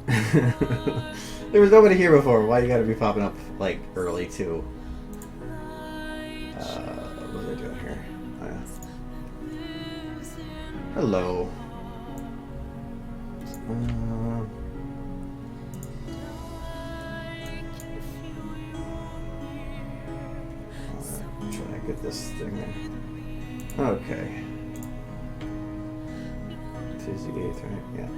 There was nobody here before. Why you gotta be popping up like early too? What was I doing here? Hello. Trying to get this thing in. Okay. Tuesday 8th, right? Yeah.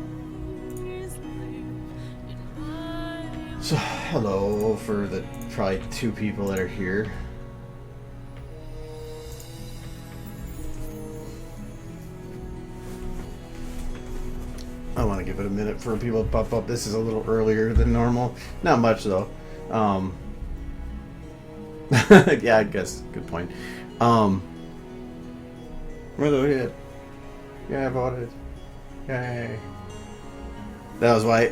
So, hello for the probably 2 people that are here. I want to give it a minute for people to pop up. This is a little earlier than normal. Not much though. Yeah, I guess. Good point. Where do we hit? Yeah, I voted. Yay. That was why I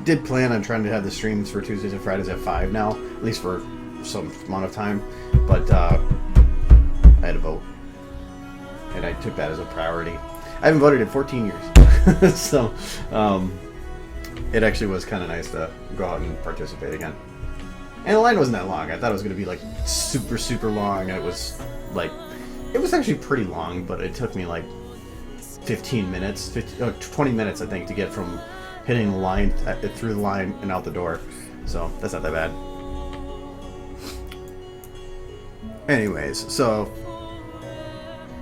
did plan on trying to have the streams for Tuesdays and Fridays at 5 now, at least for some amount of time. But I had to vote, and I took that as a priority. I haven't voted in 14 years, so it actually was kind of nice to go out and participate again. And the line wasn't that long. I thought it was going to be like super long. It was actually pretty long, but it took me like 15 minutes, 20 minutes I think to get from hitting the line through the line and out the door. So that's not that bad. Anyways, so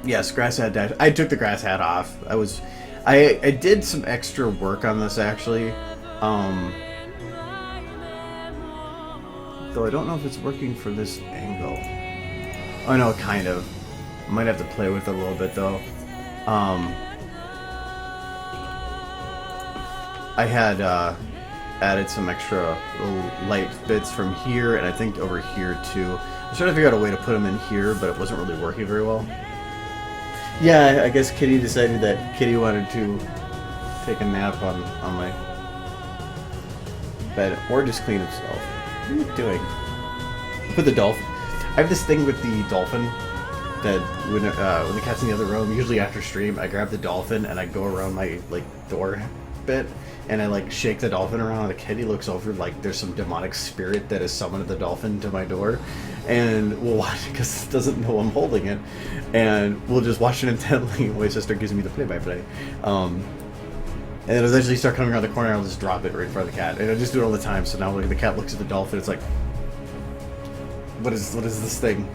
yes, grass hat dash. I took the grass hat off. I did some extra work on this actually. Though I don't know if it's working for this angle. Oh no, kind of. I might have to play with it a little bit though. I had added some extra little light bits from here, and I think over here too. I was trying to figure out a way to put them in here, but it wasn't really working very well. Yeah, I guess Kitty decided that Kitty wanted to take a nap on my bed, or just clean himself. What are you doing? Put the dolphin. I have this thing with the dolphin that when the cat's in the other room, usually after stream, I grab the dolphin and I go around my door bit, and I shake the dolphin around. The kitty looks over like there's some demonic spirit that has summoned the dolphin to my door, and we'll watch it because it doesn't know I'm holding it, and we'll just watch it intently. My sister gives me the play-by-play, and it'll eventually start coming around the corner, and I'll just drop it right in front of the cat, and I just do it all the time. So now when the cat looks at the dolphin, it's like, what is this thing?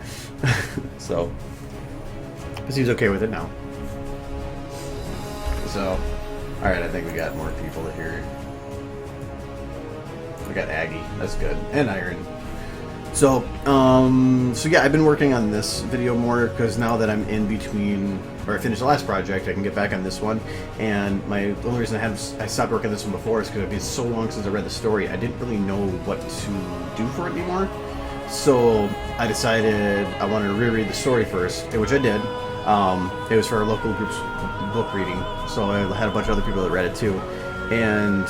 So, but he's okay with it now. So, all right, I think we got more people here. We got Aggie, that's good, and Iron. So yeah, I've been working on this video more because now that I'm in between, or I finished the last project, I can get back on this one. And the only reason I stopped working on this one before is because it's been so long since I read the story, I didn't really know what to do for it anymore. So I decided I wanted to reread the story first, which I did. It was for our local group's book reading, so I had a bunch of other people that read it too. And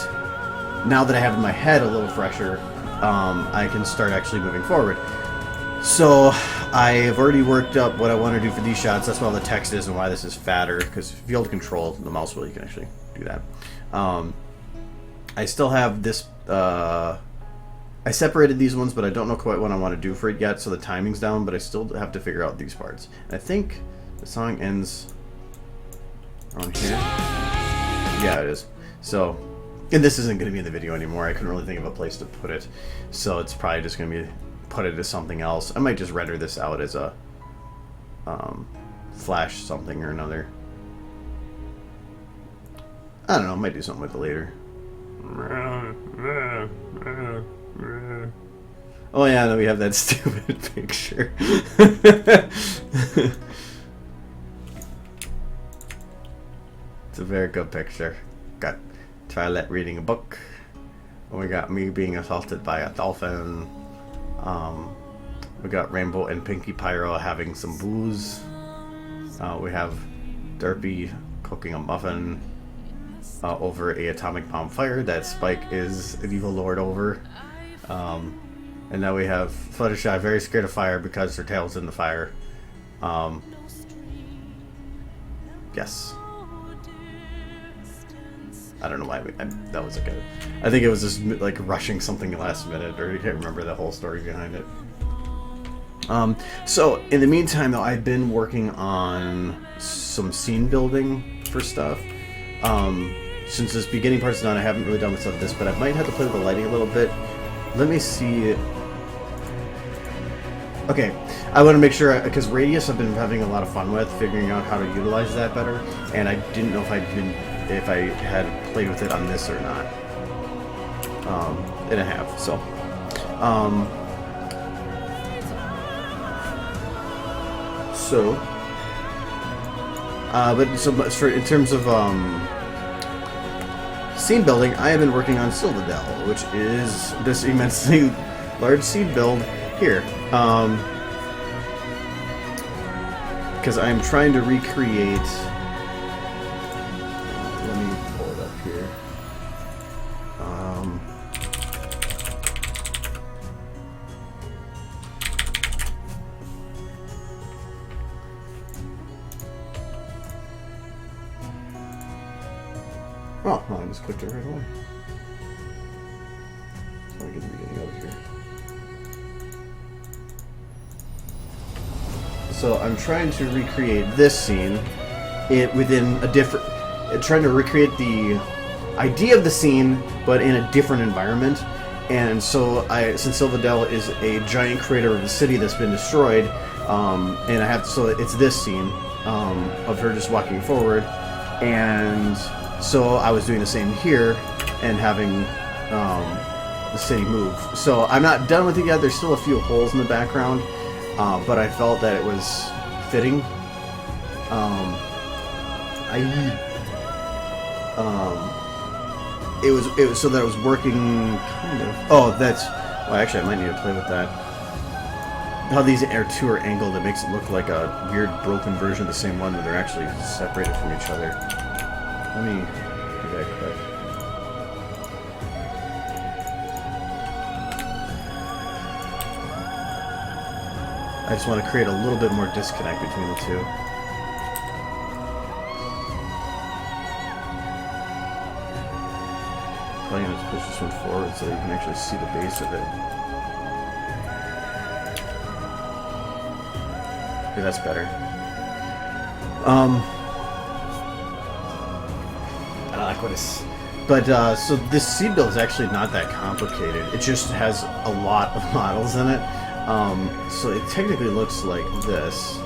now that I have in my head a little fresher, I can start actually moving forward. So I've already worked up what I want to do for these shots. That's why all the text is and why this is fatter, because if you hold control the mouse wheel, you can actually do that. I still have this. I separated these ones, but I don't know quite what I want to do for it yet, so the timing's down, but I still have to figure out these parts. And I think the song ends around here. Yeah, it is. So, and this isn't going to be in the video anymore. I couldn't really think of a place to put it, so it's probably just going to be put it as something else. I might just render this out as a flash something or another. I don't know. I might do something with it later. Oh yeah, no, we have that stupid picture. It's a very good picture. Got Twilight reading a book. We got me being assaulted by a dolphin. We got Rainbow and Pinky Pyro having some booze. We have Derpy cooking a muffin over a atomic bomb fire that Spike is an evil lord over. And now we have Fluttershy very scared of fire because her tail's in the fire. Yes. I don't know why that was like I think it was just like rushing something last minute, or I can't remember the whole story behind it. So in the meantime, though, I've been working on some scene building for stuff. Since this beginning part's done, I haven't really done much of this, but I might have to play with the lighting a little bit. Let me see. Okay, I want to make sure, because Radius I've been having a lot of fun with, figuring out how to utilize that better, and I didn't know if I had played with it on this or not. And I have, so. But in terms of scene building, I have been working on Citadel, which is this immensely large scene build here. Because I'm trying to recreate. Let me pull it up here. Oh, well, I just clicked it right away. So I get the beginning of it here. So I'm trying to recreate this scene within a different, trying to recreate the idea of the scene, but in a different environment. And so since Citadel is a giant crater of a city that's been destroyed, and so it's this scene of her just walking forward, and so I was doing the same here and having the city move. So I'm not done with it yet. There's still a few holes in the background. But I felt that it was fitting. It was so that it was working kind of. Oh, well, actually, I might need to play with that. How these two are angled, it makes it look like a weird broken version of the same one, but they're actually separated from each other. Let me do that quick. I just want to create a little bit more disconnect between the two. Probably going to push this one forward so that you can actually see the base of it. Okay, that's better. I don't like what it's... But, so this seed build is actually not that complicated. It just has a lot of models in it. So it technically looks like this.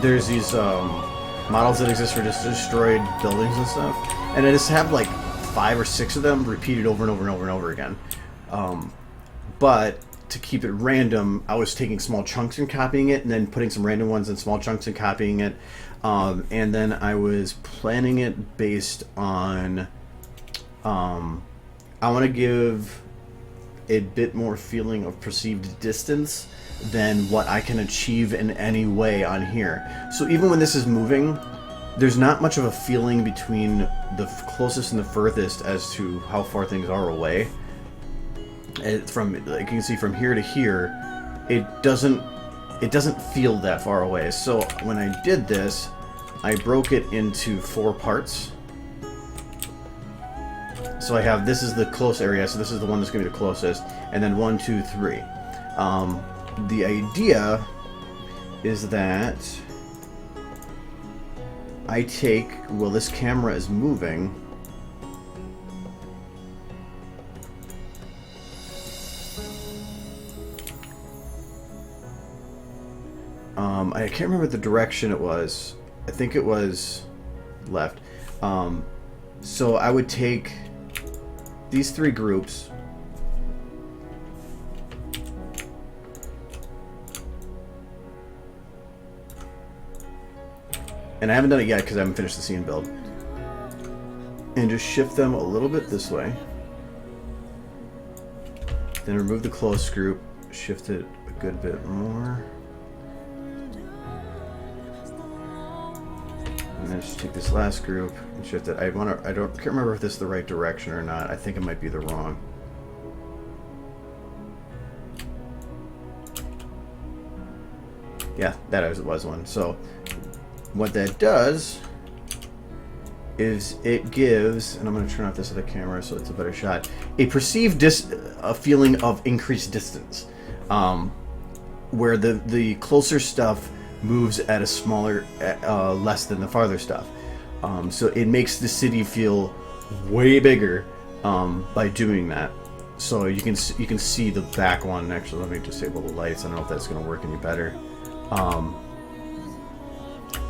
There's these models that exist for just destroyed buildings and stuff, and I just have like 5 or 6 of them repeated over and over and over and over again. But to keep it random, I was taking small chunks and copying it, and then putting some random ones in small chunks and copying it, and then I was planning it based on. I want to give a bit more feeling of perceived distance than what I can achieve in any way on here. So even when this is moving, there's not much of a feeling between the closest and the furthest as to how far things are away. From, like you can see, from here to here, it doesn't feel that far away. So when I did this, I broke it into 4 parts. So I have, this is the close area, so this is the one that's going to be the closest, and then 1, 2, 3. The idea is that I take, well, this camera is moving, I can't remember the direction it was. I think it was left. So I would take these 3 groups, and I haven't done it yet because I haven't finished the scene build, and just shift them a little bit this way, then remove the close group, shift it a good bit more, and then just take this last group and shift it. Can't remember if this is the right direction or not. I think it might be the wrong. Yeah, that was one. So what that does is it gives, and I'm going to turn off this other camera so it's a better shot, a perceived a feeling of increased distance, where the closer stuff moves at a smaller, less than the farther stuff. So it makes the city feel way bigger by doing that. So you can see the back one. Actually, let me disable the lights. I don't know if that's going to work any better.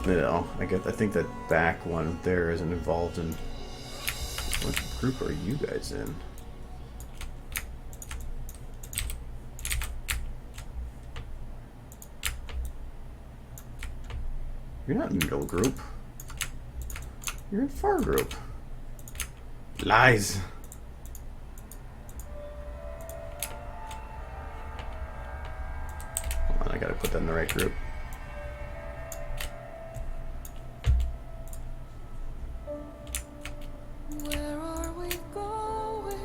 You know, I think that back one there isn't involved in. What group are you guys in? You're not in middle group. You're in far group. Lies. Hold on, I gotta put that in the right group. Where are we going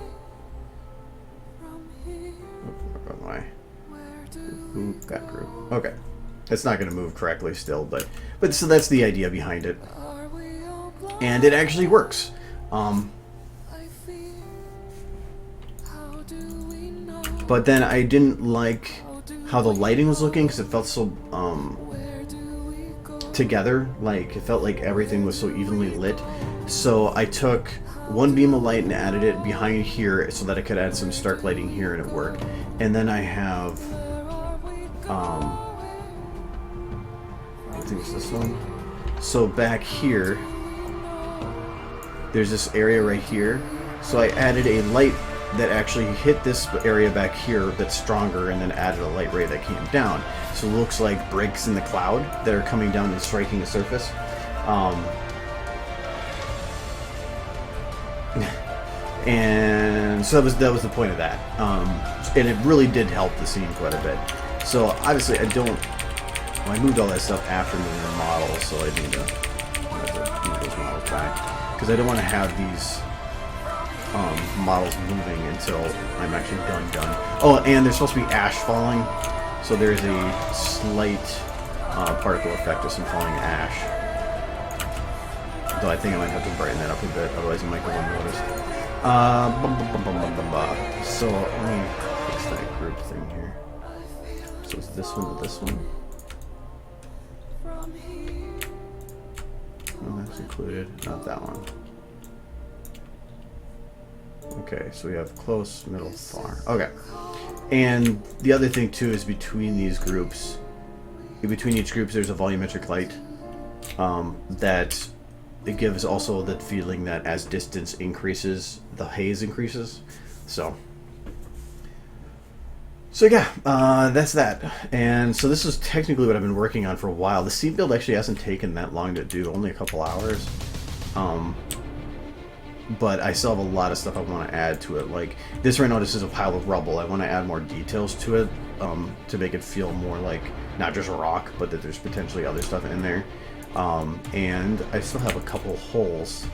from here? Oh, wrong way. Where do Ooh, that group. Okay. It's not gonna move correctly still, but so that's the idea behind it. are we all blind? And it actually works. I fear. How do we know? But then I didn't like how the lighting was looking because it felt so Where do we go? together. Like it felt like everything was so evenly lit. So I took one beam of light and added it behind here so that I could add some stark lighting here and it worked. And then I have I think it's this one. So back here, there's this area right here. So I added a light that actually hit this area back here that's stronger, and then added a light ray that came down. So it looks like breaks in the cloud that are coming down and striking the surface. And so that was the point of that. And it really did help the scene quite a bit. So obviously I moved all that stuff after moving the models, so I need to move those models back. Because I don't want to have these models moving until I'm actually done. Oh, and there's supposed to be ash falling, so there's a slight particle effect of some falling ash. Though I think I might have to brighten that up a bit, otherwise you might go unnoticed. So let me fix that group thing here. So it's this one to this one. From here. Oh, that's included, not that one. Okay, so we have close, middle, far. Okay. And the other thing too is between these groups, between each group there's a volumetric light that it gives also the feeling that as distance increases, the haze increases. So yeah, that's that. And so this is technically what I've been working on for a while. The scene build actually hasn't taken that long to do, only a couple hours. But I still have a lot of stuff I want to add to it. Like this right now, this is a pile of rubble. I want to add more details to it to make it feel more like not just rock, but that there's potentially other stuff in there. And I still have a couple holes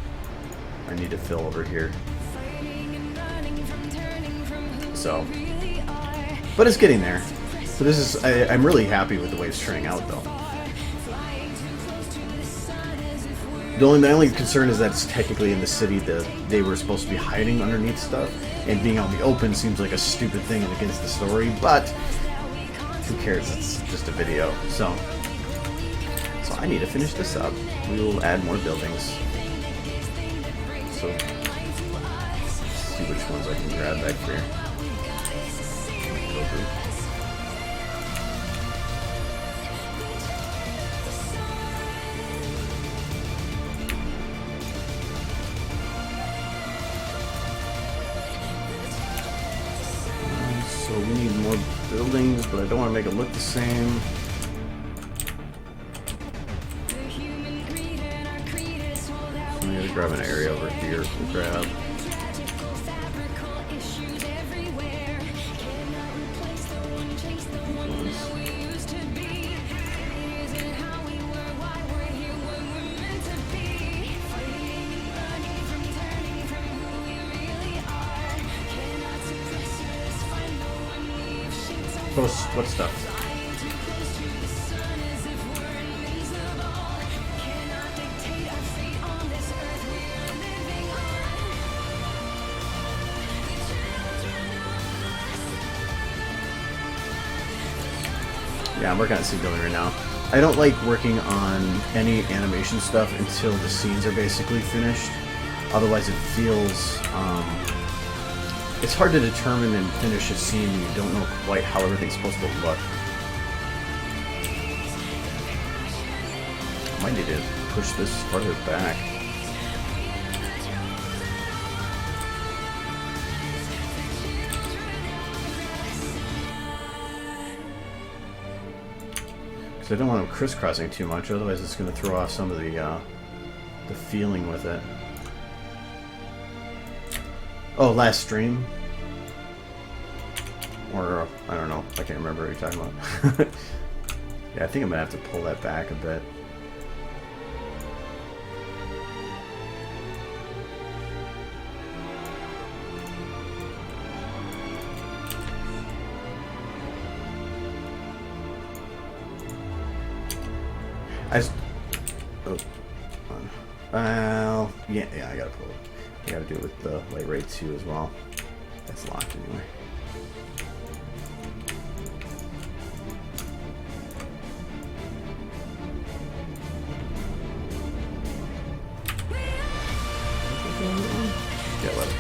I need to fill over here. So, but it's getting there. So this is, I'm really happy with the way it's turning out though. The only concern is that it's technically in the city that they were supposed to be hiding underneath stuff, and being out in the open seems like a stupid thing and against the story, but who cares, it's just a video. So I need to finish this up. We will add more buildings. So let's see which ones I can grab back here. Go through. So we need more buildings, but I don't want to make it look the same. I'm gonna grab an area over here to grab. What stuff? Yeah, I'm working on scene building right now. I don't like working on any animation stuff until the scenes are basically finished. Otherwise, it feels it's hard to determine and finish a scene when you don't know quite how everything's supposed to look. I might need to push this farther back. Because I don't want them crisscrossing too much, otherwise it's going to throw off some of the feeling with it. Oh, last stream? Or, I don't know, I can't remember what you're talking about. Yeah, I think I'm going to have to pull that back a bit. Yeah, I gotta pull it. I gotta do it with the light rate too as well. That's locked anyway. Yeah, let it.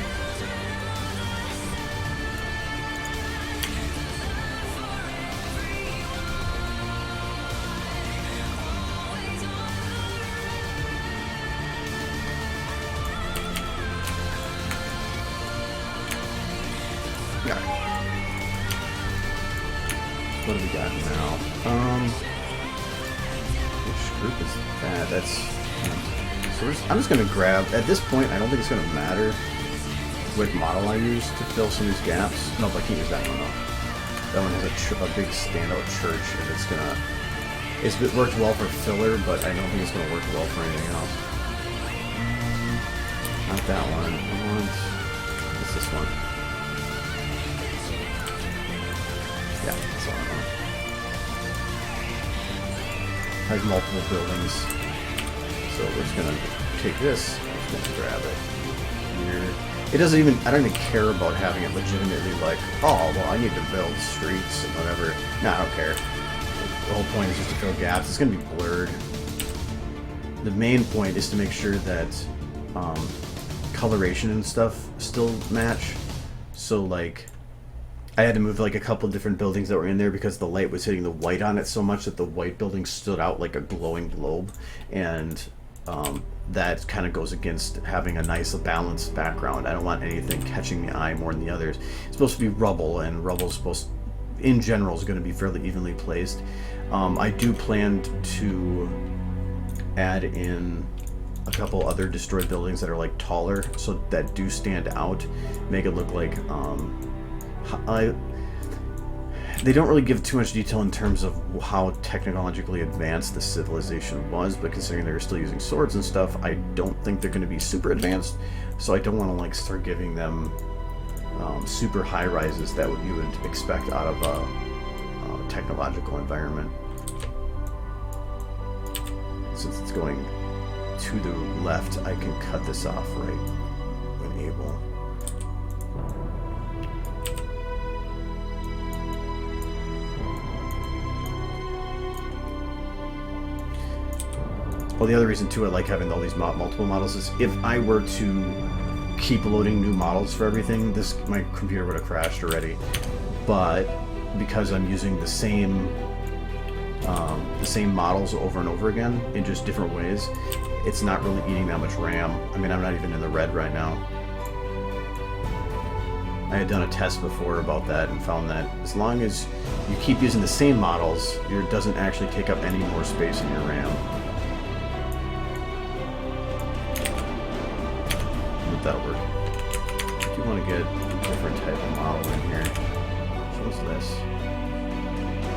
What do we got now? Which group is that? That's so I'm just gonna grab. At this point, I don't think it's gonna matter what model I use to fill some of these gaps. No, but I can't use that one though. That one has a big standout church, and it worked well for filler, but I don't think it's gonna work well for anything else. Not that one. I want. What's this one? Yeah, that's all I want. Has multiple buildings. So we're just gonna take this, I'm just gonna grab it here. It doesn't even, I don't even care about having it legitimately like, oh, well, I need to build streets and whatever. No, I don't care. The whole point is just to fill gaps. It's gonna be blurred. The main point is to make sure that coloration and stuff still match. So like, I had to move like a couple different buildings that were in there because the light was hitting the white on it so much that the white building stood out like a glowing globe, and that kind of goes against having a nice balanced background. I don't want anything catching the eye more than the others. It's supposed to be rubble, and rubble is supposed, in general, is going to be fairly evenly placed. I do plan to add in a couple other destroyed buildings that are like taller, so that do stand out, make it look like they don't really give too much detail in terms of how technologically advanced the civilization was, but considering they're still using swords and stuff, I don't think they're going to be super advanced, so I don't want to like start giving them super high rises that you would expect out of a technological environment. Since it's going to the left, I can cut this off right when able. Well, the other reason too I like having all these multiple models is if I were to keep loading new models for everything, my computer would have crashed already. But because I'm using the same models over and over again in just different ways, it's not really eating that much RAM. I mean, I'm not even in the red right now. I had done a test before about that and found that as long as you keep using the same models, it doesn't actually take up any more space in your RAM. That'll work. I do want to get a different type of model in here. So what's this?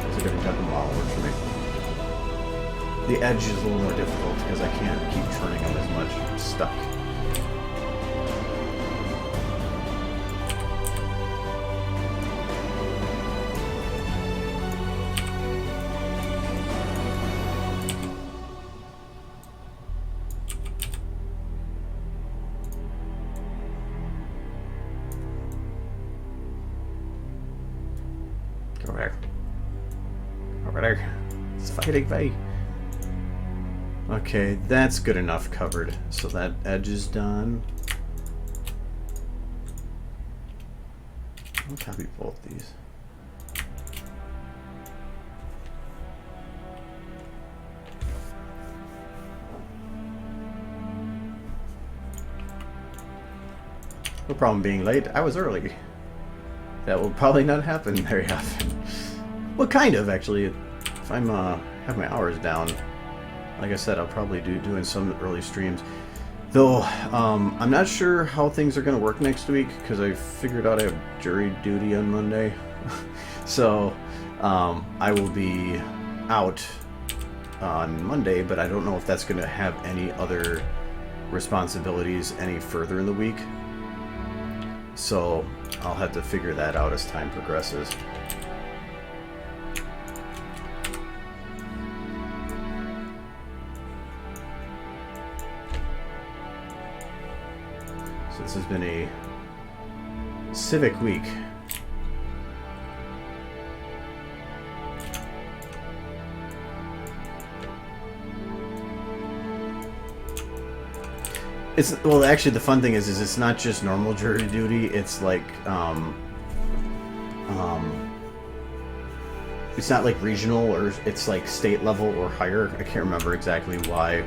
There's a different type of model, works for me. The edge is a little more difficult because I can't keep turning them as much. I'm stuck. Over there. headache, bye. Okay, that's good enough covered. So that edge is done. I'll copy both these. No problem being late. I was early. That will probably not happen very often. Well, kind of, actually. If I'm have my hours down, like I said, I'll probably doing some early streams. Though, I'm not sure how things are going to work next week, because I figured out I have jury duty on Monday. So, I will be out on Monday, but I don't know if that's going to have any other responsibilities any further in the week. So, I'll have to figure that out as time progresses. So this has been a civic week. It's, well, actually, the fun thing is it's not just normal jury duty. It's like, it's not like regional, or it's like state level or higher. I can't remember exactly why,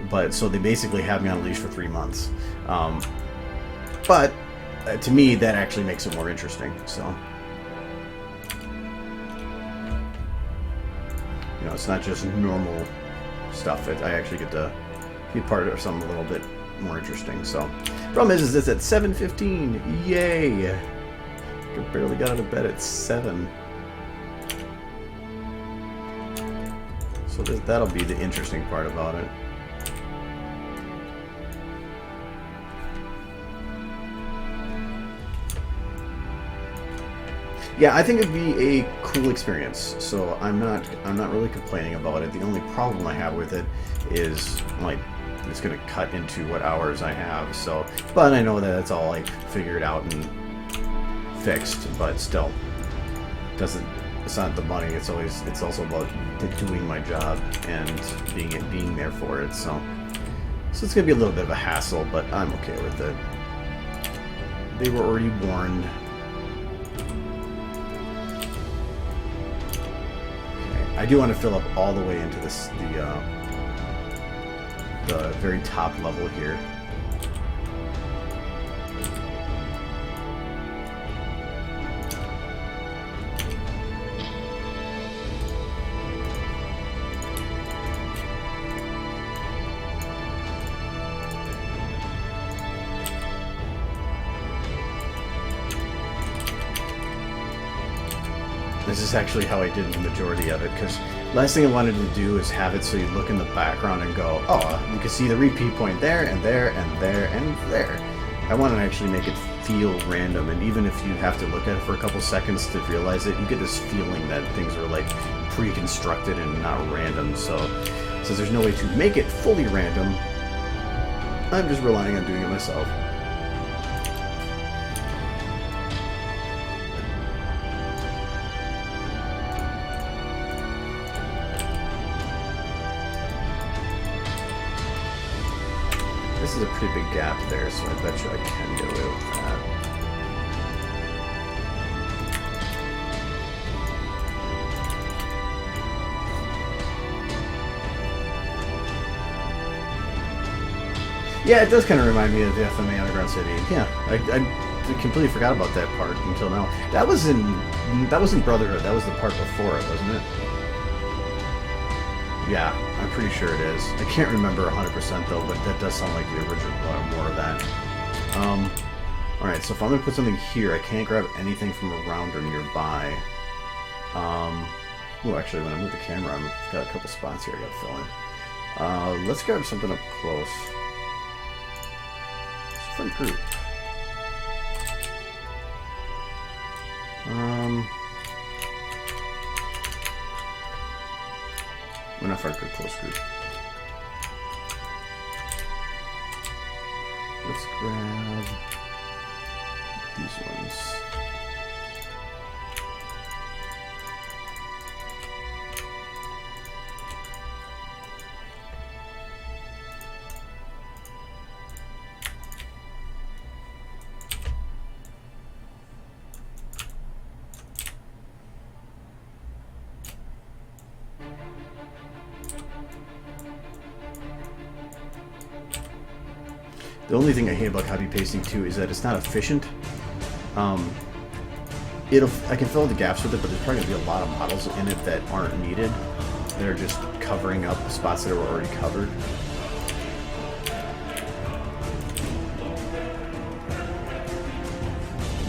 but so they basically have me on a leash for 3 months. But to me, that actually makes it more interesting. So, you know, it's not just normal stuff. I actually get to be part of something a little bit more interesting. So, problem is it's at 7:15. Yay! I barely got out of bed at 7. So that'll be the interesting part about it. Yeah, I think it'd be a cool experience. So I'm not really complaining about it. The only problem I have with it is, like, it's going to cut into what hours I have. So, but I know that it's all like figured out and fixed. But still, doesn't. It's not the money. It's also about doing my job and being there for it. So it's going to be a little bit of a hassle, but I'm okay with it. They were already warned. Okay. I do want to fill up all the way into this the very top level here. This is actually how I did the majority of it, because last thing I wanted to do is have it so you look in the background and go, oh, you can see the repeat point there, and there, and there, and there. I want to actually make it feel random, and even if you have to look at it for a couple seconds to realize it, you get this feeling that things are like pre-constructed and not random. So since there's no way to make it fully random, I'm just relying on doing it myself. This is a pretty big gap there, so I bet you I can get away with that. Yeah, it does kind of remind me of the FMA Underground City. Yeah, I completely forgot about that part until now. That was in Brotherhood. That was the part before it, wasn't it? Yeah, I'm pretty sure it is. I can't remember 100% though, but that does sound like the original, more of that. Alright, so if I'm going to put something here, I can't grab anything from around or nearby. Oh, actually, when I move the camera, I've got a couple spots here I got to fill in. Let's grab something up close. Front group. We're not front group, close group. Let's grab these ones. The only thing I hate about copy pasting too is that it's not efficient. I can fill in the gaps with it, but there's probably gonna be a lot of models in it that aren't needed. That are just covering up spots that were already covered.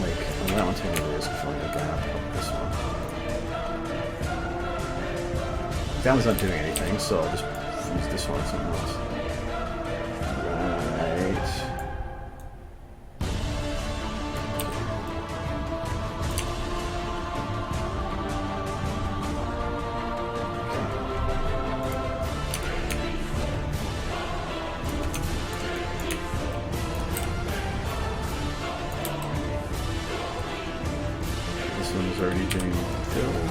Like on that one, technically is filling the gap. This one. That one's not doing anything, so I'll just use this one or something else. Right. This one is already being filled.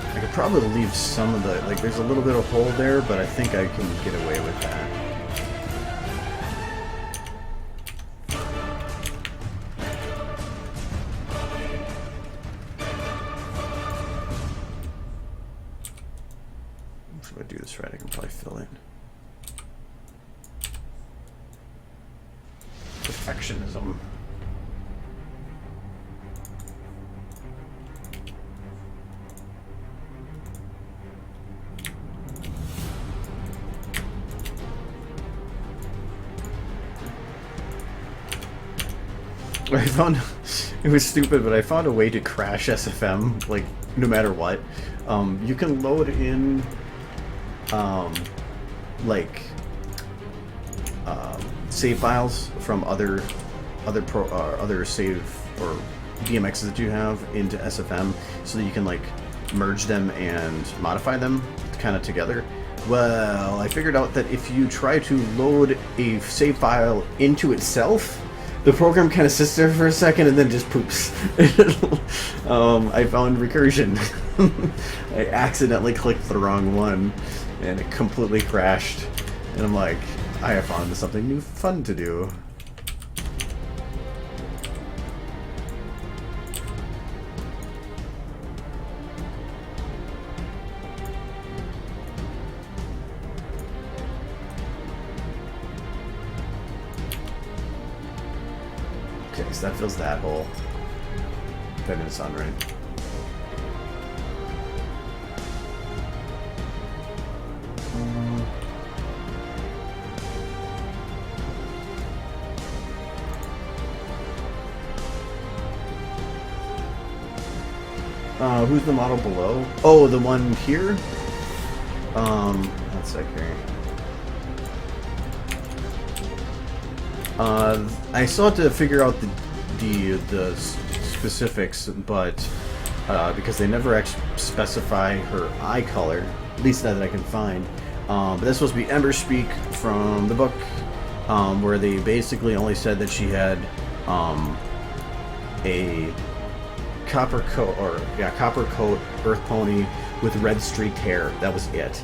I could probably leave some of the, like there's a little bit of hole there, but I think I can get away with that. If I do this right, I can probably fill in. Perfectionism. I found it was stupid, but I found a way to crash SFM like no matter what. You can load in like save files from other save or DMXs that you have into SFM, so that you can like merge them and modify them kind of together. Well, I figured out that if you try to load a save file into itself, the program kind of sits there for a second and then just poops. I found recursion. I accidentally clicked the wrong one and it completely crashed. And I'm like, I have found something new fun to do. Okay, so that fills that hole. That didn't sound right. Who's the model below? Oh, the one here? One sec here. I still have to figure out the specifics, but because they never actually specify her eye color, at least that I can find. But that's supposed to be Ember Speak from the book, where they basically only said that she had a copper coat earth pony with red streaked hair. That was it.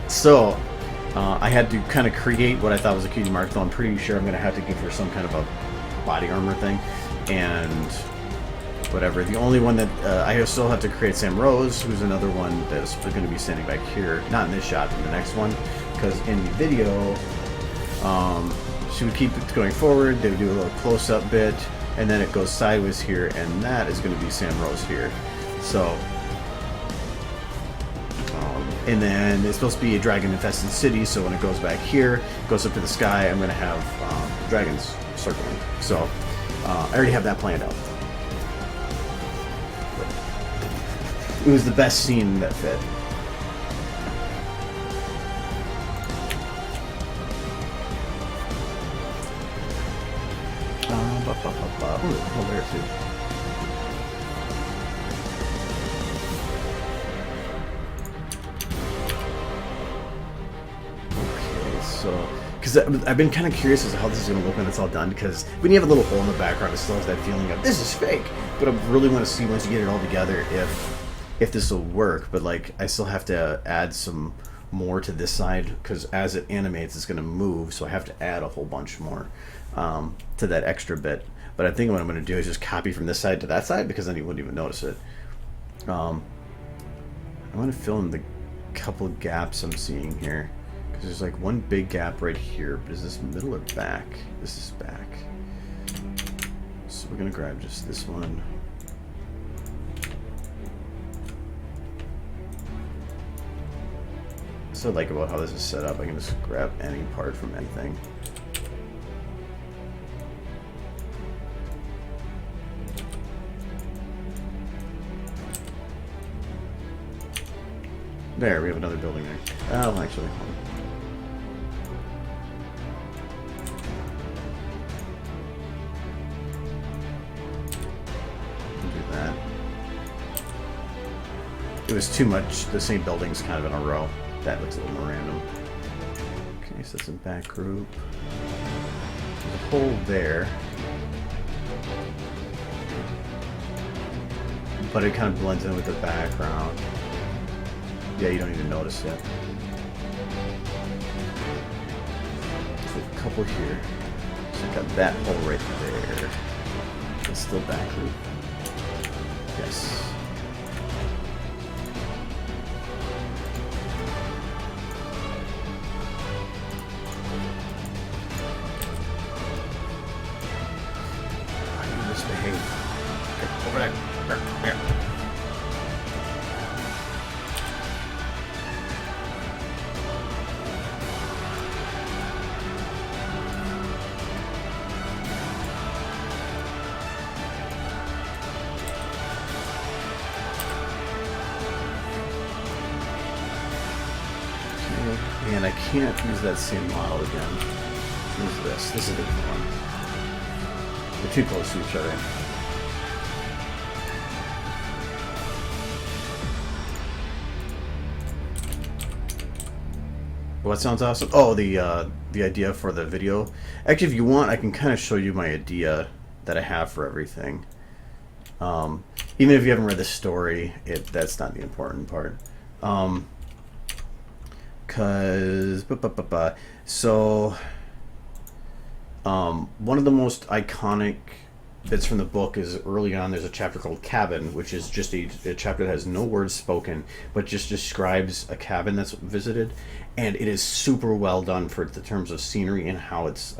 So I had to kind of create what I thought was a cutie mark, though I'm pretty sure I'm going to have to give her some kind of a body armor thing and whatever. The only one that I still have to create Sam Rose, who's another one that's going to be standing back here, not in this shot, but in the next one, because in the video she would keep it going forward, they would do a little close-up bit, and then it goes sideways here, and that is going to be Sam Rose here. So and then it's supposed to be a dragon-infested city, so when it goes back here, goes up to the sky, I'm going to have dragons circling. So I already have that planned out. It was the best scene that fit. Oh, there too. So, because I've been kind of curious as to how this is going to look when it's all done, because when you have a little hole in the background, it still has that feeling of, this is fake, but I really want to see once you get it all together if this will work. But like, I still have to add some more to this side, because as it animates, it's going to move, so I have to add a whole bunch more to that extra bit. But I think what I'm going to do is just copy from this side to that side, because then you wouldn't even notice it. I want to fill in the couple gaps I'm seeing here. Because there's like one big gap right here, but is this middle or back? This is back. So we're gonna grab just this one. So I like about how this is set up, I can just grab any part from anything. There, we have another building there. Oh, actually, hold on. Do that. It was too much, the same buildings kind of in a row. That looks a little more random. Okay, so that's a back group. There's a hole there. But it kind of blends in with the background. Yeah, you don't even notice it. So a couple here. So I got that hole right there. It's still back group. Yes. You misbehave. Okay, over there. Here. And I can't use that same model again. Use this. This is the one. They're too close to each other. What sounds awesome? Oh, the idea for the video. Actually, if you want, I can kind of show you my idea that I have for everything. Even if you haven't read the story, that's not the important part. Cause so one of the most iconic bits from the book is early on. There's a chapter called Cabin, which is just a chapter that has no words spoken, but just describes a cabin that's visited, and it is super well done for the terms of scenery and how it's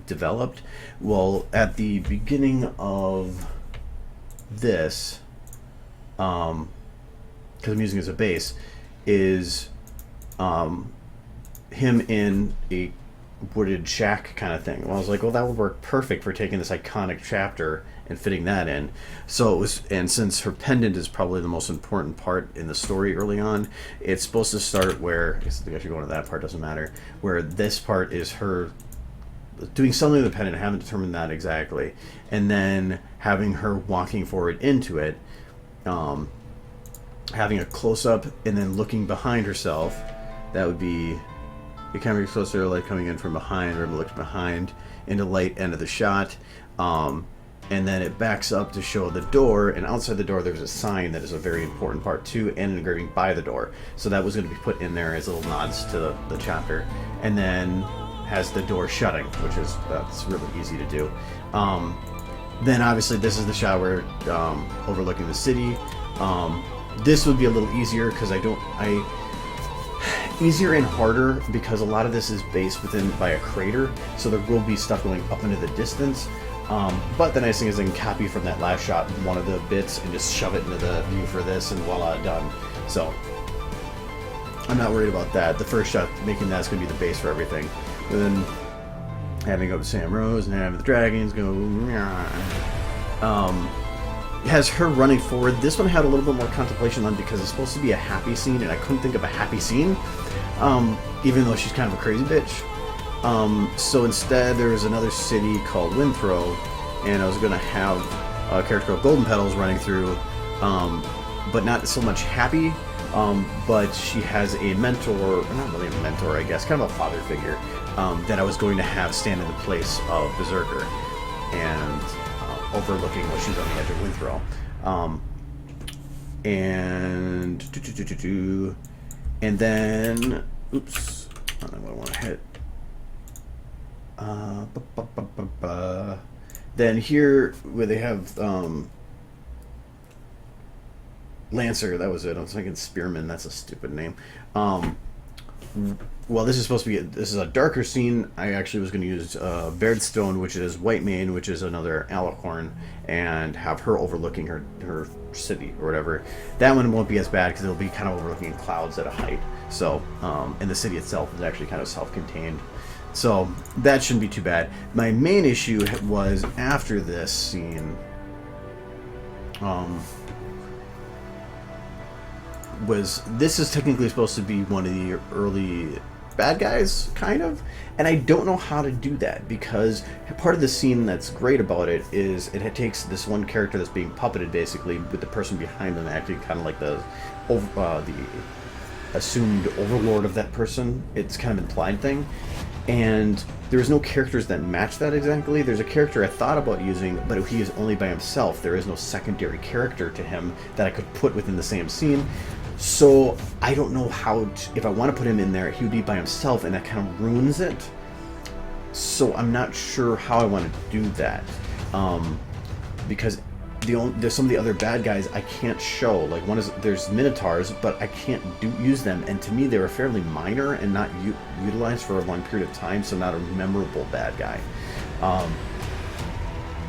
developed. Well, at the beginning of this, because I'm using it as a base, is him in a wooded shack kind of thing. Well, I was like, well, that would work perfect for taking this iconic chapter and fitting that in. So it was, and since her pendant is probably the most important part in the story early on, it's supposed to start where, I guess you're going to that part, doesn't matter, where this part is her doing something with the pendant, I haven't determined that exactly, and then having her walking forward into it, having a close-up and then looking behind herself. That would be the camera gets closer, light coming in from behind, or looks behind into light end of the shot, and then it backs up to show the door, and outside the door there's a sign that is a very important part too, and an engraving by the door. So that was going to be put in there as little nods to the chapter, and then has the door shutting, which is that's really easy to do. Then obviously this is the shot where overlooking the city. This would be a little easier because easier and harder because a lot of this is based by a crater, so there will be stuff going up into the distance. But the nice thing is I can copy from that last shot one of the bits and just shove it into the view for this, and voila, done. So I'm not worried about that. The first shot, making that's going to be the base for everything. And then having go to Sam Rose and having the dragons go. Has her running forward. This one had a little bit more contemplation on because it's supposed to be a happy scene, and I couldn't think of a happy scene, even though she's kind of a crazy bitch. So instead, there's another city called Winthrow, and I was going to have a character called Golden Petals running through, but not so much happy, but she has a mentor, or not really a mentor, I guess, kind of a father figure, that I was going to have stand in the place of Berserker, and overlooking what she's on the edge of Winthrow. And then, oops, I don't know what I want to hit. Then here, where they have, Lancer, that was it. I was thinking Spearman. That's a stupid name. Well, this is supposed to be. This is a darker scene. I actually was going to use Bairdstone, which is White Mane, which is another Alicorn, and have her overlooking her city or whatever. That one won't be as bad because it'll be kind of overlooking clouds at a height. So, and the city itself is actually kind of self-contained. So that shouldn't be too bad. My main issue was after this scene. This is technically supposed to be one of the early bad guys, kind of, and I don't know how to do that because part of the scene that's great about it is it takes this one character that's being puppeted basically with the person behind them acting kind of like the assumed overlord of that person. It's kind of an implied thing, and there's no characters that match that exactly. There's a character I thought about using, but he is only by himself. There is no secondary character to him that I could put within the same scene. So I don't know how to, if I want to put him in there, he would be by himself, and that kind of ruins it. So I'm not sure how I want to do that, because there's some of the other bad guys I can't show. Like there's Minotaurs, but I can't use them, and to me they were fairly minor and not utilized for a long period of time, so not a memorable bad guy.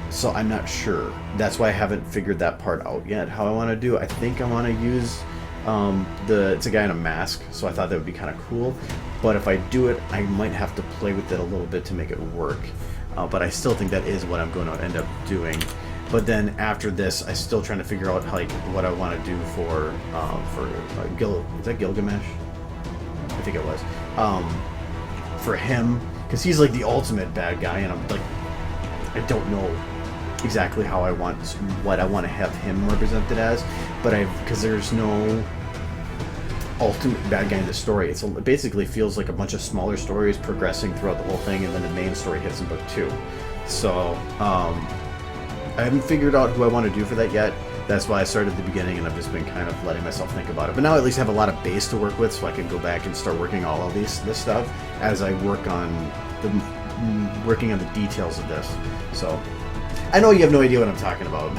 So I'm not sure. That's why I haven't figured that part out yet. How I want to do. I think I want to use. It's a guy in a mask, so I thought that would be kind of cool. But if I do it, I might have to play with it a little bit to make it work. But I still think that is what I'm going to end up doing. But then after this, I'm still trying to figure out like what I want to do for is that Gilgamesh? I think it was. For him, because he's like the ultimate bad guy, and I'm like, I don't know exactly how what I want to have him represented as, but because there's no ultimate bad guy in the story. It basically feels like a bunch of smaller stories progressing throughout the whole thing, and then the main story hits in book 2. So I haven't figured out who I want to do for that yet. That's why I started at the beginning, and I've just been kind of letting myself think about it. But now at least I have a lot of base to work with, so I can go back and start working all of this stuff as I work on the details of this. So I know you have no idea what I'm talking about,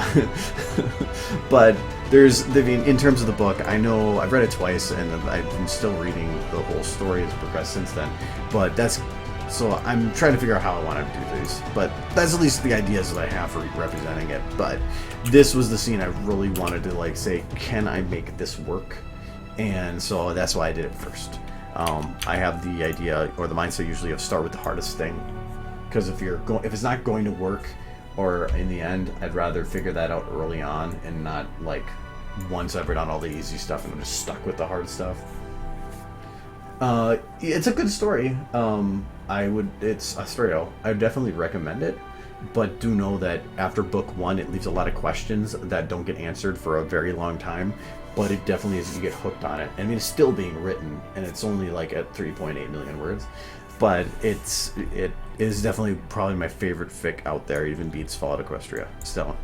but in terms of the book, I know I've read it twice, and I'm still reading the whole story has progressed since then. But so I'm trying to figure out how I want to do these. But that's at least the ideas that I have for representing it. But this was the scene I really wanted to say, can I make this work? And so that's why I did it first. I have the idea or the mindset usually of start with the hardest thing, because if it's not going to work, or in the end, I'd rather figure that out early on and not once I've done all the easy stuff and I'm just stuck with the hard stuff. It's a good story. It's a story I would definitely recommend it, but do know that after book 1, it leaves a lot of questions that don't get answered for a very long time. But it definitely is, you get hooked on it. I mean, it's still being written, and it's only at 3.8 million words. But it is definitely probably my favorite fic out there. It even beats Fallout Equestria still.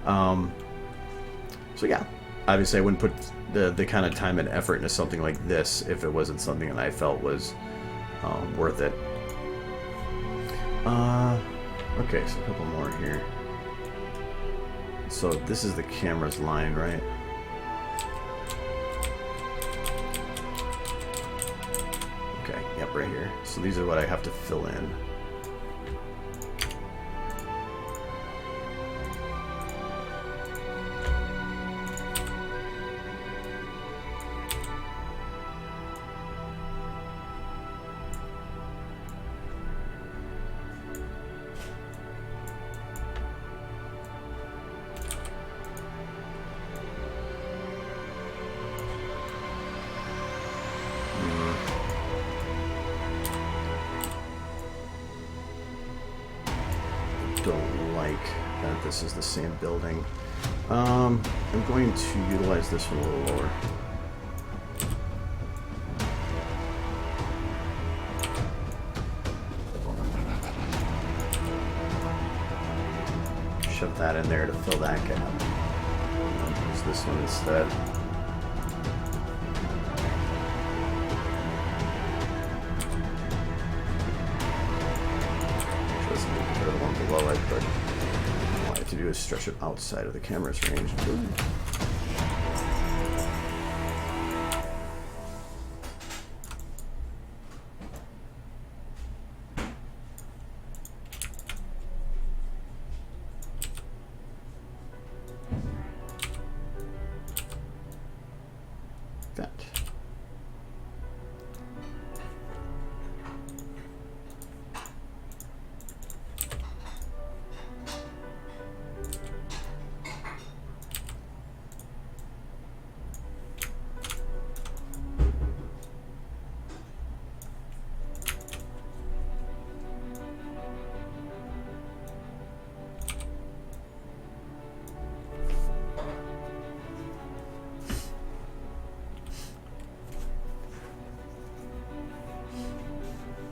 So yeah, obviously I wouldn't put the kind of time and effort into something like this if it wasn't something that I felt was worth it. Okay, so a couple more here. So this is the camera's line, right? Okay, yep, right here. So these are what I have to fill in. Don't like that this is the same building. I'm going to utilize this one a little lower. Shove that in there to fill that gap. And use this one instead. Below it, but all I have to do is stretch it outside of the camera's range. Ooh. that.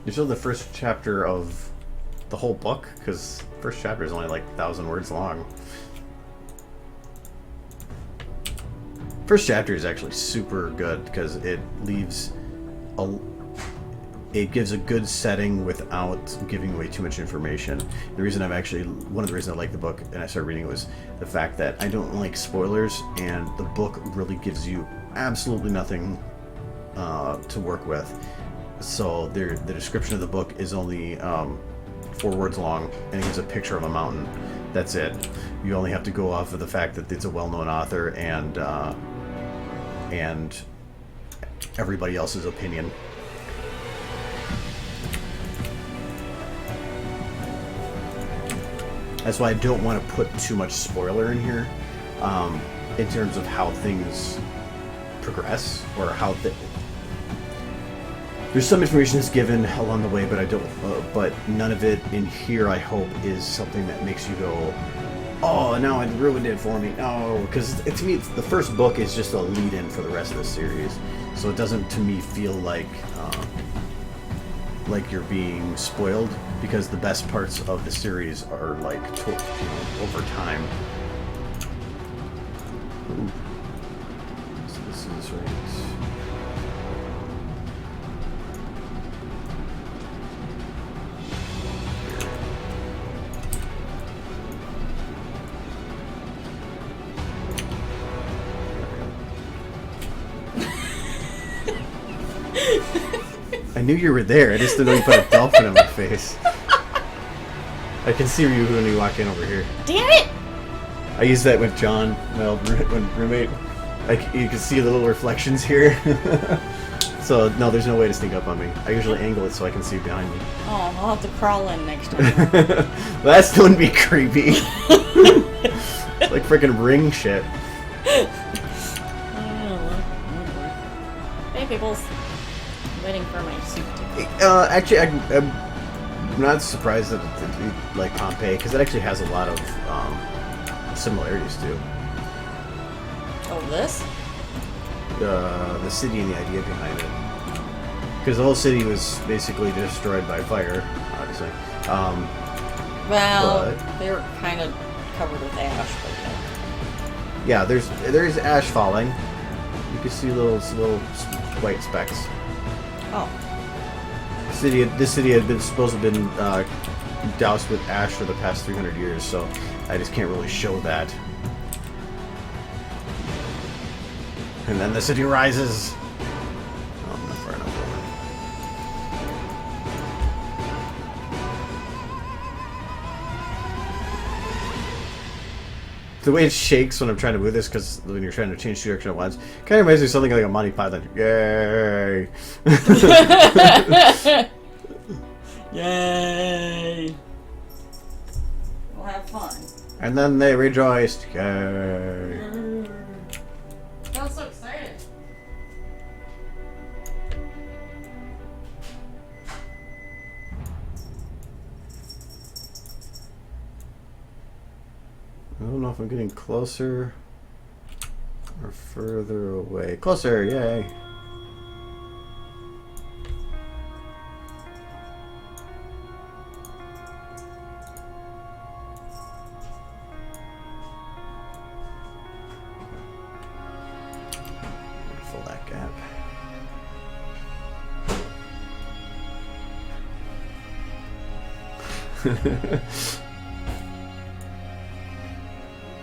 You're still the first chapter of the whole book, because first chapter is only like 1,000 words long. First chapter is actually super good because it leaves it gives a good setting without giving away too much information. The reason one of the reasons I like the book and I started reading it was the fact that I don't like spoilers, and the book really gives you absolutely nothing to work with. So the description of the book is only 4 words long, and it gives a picture of a mountain. That's it. You only have to go off of the fact that it's a well-known author and everybody else's opinion. That's why I don't want to put too much spoiler in here, in terms of how things progress or how there's some information that's given along the way, but I don't. But none of it in here, I hope, is something that makes you go, "Oh, no, it ruined it for me." No, because to me, the first book is just a lead-in for the rest of the series, so it doesn't, to me, feel like you're being spoiled, because the best parts of the series are like over time. Ooh. So this is right. I knew you were there. I just didn't know you put a dolphin on my face. I can see you when you walk in over here. Damn it! I used that with John, my old roommate. You can see the little reflections here. So, no, there's no way to sneak up on me. I usually angle it so I can see behind me. Oh, I'll have to crawl in next time. That still wouldn't be creepy. It's like freaking Ring shit. Hey, peoples. I'm waiting for my soup to Actually, I'm not surprised that it's like Pompeii, because it actually has a lot of similarities too. Oh, this? The city and the idea behind it. Because the whole city was basically destroyed by fire, obviously. Well, they were kind of covered with ash, but yeah, there's ash falling. You can see little white specks. oh, This city had been supposed to have been doused with ash for the past 300 years, so I just can't really show that. And then the city rises. Oh, I'm not far enough over. The way it shakes when I'm trying to move this, because when you're trying to change direction at once, kind of reminds me of something like a Monty Python. Yay! yay! We'll have fun. And then they rejoiced. Yay! I'm so excited. I don't know if I'm getting closer or further away. Closer, yay! Fill that gap.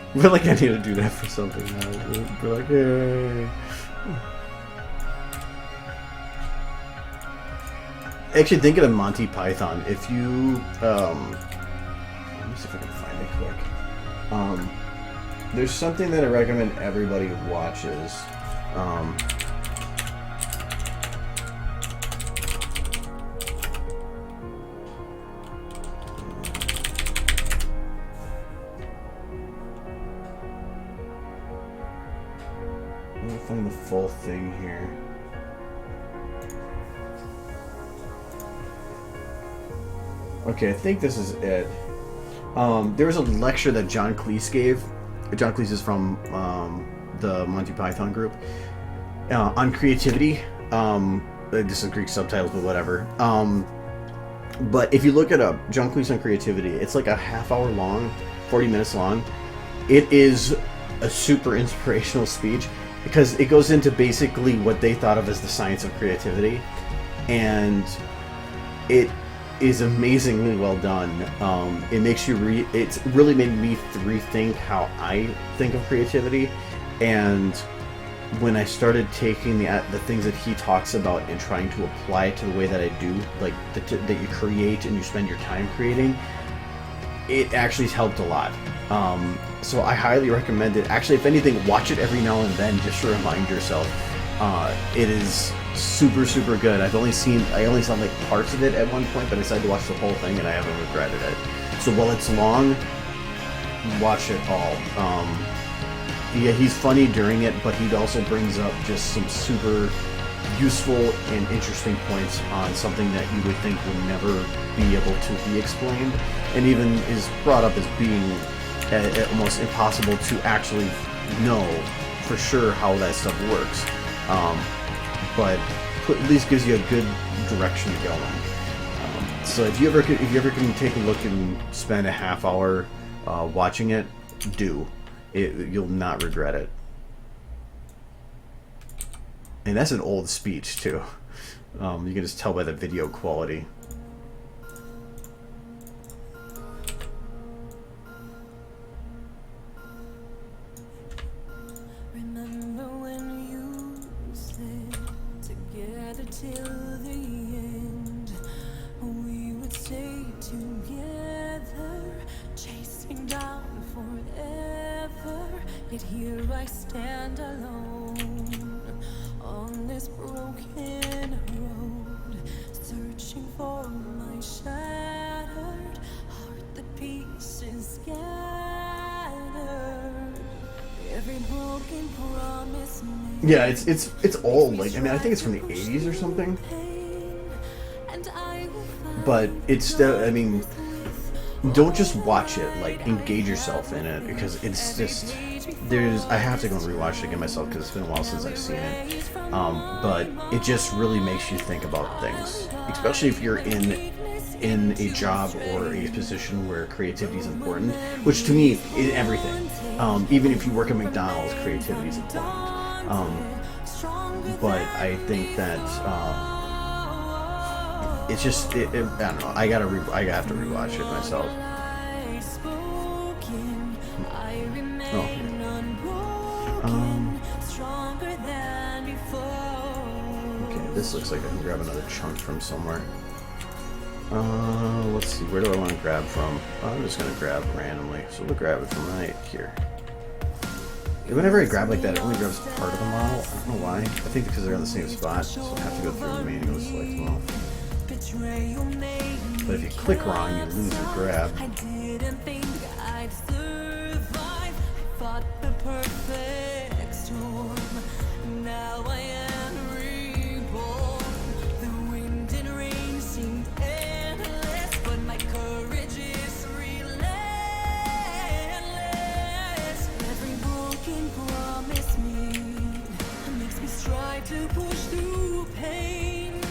I feel like I need to do that for something now. Be like, yay. Actually, thinking of Monty Python, if you, let me see if I can find it quick. There's something that I recommend everybody watches. find the full thing here. Okay, I think this is it. There was a lecture that John Cleese gave. John Cleese is from the Monty Python group on creativity. This is Greek subtitles, but whatever. But if you look it up, John Cleese on creativity, it's like a half-hour long, 40 minutes long. It is a super inspirational speech because it goes into basically what they thought of as the science of creativity, and it is amazingly well done. It makes you it's really made me rethink how I think of creativity, and when I started taking the things that he talks about and trying to apply it to the way that I do, like that you create and you spend your time creating, it actually helped a lot. So I highly recommend it. Actually, if anything, watch it every now and then just to remind yourself. It is super good. I only saw like parts of it at one point, but I decided to watch the whole thing and I haven't regretted it. So while it's long, watch it all. Yeah, he's funny during it, but he also brings up just some super useful and interesting points on something that you would think would never be able to be explained, and even is brought up as being almost impossible to actually know for sure how that stuff works. But at least gives you a good direction to go in. So if you ever can take a look and spend a half hour watching it, do. You'll not regret it. And that's an old speech too. You can just tell by the video quality. Remember when you said together till the end, we would stay together, chasing down forever. Yet here I stand alone on this broken road, searching for my shattered heart, the pieces scattered. Every broken promise made. Yeah, it's old. Like, I mean, I think it's from the 80s or something. But it's I mean, don't just watch it. Like, engage yourself in it, because it's just I have to go and rewatch it again myself because it's been a while since I've seen it. But it just really makes you think about things, especially if you're in a job or a position where creativity is important, which to me is everything. Even if you work at McDonald's, creativity is important. But I think that it's just I don't know. I have to rewatch it myself. Oh. Okay, this looks like I can grab another chunk from somewhere. Let's see, where do I want to grab from? I'm just going to grab randomly, so we'll grab it from right here. And whenever I grab like that, it only grabs part of the model. I don't know why. I think because they're on the same spot, so I have to go through the menu and select them all. But if you click wrong, you lose your grab. I didn't think I'd survive. I fought the perfect storm. Now I am reborn. The wind and rain seemed endless, but my courage is relentless. Every broken promise made makes me strive to push through pain.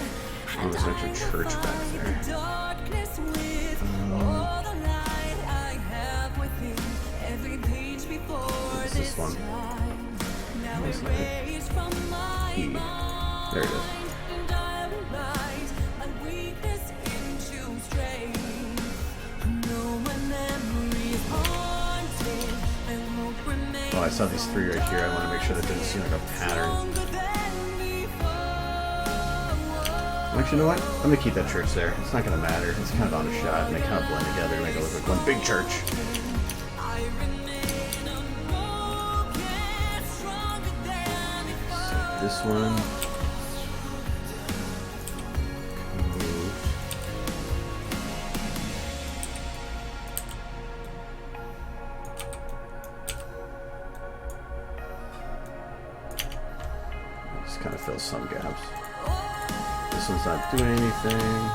Oh, there's actually a church back there. Darkness with all the light I have within. Every page before What's this one? time. Now What's that? erased from my E. mind. There it is. And I will write my weakness into strength. No, my memory is haunted. I won't remain. Oh, I saw these three right here. I want to make sure that didn't seem like a pattern. stronger than before. Actually, you know what? I'm going to keep that church there. It's not going to matter. It's kind of on a shot, and they kind of blend together to make it look like one big church. I remain unbroken, stronger than before. This one. Moved. Just kind of fills some gaps. This one's not doing anything.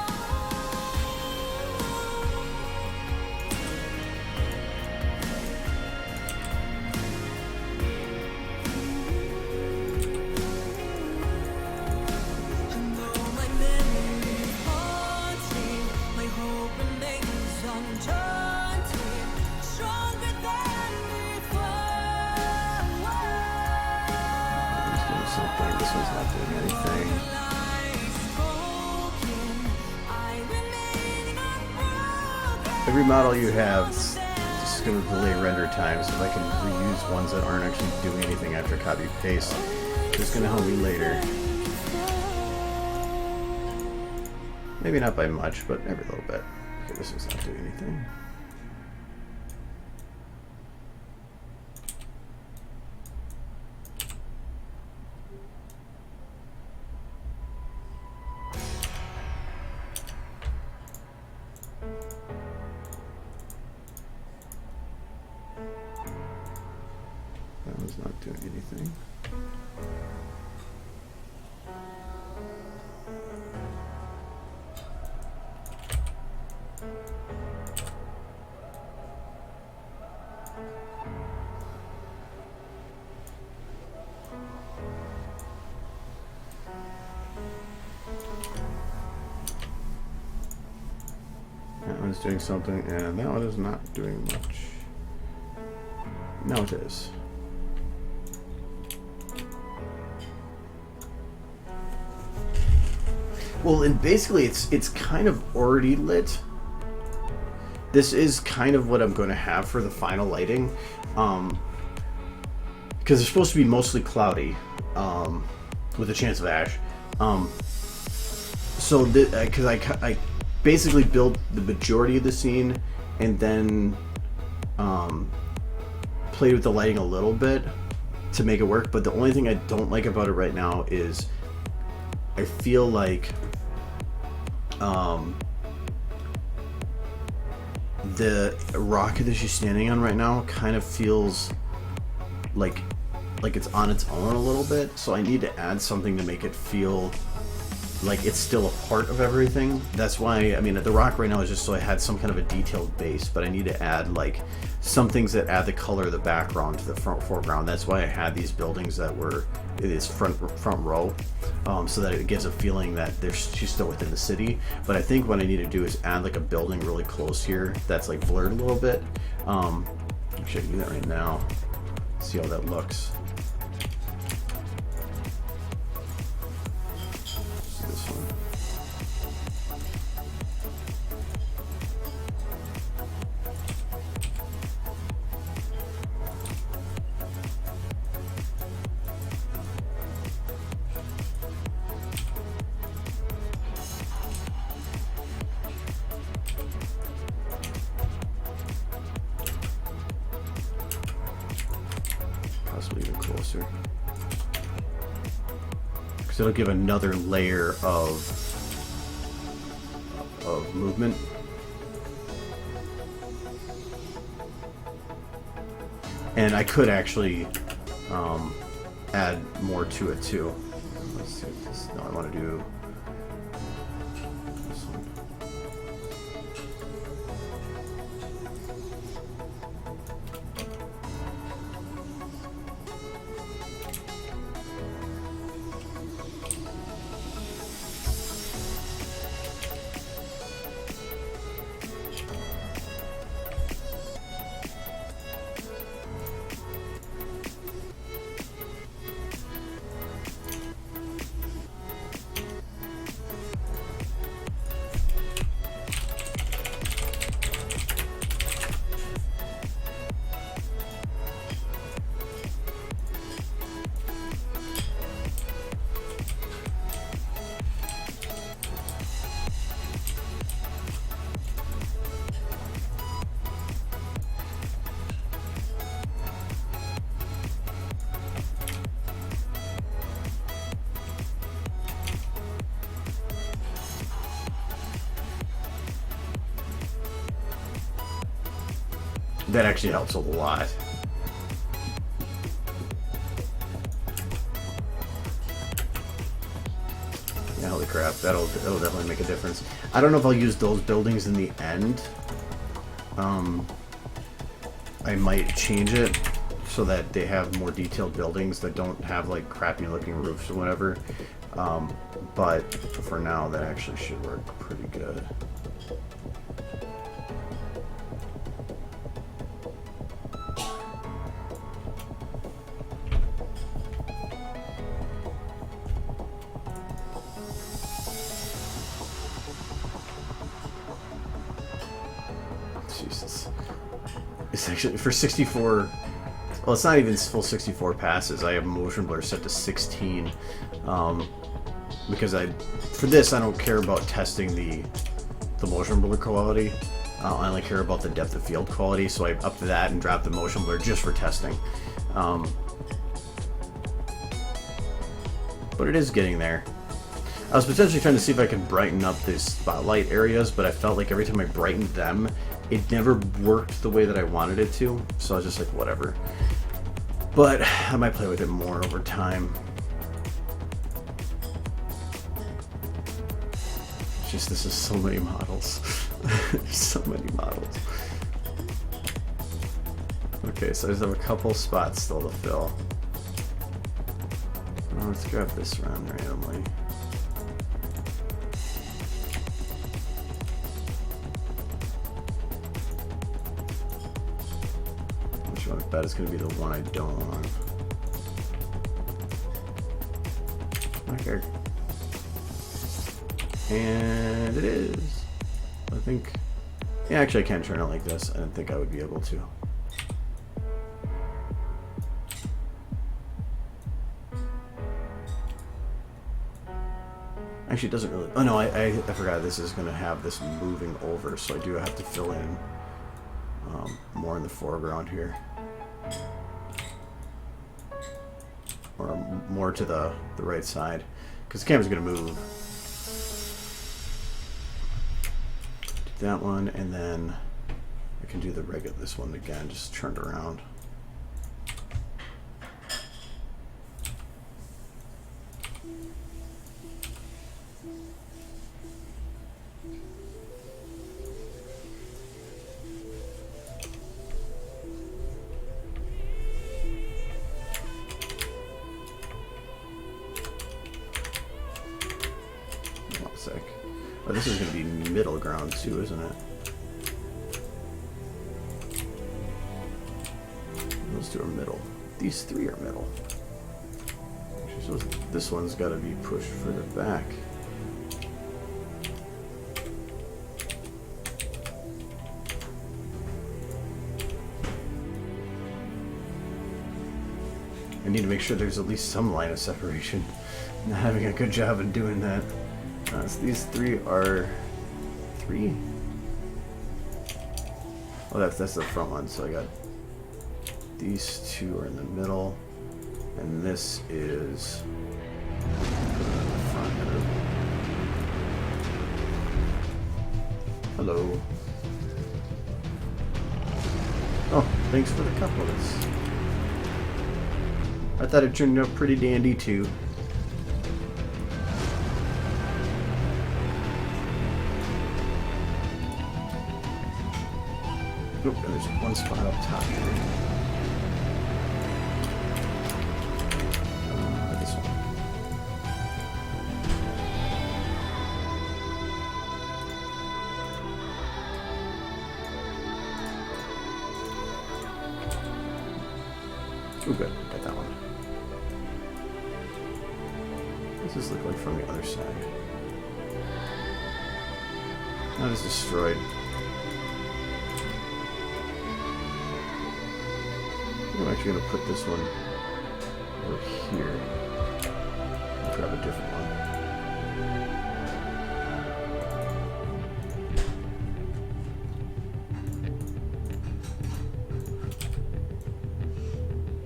This one's not doing anything. Every model you have is just going to delay render times. If I can reuse ones that aren't actually doing anything after copy paste, it's going to help me later. Maybe not by much, but every little bit. Okay, this one's not doing anything. That one's not doing anything. That one's doing something, and that one is not doing much. No, it is. Well, and basically it's kind of already lit. This is kind of what I'm going to have for the final lighting, because it's supposed to be mostly cloudy, with a chance of ash. So because I basically built the majority of the scene and then played with the lighting a little bit to make it work. But the only thing I don't like about it right now is I feel like the rocket that she's standing on right now kind of feels like it's on its own a little bit, so I need to add something to make it feel like it's still a part of everything. That's why, I mean, the rock right now is just so I had some kind of a detailed base, but I need to add like some things that add the color of the background to the foreground. That's why I had these buildings that were this front row, so that it gives a feeling that she's still within the city. But I think what I need to do is add like a building really close here that's like blurred a little bit. Actually, I can do that right now. See how that looks. This one. Possibly even closer. Because it'll give another layer of movement. And I could actually add more to it too. Let's see what this, no, I want to do this one. That actually helps a lot. Yeah, holy crap, that'll definitely make a difference. I don't know if I'll use those buildings in the end. I might change it so that they have more detailed buildings that don't have like crappy looking roofs or whatever. But for now, that actually should work pretty good. Jesus. It's actually for 64. Well, it's not even full 64 passes. I have motion blur set to 16. Because for this, I don't care about testing the motion blur quality. I only care about the depth of field quality, so I upped that and dropped the motion blur just for testing. But it is getting there. I was potentially trying to see if I could brighten up these spotlight areas, but I felt like every time I brightened them, it never worked the way that I wanted it to, so I was just like, whatever. But I might play with it more over time. It's just, this is so many models. So many models. Okay, so I just have a couple spots still to fill. Well, let's grab this round randomly. I bet it's going to be the one I don't want. Okay. And it is. I think... Yeah, actually I can turn it like this. I didn't think I would be able to. Actually, it doesn't really... Oh no, I forgot this is going to have this moving over, so I do have to fill in more in the foreground here. Or more to the right side, because the camera's going to move. Do that one, and then I can do the regular, this one again, just turned around. Oh, this is going to be middle ground too, isn't it? Those two are middle. These three are middle. So this one's got to be pushed further back. I need to make sure there's at least some line of separation. I'm not having a good job of doing that. So these three are three. Oh, that's the front one. So I got these two are in the middle, and this is the front header. Hello. Oh, thanks for the compliments. I thought it turned out pretty dandy too. Oop, and there's one spot up top here. This one. Oh, good. Got that one. What does this look like from the other side? That is destroyed. I'm actually going to put this one over here. I'll grab a different one.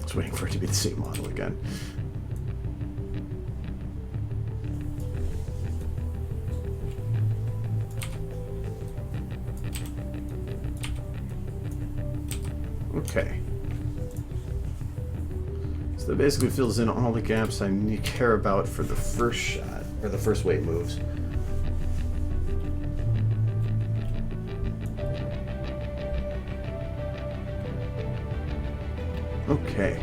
Just waiting for it to be the same model again. Okay. So that basically fills in all the gaps I care about for the first shot, or the first wave moves. Okay.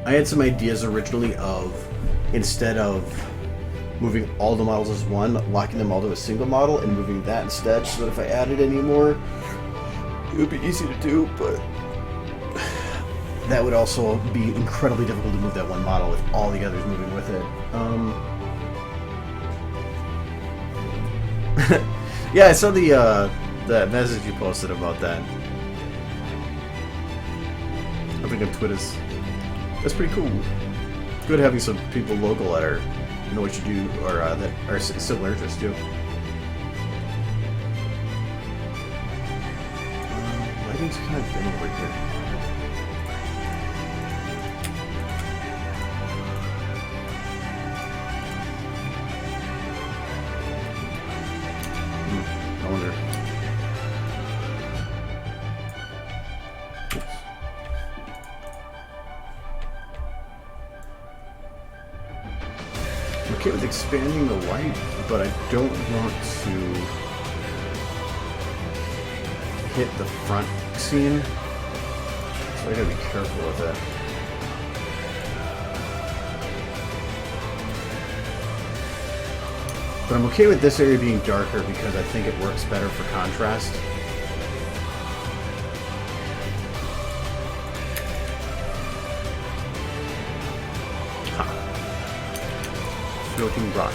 I had some ideas originally of, instead of moving all the models as one, locking them all to a single model and moving that instead, so that if I added any more, it would be easy to do, but that would also be incredibly difficult to move that one model with all the others moving with it. Yeah, I saw the message you posted about that. I think on Twitter. That's pretty cool. It's good having some people local that know what you do, or that are similar interests too. Lighting's kind of dim over here. I wonder. Oops. I'm okay with expanding the light, but I don't want to hit the front scene, so I gotta be careful with it. But I'm okay with this area being darker because I think it works better for contrast. Floating rock.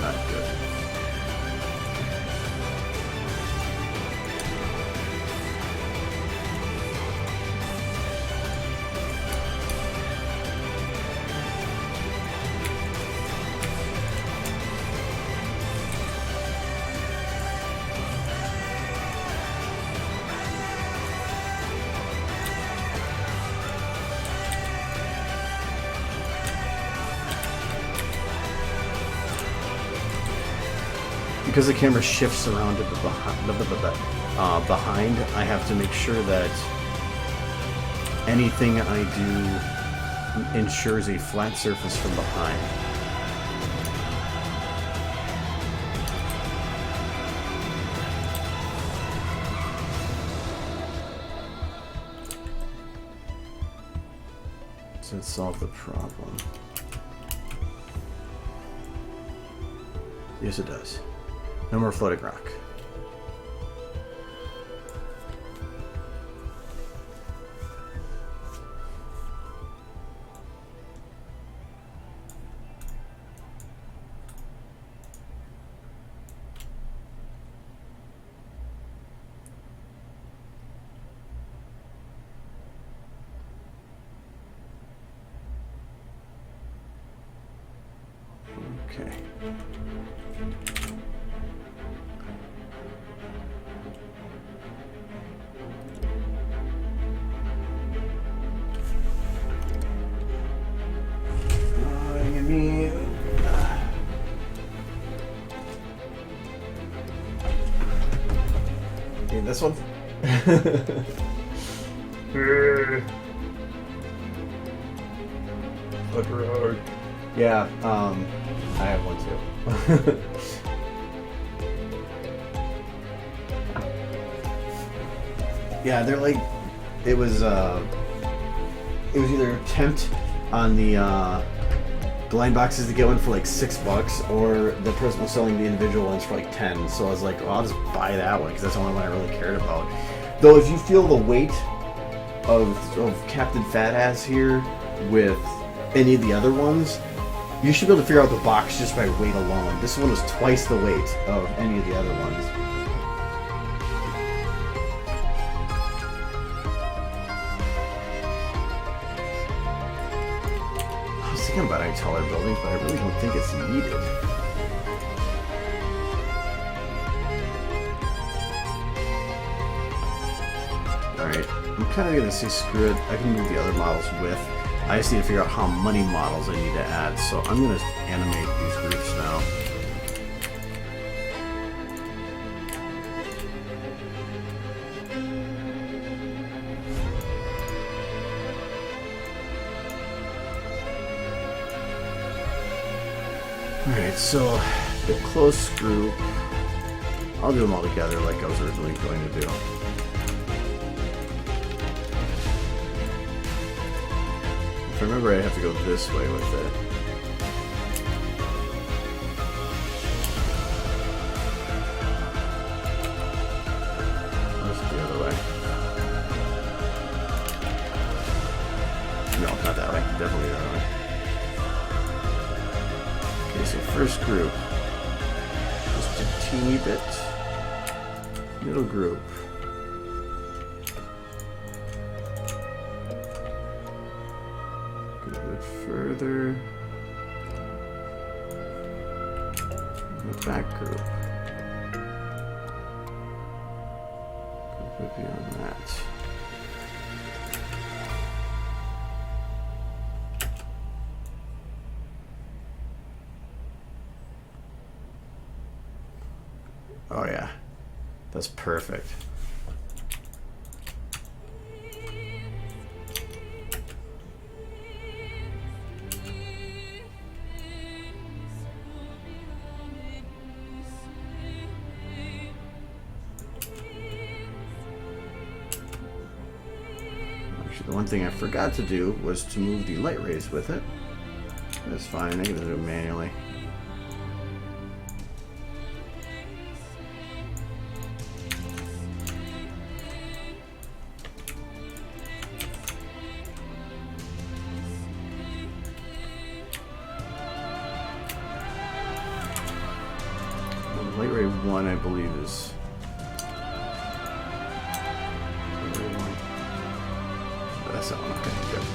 Not good. Because the camera shifts around to the behind, I have to make sure that anything I do ensures a flat surface from behind. Does it solve the problem? Yes, it does. No more floating rock. Okay. This one? Fuck road. Yeah, I have one too. Yeah, they're like, it was either tempt on the blind boxes to get one for like $6, or the person was selling the individual ones for like 10. So I was like, well, I'll just buy that one because that's the only one I really cared about. Though, if you feel the weight of Captain Fat Ass here with any of the other ones, you should be able to figure out the box just by weight alone. This one was twice the weight of any of the other ones. I was thinking about a taller building, but I really don't think it's needed. Alright, I'm kind of going to say screw it. I can move the other models with. I just need to figure out how many models I need to add, so I'm going to animate these groups now. Alright, so the close group, I'll do them all together like I was originally going to do. If I remember, I have to go this way with it. Let's the other way. No, not that way. Definitely the other way. Okay, so first group. Just a teeny bit. Middle group. Go a bit further. The back group. Go a bit beyond that. Oh yeah, that's perfect. Actually, the one thing I forgot to do was to move the light rays with it. That's fine, I can do it manually. Light ray 1, I believe, is. Light ray 1. Oh, that's that one. Okay, good.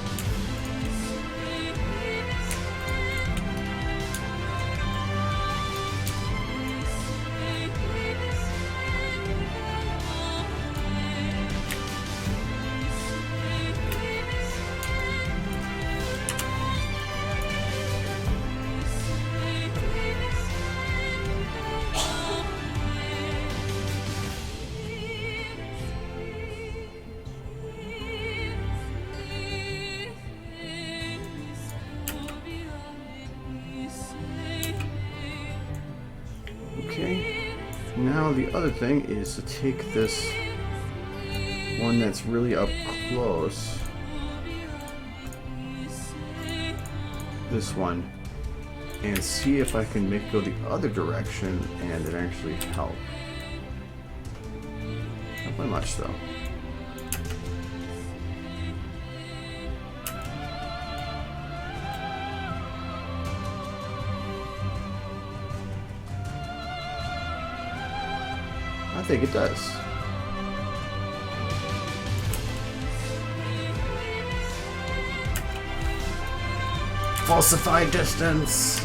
Okay, now the other thing is to take this one that's really up close, this one, and see if I can make it go the other direction and it actually help. Not by much though. I think it does. Falsified distance.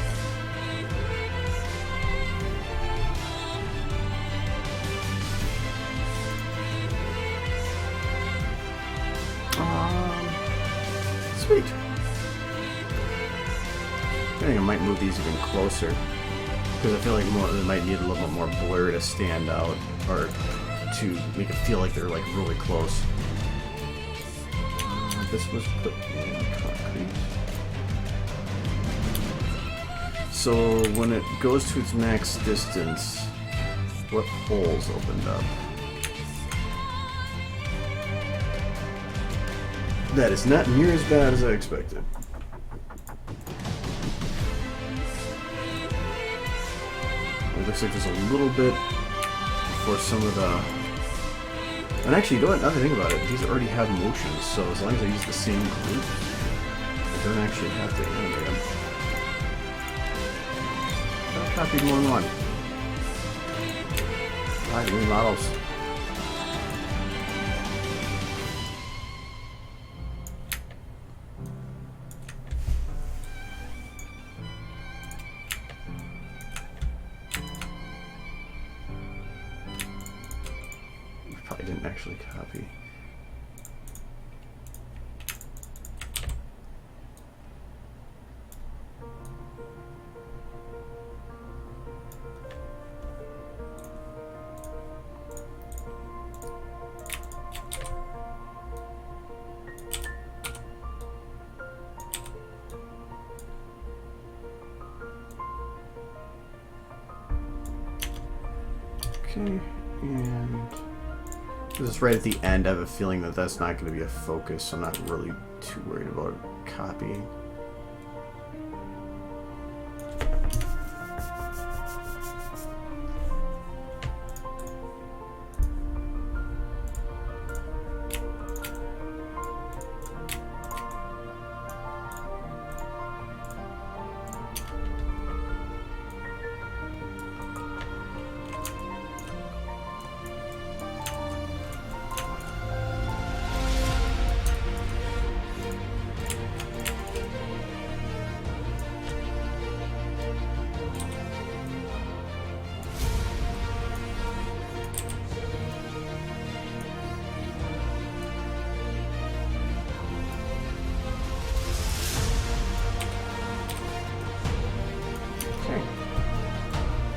Sweet. I think I might move these even closer. Because I feel like they might need a little bit more blur to stand out, or to make it feel like they're like really close. This was put in concrete. So when it goes to its max distance, what holes opened up? That is not near as bad as I expected. It looks like there's a little bit for some of the... And actually, you know what? Now that I think about it, these already have motions, so as long as I use the same group, I don't actually have to animate them. I copied more than one. 5 new models. I didn't actually copy. Okay, and this is right at the end. I have a feeling that that's not going to be a focus, so I'm not really too worried about copying.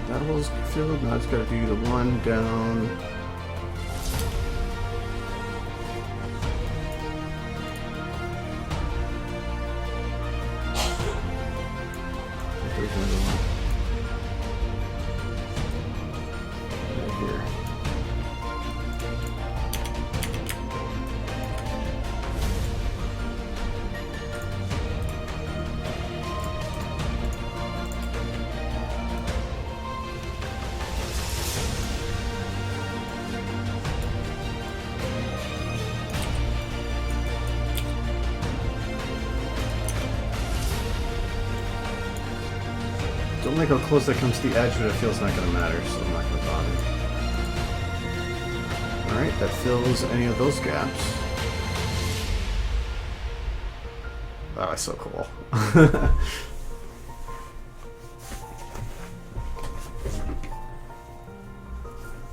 That was filled. Now it's got to do the one down. There's another one. Right here. Don't like how close that comes to the edge, but it feels not going to matter, so I'm not going to bother. Alright, that fills any of those gaps. Wow, that's so cool.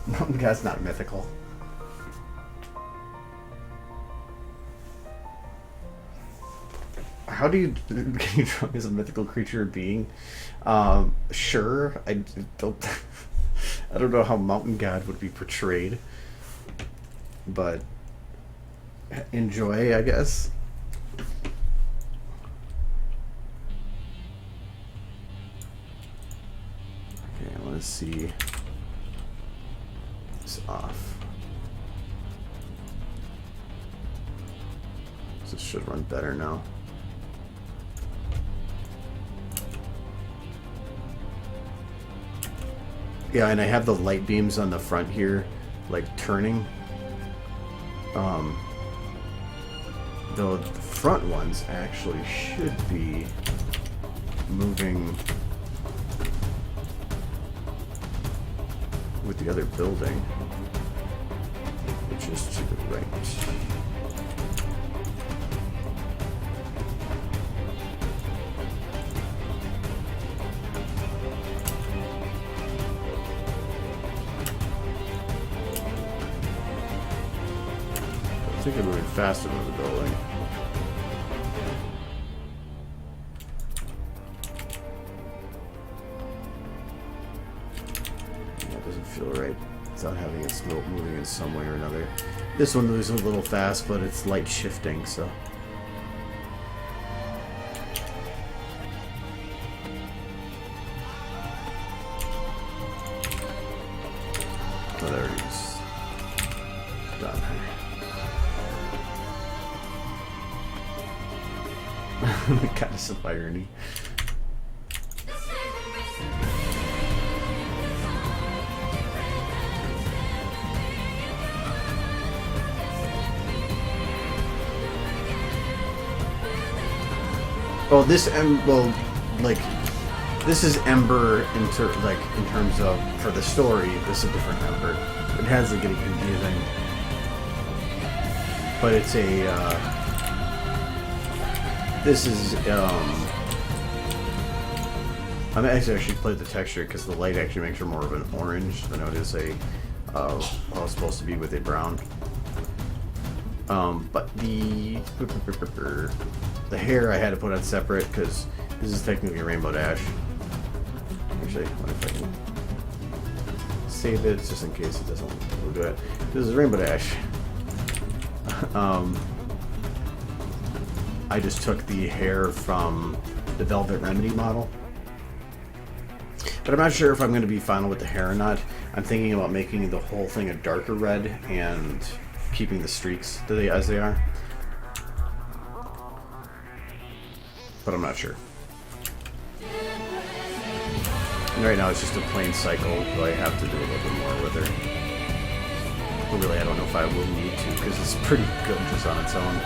Mountain God's not mythical. How do you can you draw as a mythical creature or being? Sure, I don't. I don't know how Mountain God would be portrayed, but enjoy, I guess. Okay, I want to see this off. This should run better now. Yeah, and I have the light beams on the front here, like turning. Though the front ones actually should be moving with the other building, which is to the right. I think I'm moving faster than the building. That doesn't feel right without having it moving in some way or another. This one moves a little fast, but it's light shifting, so. Oh, there it is. Done. Goddess of irony. Well, this this is Ember in terms of for the story. This is a different Ember. It has to get confusing, but it's a. This is, I'm actually played the texture because the light actually makes her more of an orange than it is how it's supposed to be with a brown. But the hair I had to put on separate because this is technically a Rainbow Dash. Actually, what if I can save it just in case it doesn't do it. This is Rainbow Dash. I just took the hair from the Velvet Remedy model. But I'm not sure if I'm going to be final with the hair or not. I'm thinking about making the whole thing a darker red and keeping the streaks as they are. But I'm not sure. And right now it's just a plain cycle, but I have to do a little bit more with her. But really, I don't know if I will need to, because it's pretty good just on its own.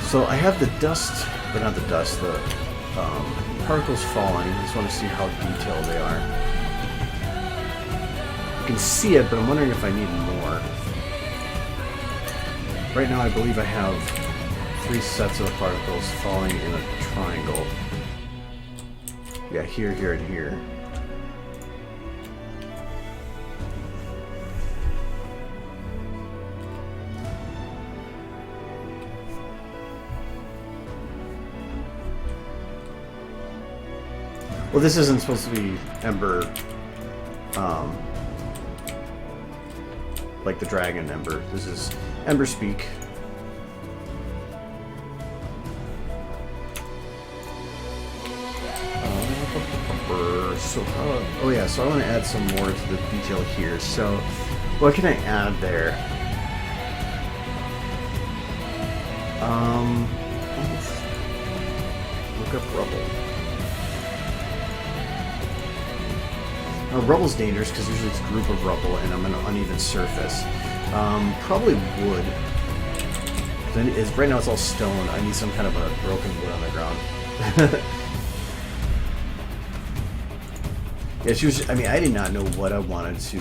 So I have the dust, or not the dust, the particles falling. I just want to see how detailed they are. You can see it, but I'm wondering if I need more. Right now I believe I have 3 sets of particles falling in a triangle. Yeah, here, here, and here. Well, this isn't supposed to be Ember, like the dragon Ember. This is Ember Speak. So, oh yeah, so I want to add some more to the detail here. So, what can I add there? Look up rubble. Rubble's dangerous because usually it's a group of rubble and I'm on an uneven surface. Probably wood. Right now it's all stone. I need some kind of a broken wood on the ground. Yeah, she was, I mean, I did not know what I wanted to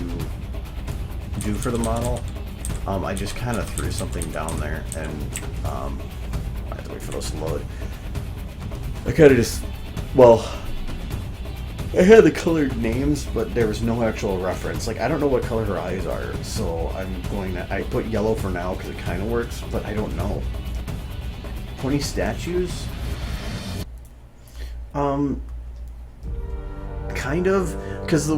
do for the model. I just kind of threw something down there, and I have to wait for those to load. I kind of just, well, I had the colored names, but there was no actual reference. Like, I don't know what color her eyes are, so I'm going to, I put yellow for now because it kind of works, but I don't know. 20 statues? Kind of, because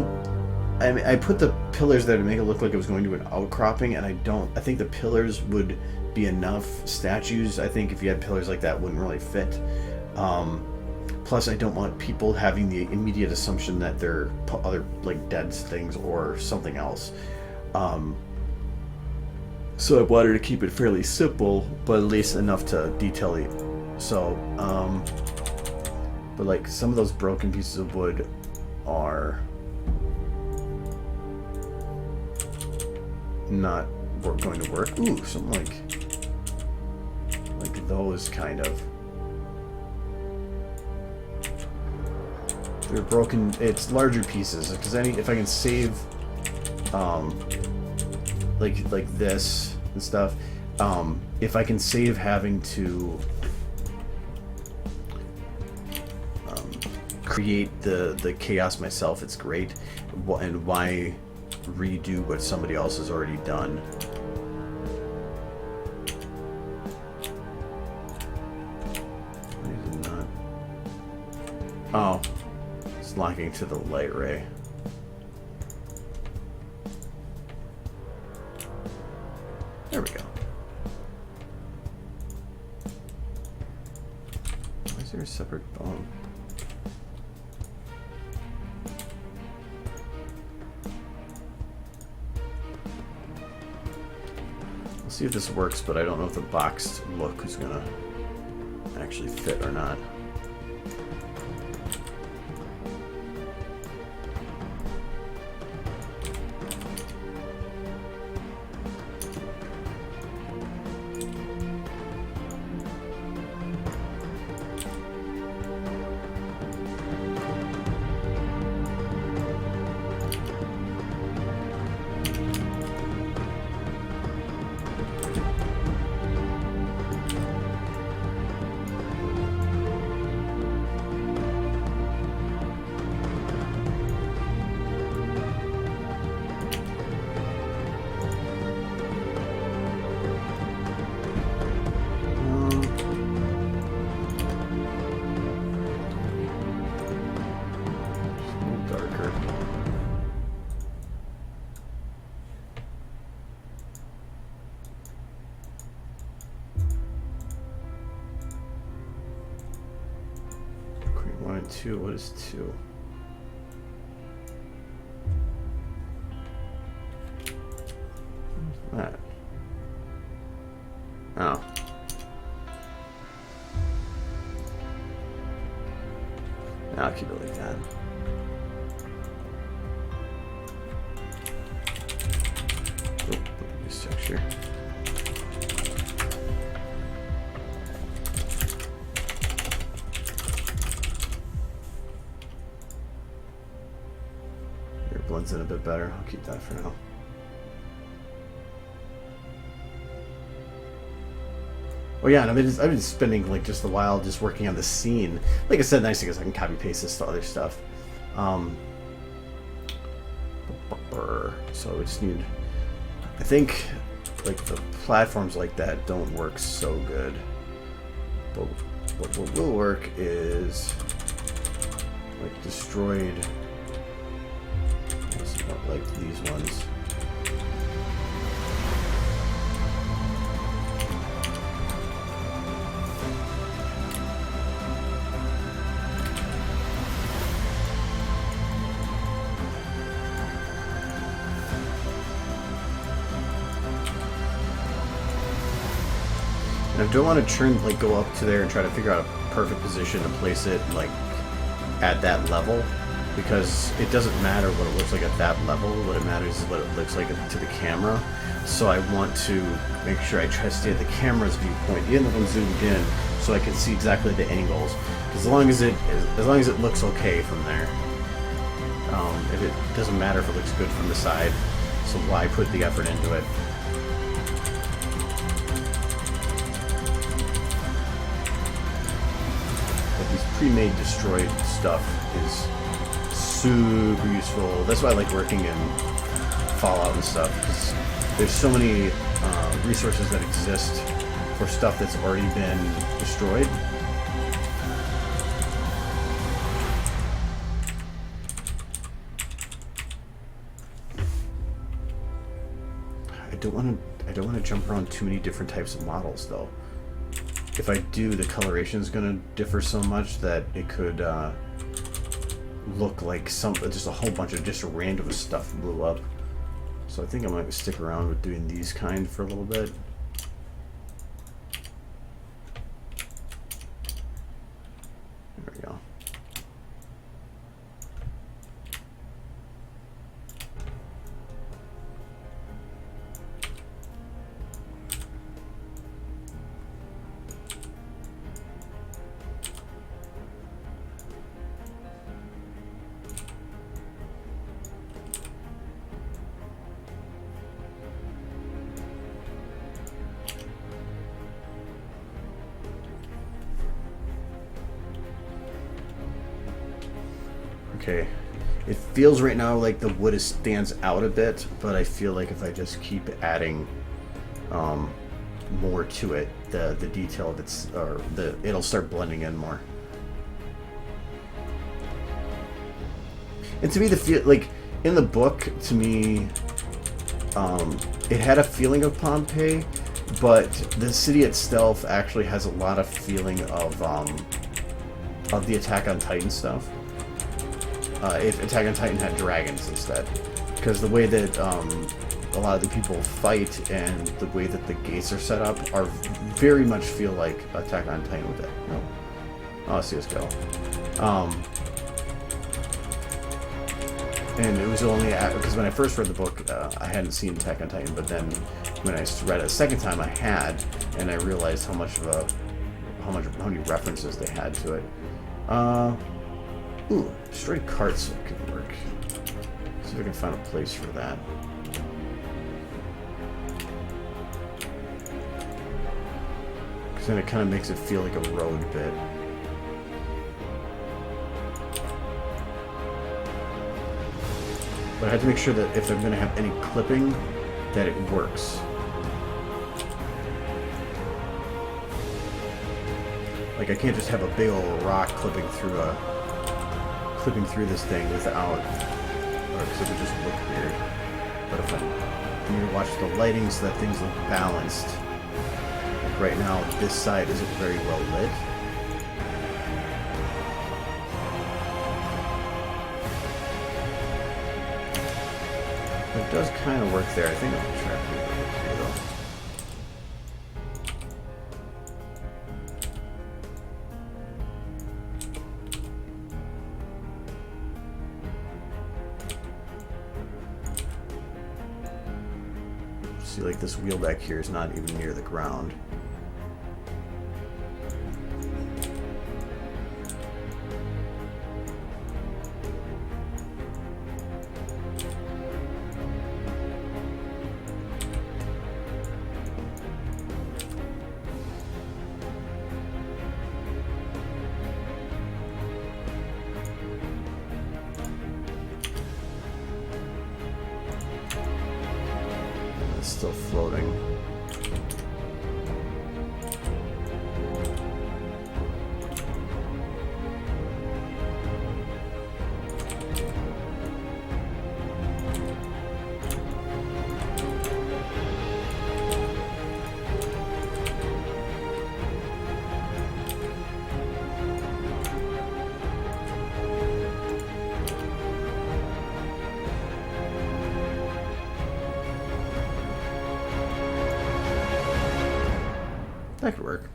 I put the pillars there to make it look like it was going to an outcropping, and I think the pillars would be enough. Statues, I think if you had pillars like that, wouldn't really fit. Plus, I don't want people having the immediate assumption that they're other, like, dead things or something else. So I wanted to keep it fairly simple, but at least enough to detail it. So, but like some of those broken pieces of wood are not going to work. Ooh, something like those kind of. They're broken. It's larger pieces because if I can save, like this and stuff, if I can save having to create the chaos myself, it's great. And why redo what somebody else has already done? Why is it not? Oh, it's locking to the light ray. There we go. Why is there a separate bone? See if this works, but I don't know if the boxed look is gonna actually fit or not. Two. What is 2? I'll keep it like that. Oh, this texture. Here, it blends in a bit better. I'll keep that for now. Oh yeah, and I've been spending like just a while just working on the scene. Like I said, the nice thing is I can copy paste this to other stuff. So we just need, I think, like the platforms like that don't work so good. But what will work is like destroyed, like these ones. I don't want to turn, like, go up to there and try to figure out a perfect position to place it, like, at that level, because it doesn't matter what it looks like at that level. What it matters is what it looks like to the camera. So I want to make sure I try to stay at the camera's viewpoint, even if I'm zoomed in, so I can see exactly the angles. As long as it looks okay from there. If it doesn't matter if it looks good from the side, so why put the effort into it? These pre-made destroyed stuff is super useful. That's why I like working in Fallout and stuff, because there's so many resources that exist for stuff that's already been destroyed. I don't want to jump around too many different types of models though. If I do, the coloration is going to differ so much that it could look like just a whole bunch of just random stuff blew up. So I think I might stick around with doing these kind for a little bit. There we go. Okay, it feels right now like the wood stands out a bit, but I feel like if I just keep adding more to it, the detail it'll start blending in more. And to me, the feel like in the book, to me, it had a feeling of Pompeii, but the city itself actually has a lot of feeling of the Attack on Titan stuff. If Attack on Titan had dragons instead, because the way that a lot of the people fight and the way that the gates are set up are very much feel like Attack on Titan with it. Oh, see us go. And it was only because when I first read the book, I hadn't seen Attack on Titan, but then when I read it a second time, I had, and I realized how many references they had to it. Ooh, destroyed carts could work. See if I can find a place for that. Because then it kind of makes it feel like a road bit. But I have to make sure that if I'm going to have any clipping, that it works. Like I can't just have a big old rock clipping through this thing without, because it would just look weird. But if I need to watch the lighting so that things look balanced. Like right now, this side isn't very well lit. It does kind of work there. I think I'll try to put it over here though. See, like this wheel back here is not even near the ground. Still floating. That could work.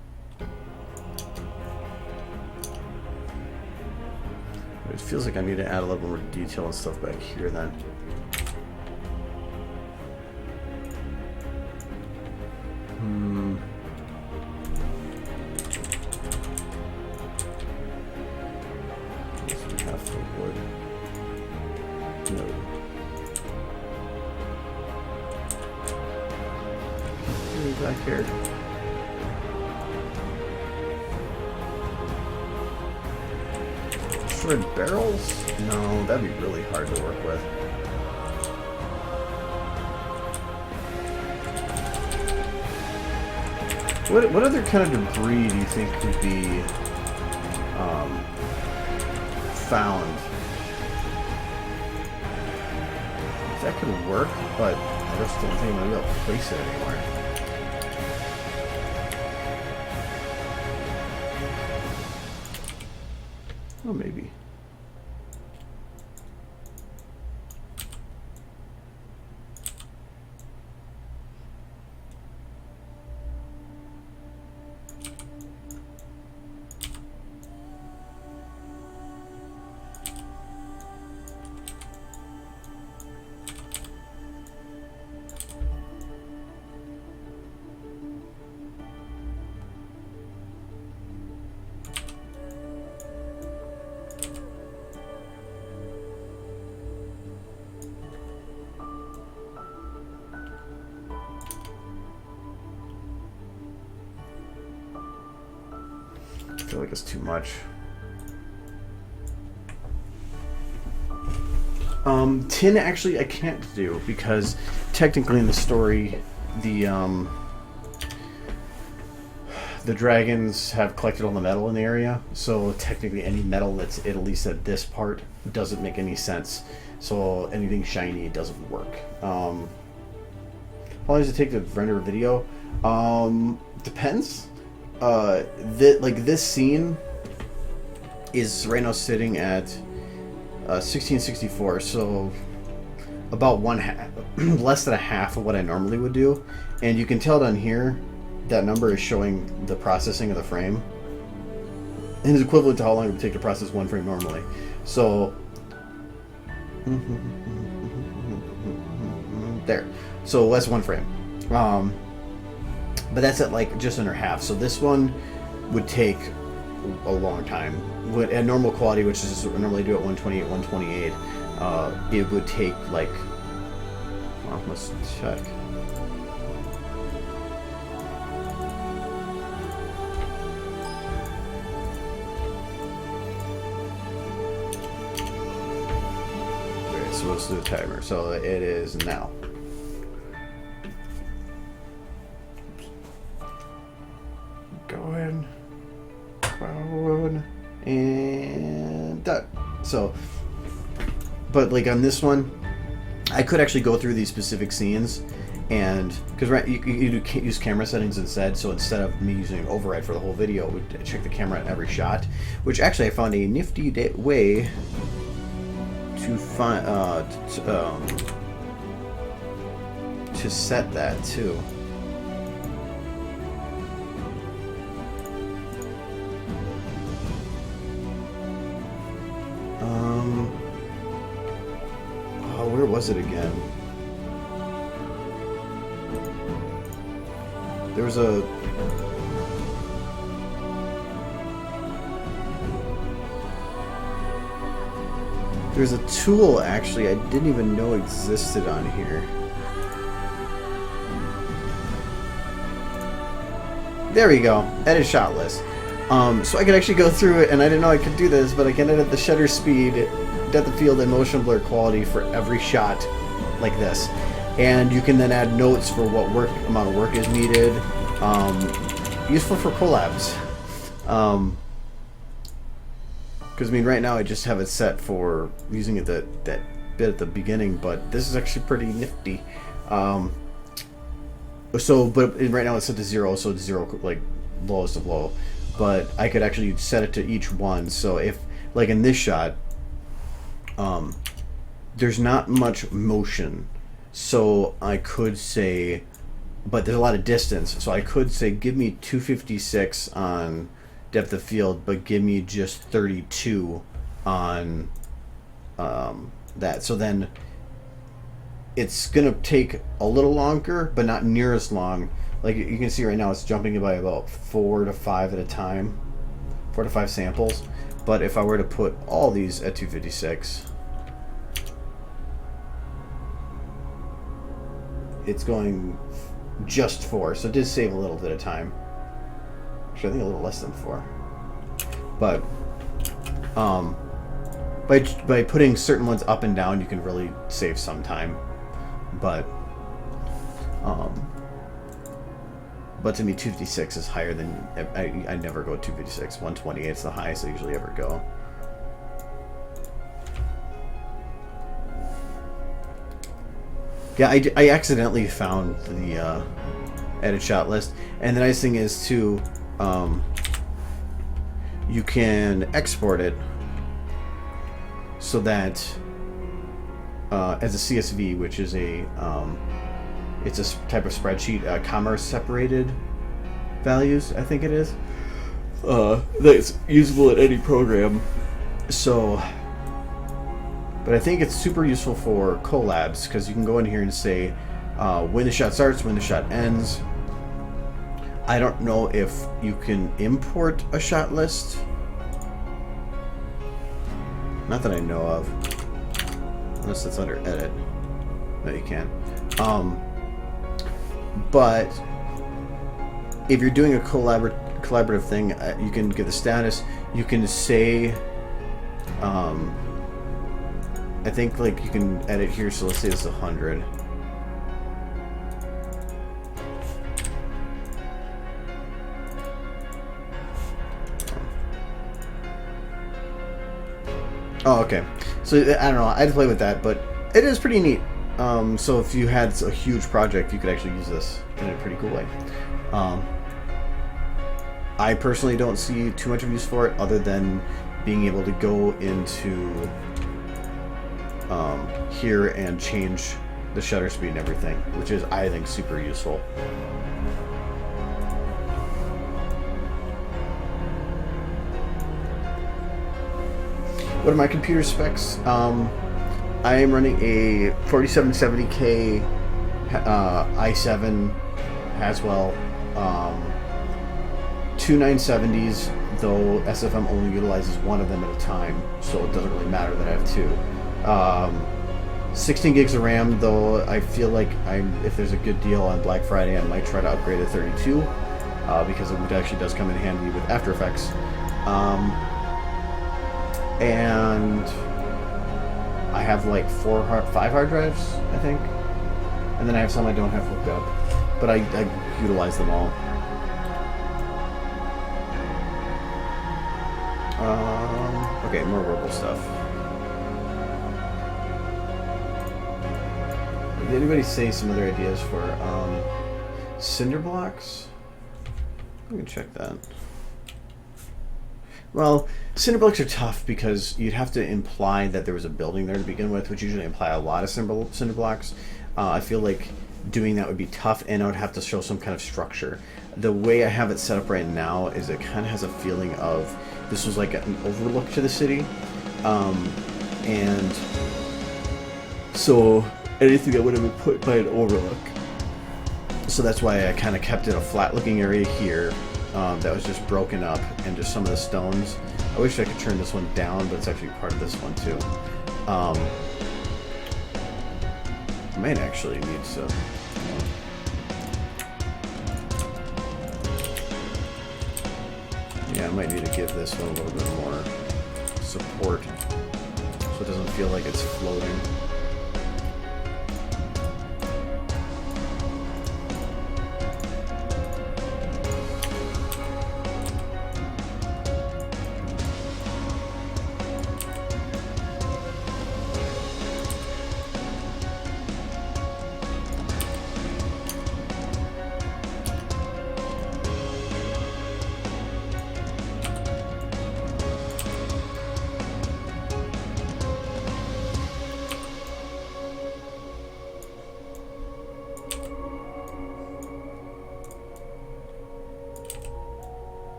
It feels like I need to add a little more detail and stuff back here then. This would have for wood. No. Back here. Shredded barrels? No, that'd be really hard to work with. What other kind of debris do you think could be found? That could work, but I just don't think I'm gonna be able to place it anywhere. Oh, maybe. I feel like it's too much. Tin actually I can't do because technically in the story the dragons have collected all the metal in the area, so technically any metal that's at least at this part doesn't make any sense. So anything shiny doesn't work. How long does it take to render a video? Depends. Like this scene is right now sitting at 1664, so about less than a half of what I normally would do. And you can tell down here that number is showing the processing of the frame, and is equivalent to how long it would take to process one frame normally. So there, so that's one frame. But that's at like just under half. So this one would take a long time. At normal quality, which is what I normally do at 128, 128, it would take like, well, let's check. Okay, so let's do the timer. So it is now. Going forward and done. So, but like on this one, I could actually go through these specific scenes, and because you use camera settings instead. So instead of me using an override for the whole video, we check the camera at every shot. Which actually I found a nifty way to find to set that too. Where was it again? There's a... There's a tool, actually, I didn't even know existed on here. There we go. Edit shot list. So I could actually go through it, and I didn't know I could do this, but I can edit the shutter speed, depth of field, and motion blur quality for every shot like this. And you can then add notes for what amount of work is needed. Useful for collabs. Because I mean, right now I just have it set for using it that bit at the beginning, but this is actually pretty nifty. But right now it's set to 0, so it's 0 like lowest of low. But I could actually set it to each one. So if, like in this shot, there's not much motion, so I could say, but there's a lot of distance, so I could say give me 256 on depth of field, but give me just 32 on that. So then it's gonna take a little longer, but not near as long. Like you can see right now, it's jumping by about 4 to 5 at a time, 4 to 5 samples. But if I were to put all these at 256, it's going just 4, so it did save a little bit of time. Actually, I think a little less than 4. But by putting certain ones up and down, you can really save some time. But to me, 256 is higher than I never go 256. 128 is the highest I usually ever go. Yeah, I accidentally found the edit shot list, and the nice thing is too, you can export it so that as a CSV, which is it's a type of spreadsheet, comma separated values, I think it is, that's usable in any program. So, but I think it's super useful for collabs, because you can go in here and say when the shot starts, when the shot ends. I don't know if you can import a shot list. Not that I know of. Unless it's under edit. No, you can. But if you're doing a collaborative thing, you can get the status. You can say, I think like you can edit here. So let's say it's 100. Oh, okay. So I don't know. I had to play with that, but it is pretty neat. So if you had a huge project, you could actually use this in a pretty cool way. I personally don't see too much of use for it, other than being able to go into here and change the shutter speed and everything, which is, I think, super useful. What are my computer specs? I am running a 4770K i7 Haswell, 2 970s, though SFM only utilizes one of them at a time, so it doesn't really matter that I have two. 16 gigs of RAM, though I feel like if there's a good deal on Black Friday, I might try to upgrade to 32, because it actually does come in handy with After Effects. And I have like 5 hard drives, I think, and then I have some I don't have hooked up, but I utilize them all. Okay, more verbal stuff. Did anybody say some other ideas for cinder blocks? We can check that. Well, cinder blocks are tough because you'd have to imply that there was a building there to begin with, which usually imply a lot of cinder blocks. I feel like doing that would be tough, and I would have to show some kind of structure. The way I have it set up right now is it kind of has a feeling of this was like an overlook to the city, and so anything that would have been put by an overlook So that's why I kind of kept it a flat looking area here that was just broken up and just some of the stones. I wish I could turn this one down, but it's actually part of this one too. I might actually need to... Yeah, I might need to give this one a little bit more support so it doesn't feel like it's floating.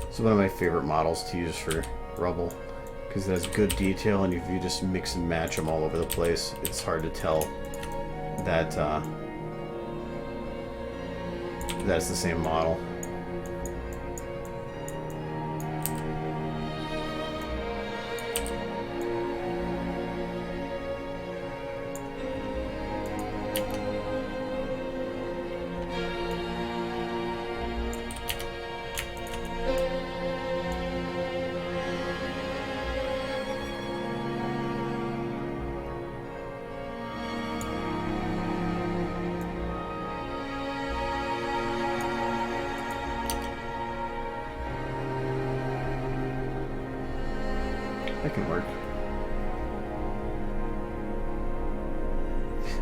It's one of my favorite models to use for rubble because it has good detail, and if you just mix and match them all over the place, it's hard to tell that that's the same model. That can work.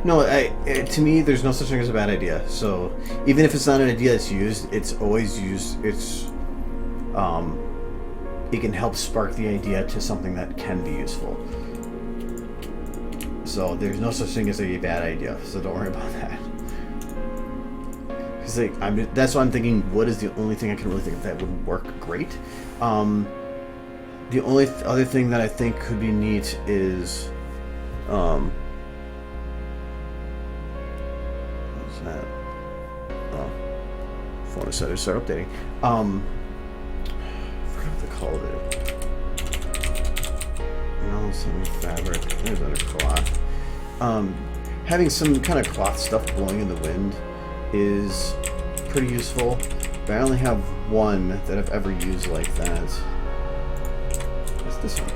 No, to me, there's no such thing as a bad idea. So even if it's not an idea that's used, it's always used. It can help spark the idea to something that can be useful. So there's no such thing as a bad idea. So don't worry about that. Because that's why I'm thinking. Wood is the only thing I can really think of that would work great. The only other thing that I think could be neat is, what's that? Oh, phone decided to start updating. I forgot what they called it. No, some fabric. There's other cloth. Having some kind of cloth stuff blowing in the wind is pretty useful. But I only have one that I've ever used like that. This one.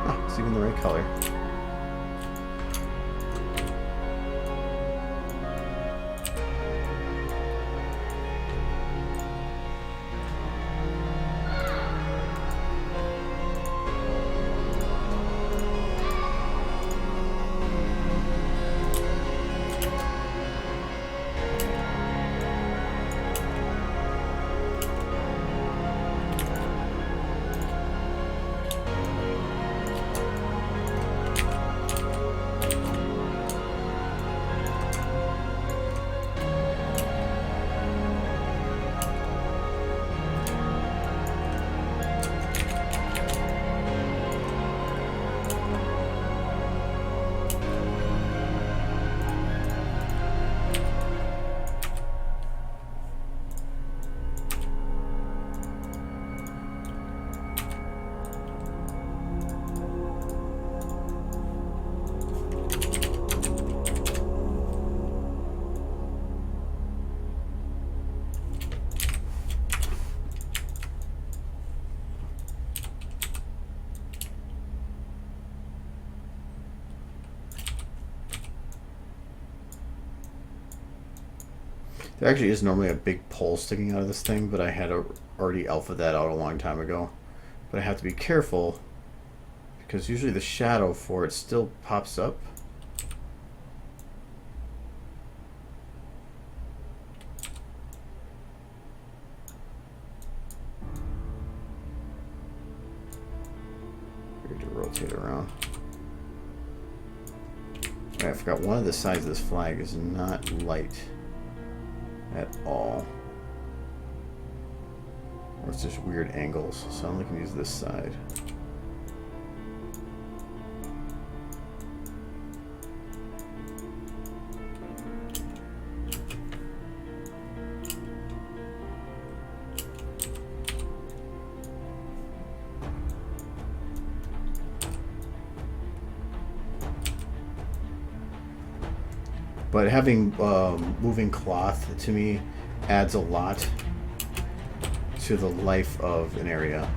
Ah, it's even the right color. There actually is normally a big pole sticking out of this thing, but I had already alpha that out a long time ago. But I have to be careful because usually the shadow for it still pops up. I forgot one of the sides of this flag is not light at all. Or it's just weird angles, so I'm looking to use this side. But having moving cloth to me adds a lot to the life of an area.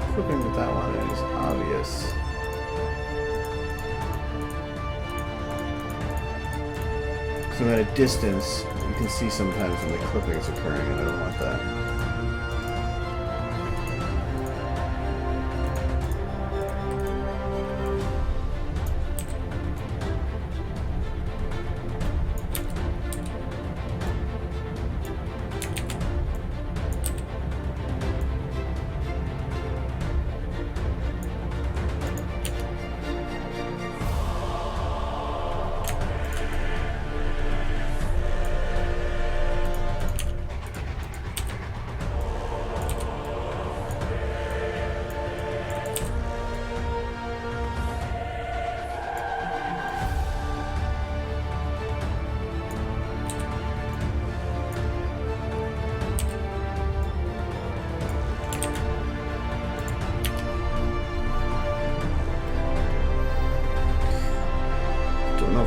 Equipping with that one is obvious. So at a distance, you can see sometimes when the clipping is occurring, and I don't want that.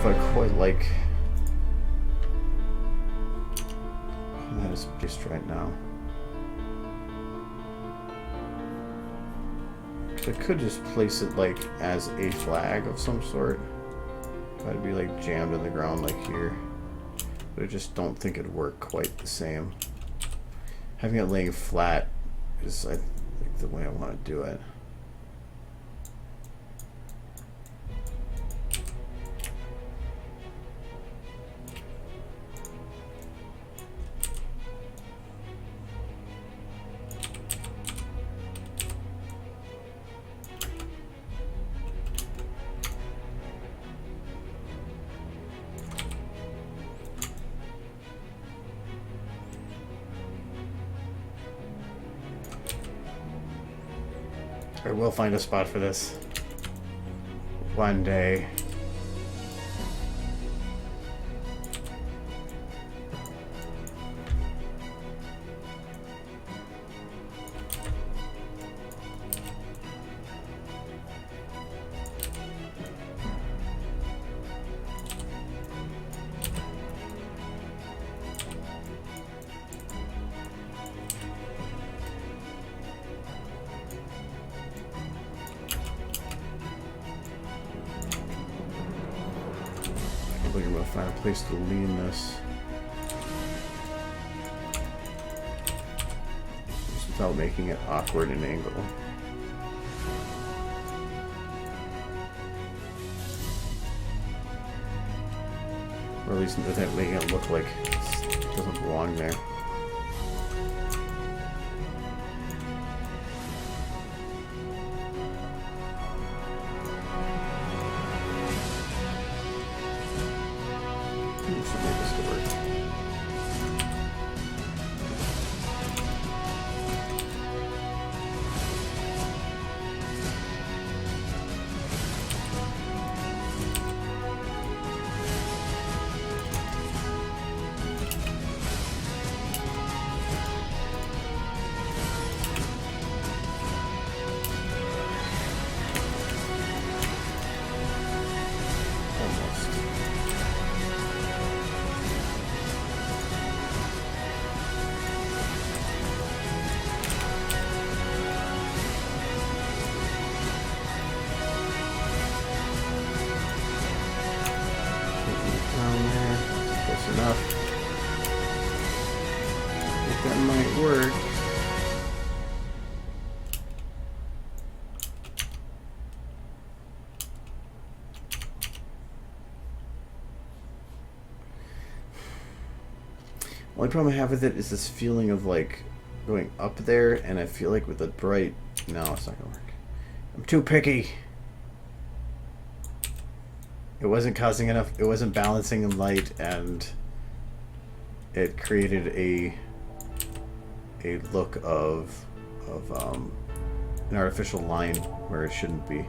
I quite like that is placed right now. I could just place it like as a flag of some sort. I'd be like jammed in the ground like here, but I just don't think it'd work quite the same. Having it laying flat is, I think, the way I want to do it. I will find a spot for this one day. I think I'm gonna find a place to lean this just without making it awkward and angle. Or at least without making it look like it doesn't belong there. This will make this work. enough. I think that might work. Only problem I have with it is this feeling of like going up there, and I feel like with the bright, no, it's not gonna work. I'm too picky. It wasn't causing enough, it wasn't balancing in light, and it created a look of an artificial line where it shouldn't be.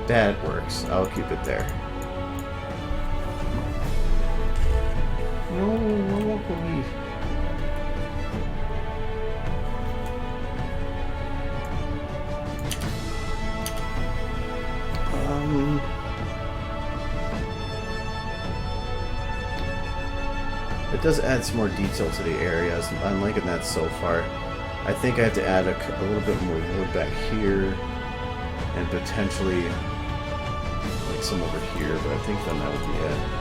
That works. I'll keep it there. No, I won't believe. It does add some more detail to the areas. I'm liking that so far. I think I have to add a little bit more wood back here, and potentially like some over here, but I think then that would be it.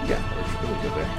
Yeah, that's really good there.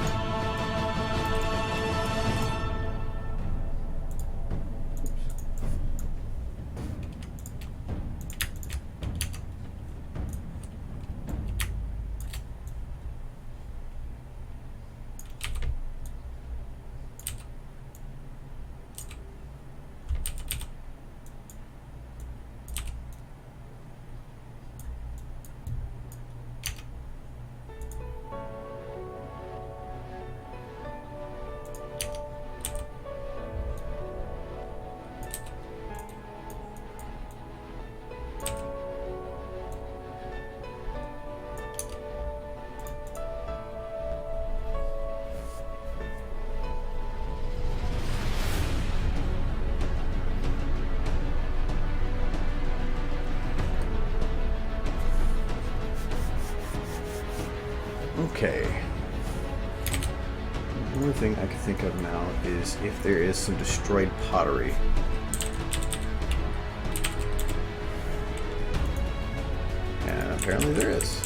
Okay. The only thing I can think of now is if there is some destroyed pottery. And apparently there is.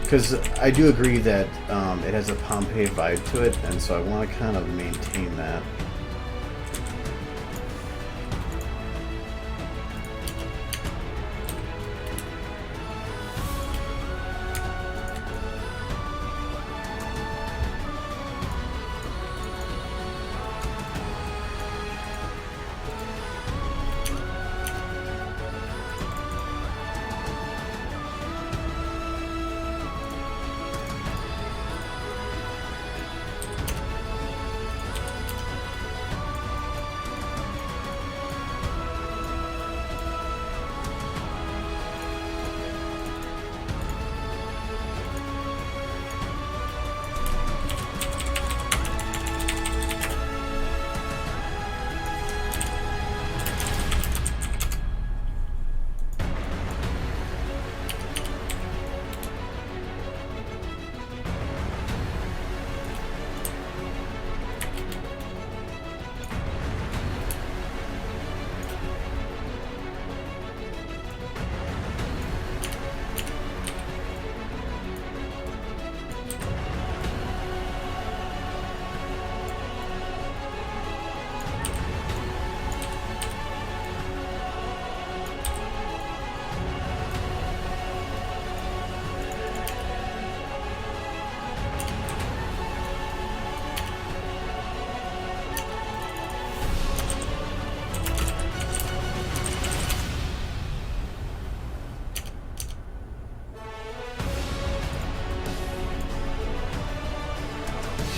Because I do agree that it has a Pompeii vibe to it, and so I want to kind of maintain that.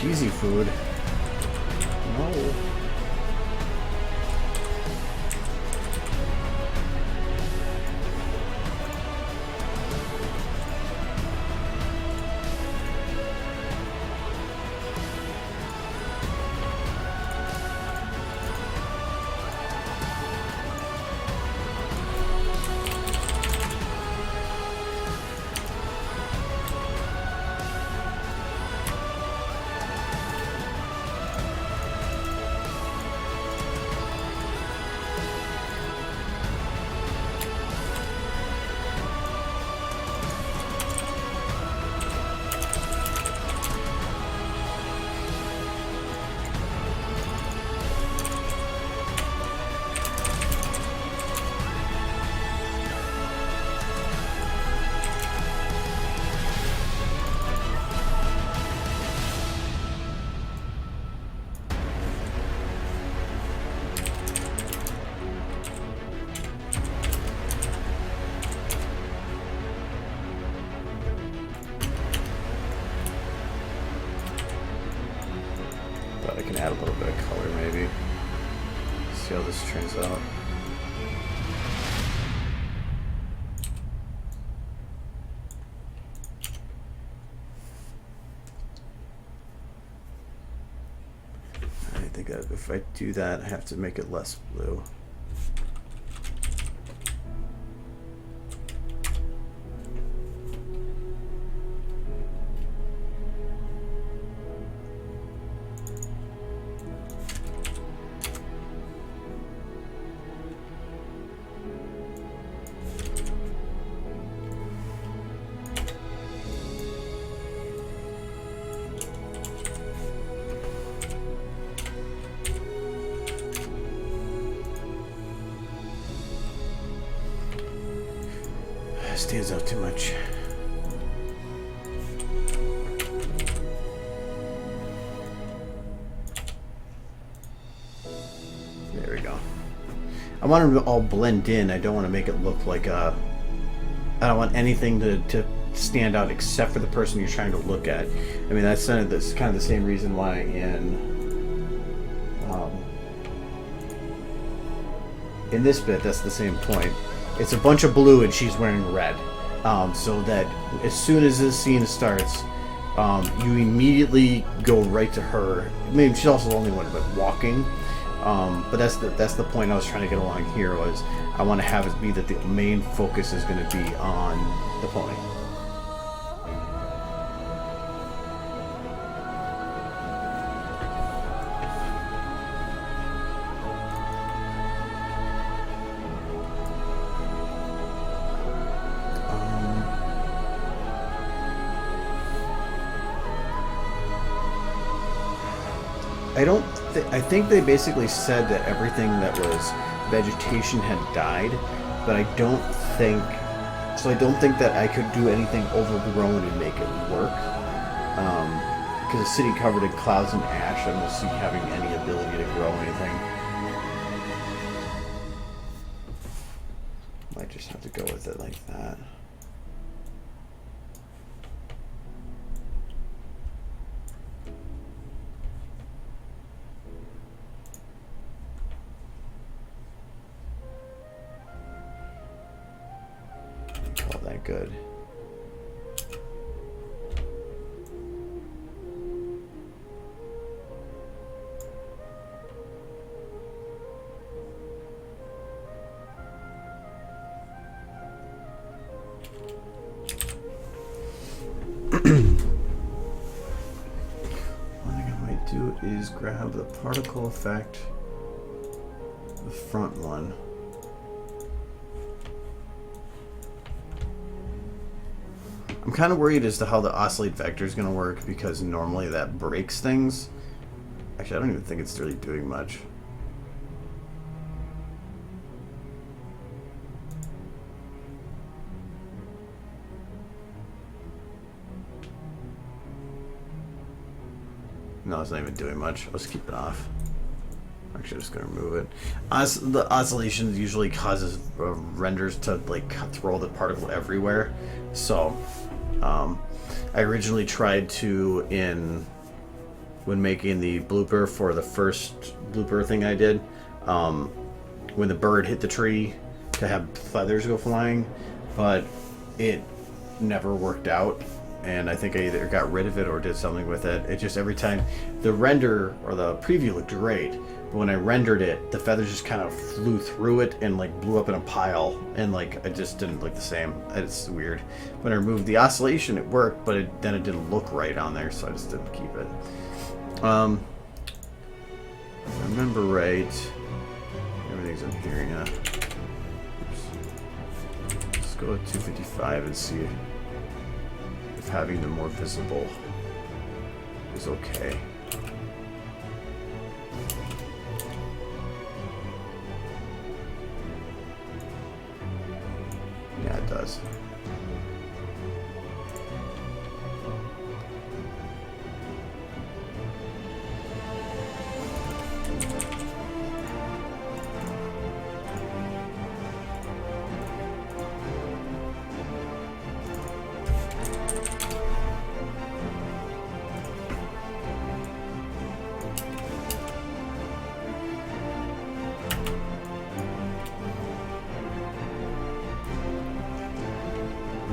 cheesy food. No. But I can add a little bit of color maybe. See how this turns out. I think that if I do that, I have to make it less blue. Stands out too much. There we go. I want them to all blend in. I don't want to make it look like a... I don't want anything to stand out except for the person you're trying to look at. I mean, that's kind of the same reason why in this bit, that's the same point. It's a bunch of blue and she's wearing red. So that as soon as this scene starts, you immediately go right to her. I mean, she's also the only one but walking. But that's the point I was trying to get along here was I want to have it be that the main focus is going to be on the pony. I think they basically said that everything that was vegetation had died, but I don't think that I could do anything overgrown and make it work. Because the city covered in clouds and ash, I don't see having any ability to grow anything. Might just have to go with it like that. Good. One thing I might do is grab the particle effect, the front one. I'm kind of worried as to how the oscillate vector is going to work because normally that breaks things. Actually, I don't even think it's really doing much. No, it's not even doing much. Let's keep it off. Actually, I'm just going to remove it. The oscillations usually causes renders to like throw the particle everywhere. So, I originally tried to, in when making the blooper for the first blooper thing I did. When the bird hit the tree to have feathers go flying, but it never worked out, and I think I either got rid of it or did something with it. It just, every time the render or the preview looked great, but when I rendered it, the feathers just kind of flew through it and like blew up in a pile, and like it just didn't look the same. It's weird. When I removed the oscillation, it worked, but then it didn't look right on there, so I just didn't keep it. If I remember right, everything's in here, yeah. Oops. Let's go with 255 and see if having them more visible is okay. Yeah, it does.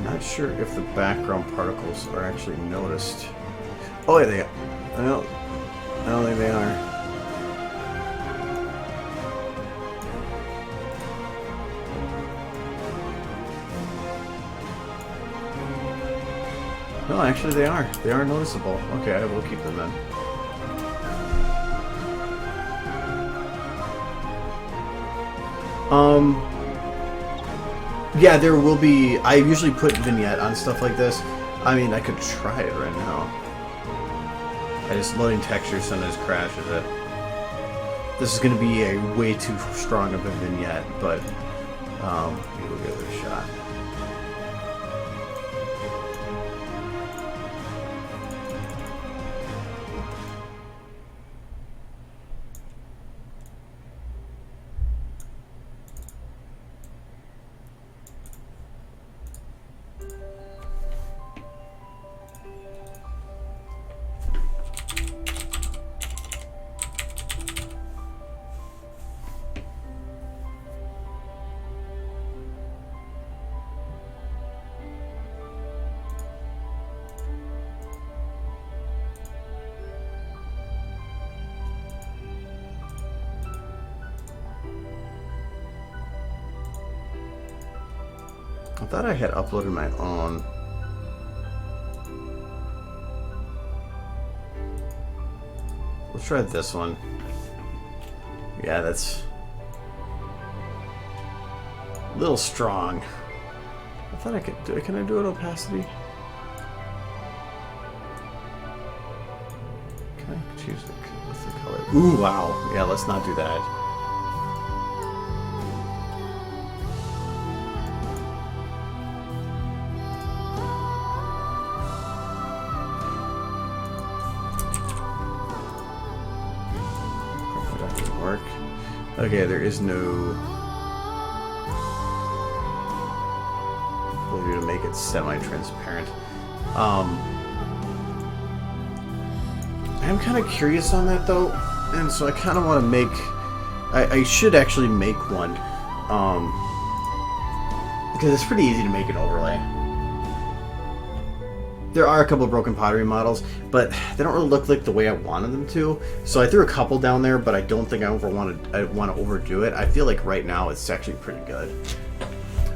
Not sure if the background particles are actually noticed. Oh, yeah, they are. I don't think they are. No, actually they are. They are noticeable. Okay, I will keep them then. Yeah, there will be. I usually put vignette on stuff like this. I mean, I could try it right now. I just loading textures sometimes crashes it. This is going to be a way too strong of a vignette, but we'll give it a shot. I thought I had uploaded my own. Let's try this one. Yeah, that's a little strong. I thought I could do it. Can I do it opacity? Can I choose what's the color? Ooh, wow. Yeah, let's not do that. Okay, there is no ability to make it semi-transparent. I'm kind of curious on that though, and so I kind of want to make. I should actually make one, because it's pretty easy to make an overlay. There are a couple of Broken Pottery models, but they don't really look like the way I wanted them to. So I threw a couple down there, but I don't think I want to overdo it. I feel like right now it's actually pretty good.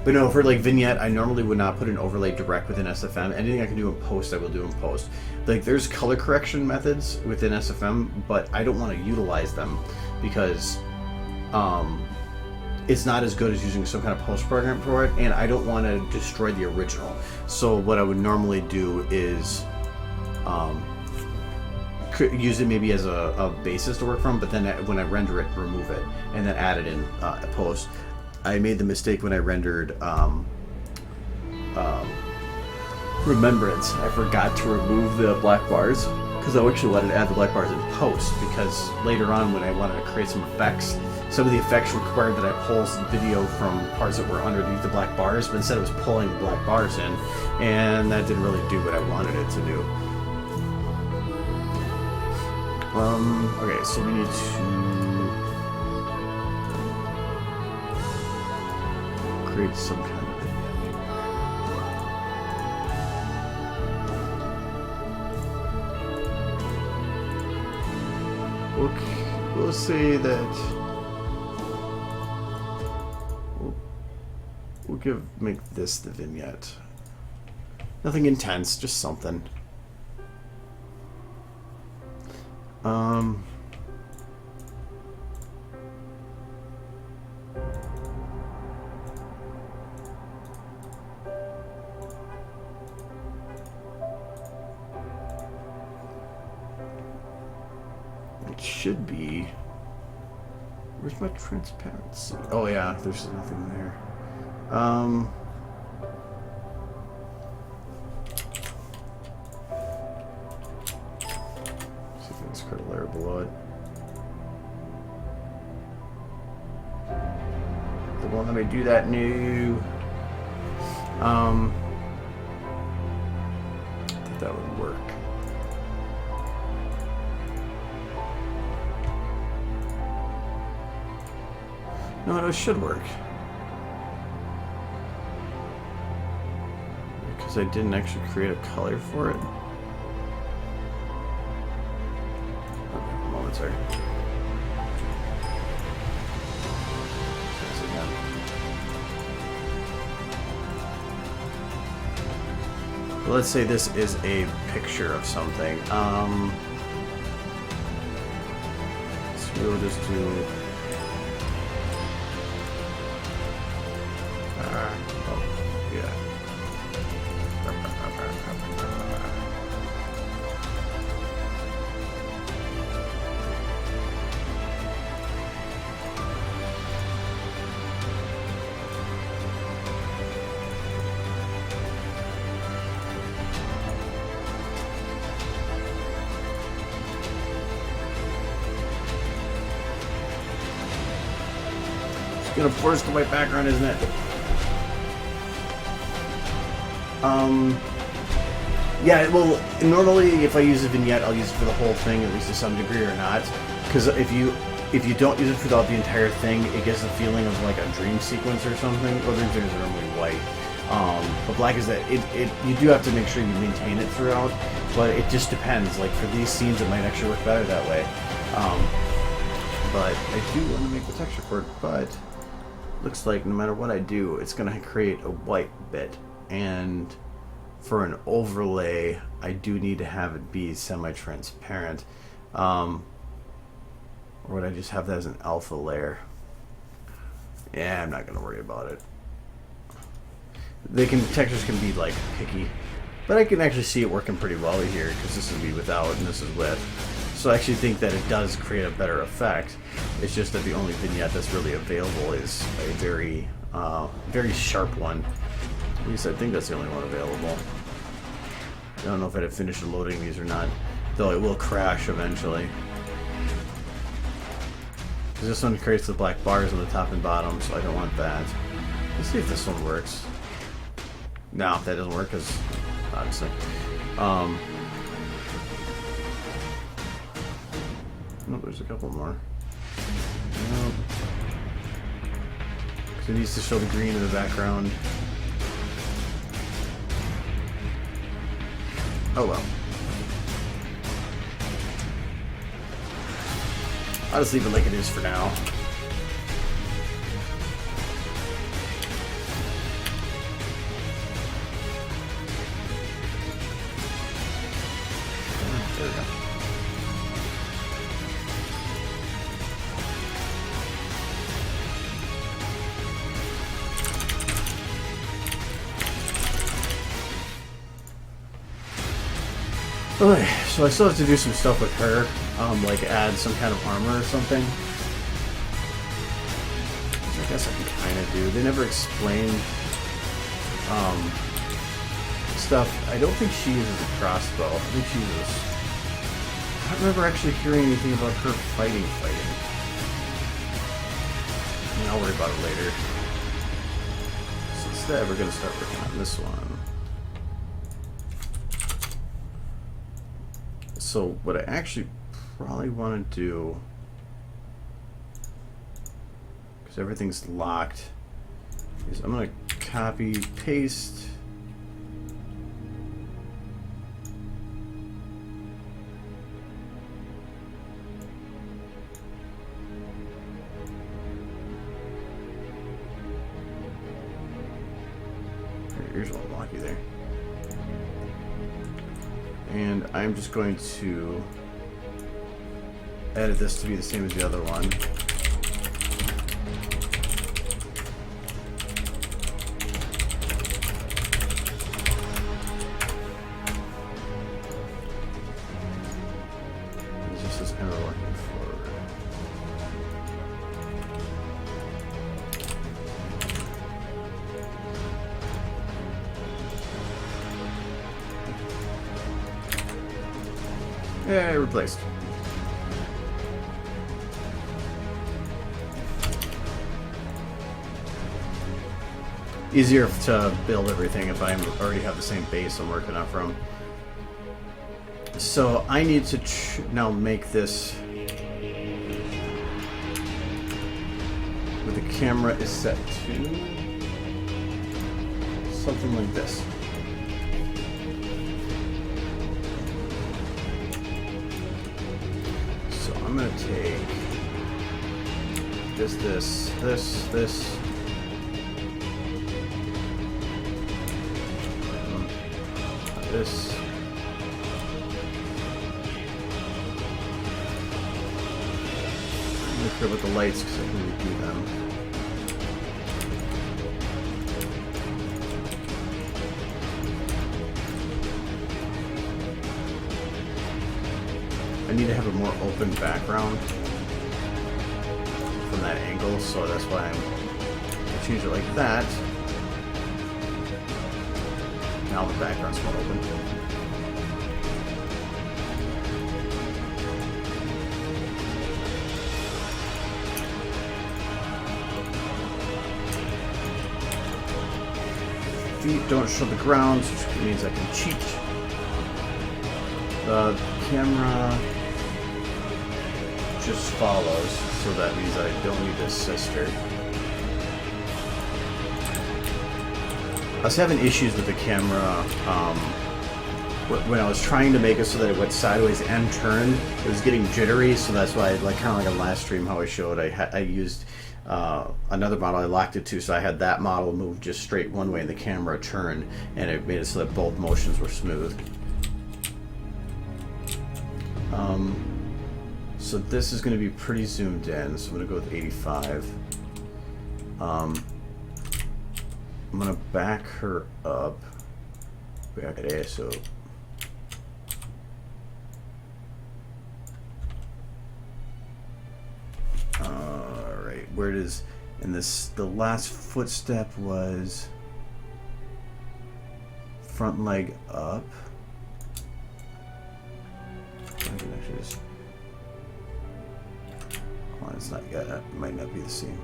But no, for like vignette, I normally would not put an overlay direct within SFM. Anything I can do in post, I will do in post. Like there's color correction methods within SFM, but I don't want to utilize them because it's not as good as using some kind of post program for it, and I don't want to destroy the original. So what I would normally do is use it maybe as a basis to work from, but then when I render it, remove it, and then add it in post. I made the mistake when I rendered Remembrance. I forgot to remove the black bars, because I actually wanted to add the black bars in post, because later on when I wanted to create some effects, some of the effects required that I pull video from parts that were underneath the black bars, but instead it was pulling the black bars in, and that didn't really do what I wanted it to do. Okay, so we need to create some kind of vignette. Okay, we'll say that we'll make this the vignette. Nothing intense, just something. It should be. Where's my transparency? Oh yeah, there's nothing there. See if I can script a layer below it. They won't let me do that new. I think that would work. No, it should work. Because I didn't actually create a color for it. Okay, moment, sorry. Try this again. Well, let's say this is a picture of something. So we'll just do. Gonna force the white background, isn't it? Yeah, well, normally if I use a vignette, I'll use it for the whole thing, at least to some degree, or not. Because if you don't use it throughout the entire thing, it gives the feeling of like a dream sequence or something. Well, dream sequences are normally white. But black is that you do have to make sure you maintain it throughout, but it just depends. Like for these scenes, it might actually work better that way. But I do want to make the texture for it, but looks like no matter what I do, it's going to create a white bit. And for an overlay, I do need to have it be semi-transparent. Or would I just have that as an alpha layer? Yeah, I'm not going to worry about it. Textures can be like picky, but I can actually see it working pretty well here because this would be without and this is with. So I actually think that it does create a better effect. It's just that the only vignette that's really available is a very, very sharp one. At least I think that's the only one available. I don't know if I had finished loading these or not, though it will crash eventually. Because this one creates the black bars on the top and bottom, so I don't want that. Let's see if this one works. No, that doesn't work because obviously. Nope, there's a couple more. Nope. Because it needs to show the green in the background. Oh well. I'll just leave it like it is for now. There we go. Okay, so I still have to do some stuff with her, like add some kind of armor or something. Which I guess I can kind of do. They never explain stuff. I don't think she uses a crossbow. I think she uses... I don't remember actually hearing anything about her fighting. And I'll worry about it later. So instead, we're going to start working on this one. So what I actually probably want to do, because everything's locked, is I'm going to copy, paste. Here's one locky there. And I'm just going to edit this to be the same as the other one. It's just this kind of looking for. Yeah, replaced. Easier to build everything if I already have the same base I'm working on from. So I need to now make this where the camera is set to something like this. So I'm going to take this, this. I'm going to clear with the lights because I can redo them. I need to have a more open background from that angle, so that's why I'm going to change it like that. Now the background's more open. Feet don't show the ground, which means I can cheat. The camera just follows, so that means I don't need to assist her. I was having issues with the camera when I was trying to make it so that it went sideways and turned. It was getting jittery, so that's why, like kind of like a last stream how I showed, I used another model I locked it to, so I had that model move just straight one way and the camera turned, and it made it so that both motions were smooth. So this is going to be pretty zoomed in, so I'm going to go with 85. I'm going to back her up. Back at ASO. Alright, where it is, and this, the last footstep was front leg up. I can actually just, oh, it's not yet, it might not be the same.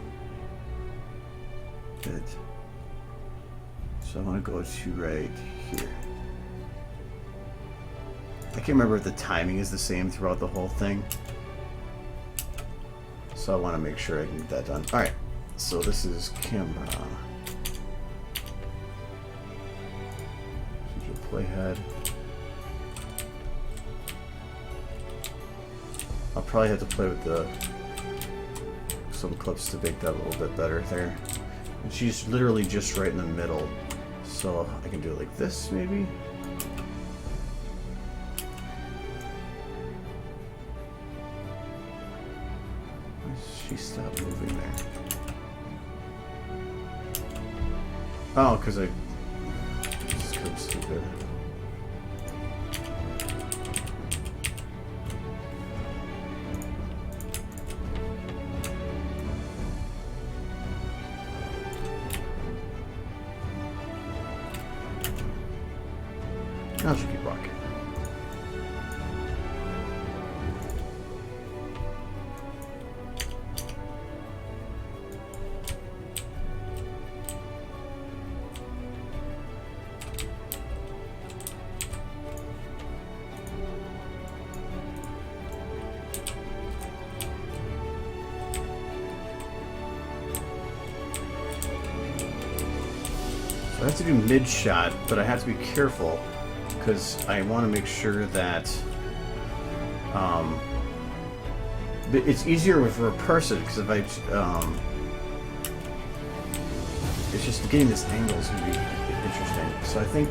Good. So I want to go to right here. I can't remember if the timing is the same throughout the whole thing. So I want to make sure I can get that done. Alright, so this is camera. Playhead. I'll probably have to play with some clips to make that a little bit better there. And she's literally just right in the middle. So I can do it like this, maybe. She stopped moving there. Oh, because I just got stupid. Now she keep walking. I have to do mid shot, but I have to be careful because I want to make sure that it's easier for a person, because if I it's just getting this angle is going to be interesting. So I think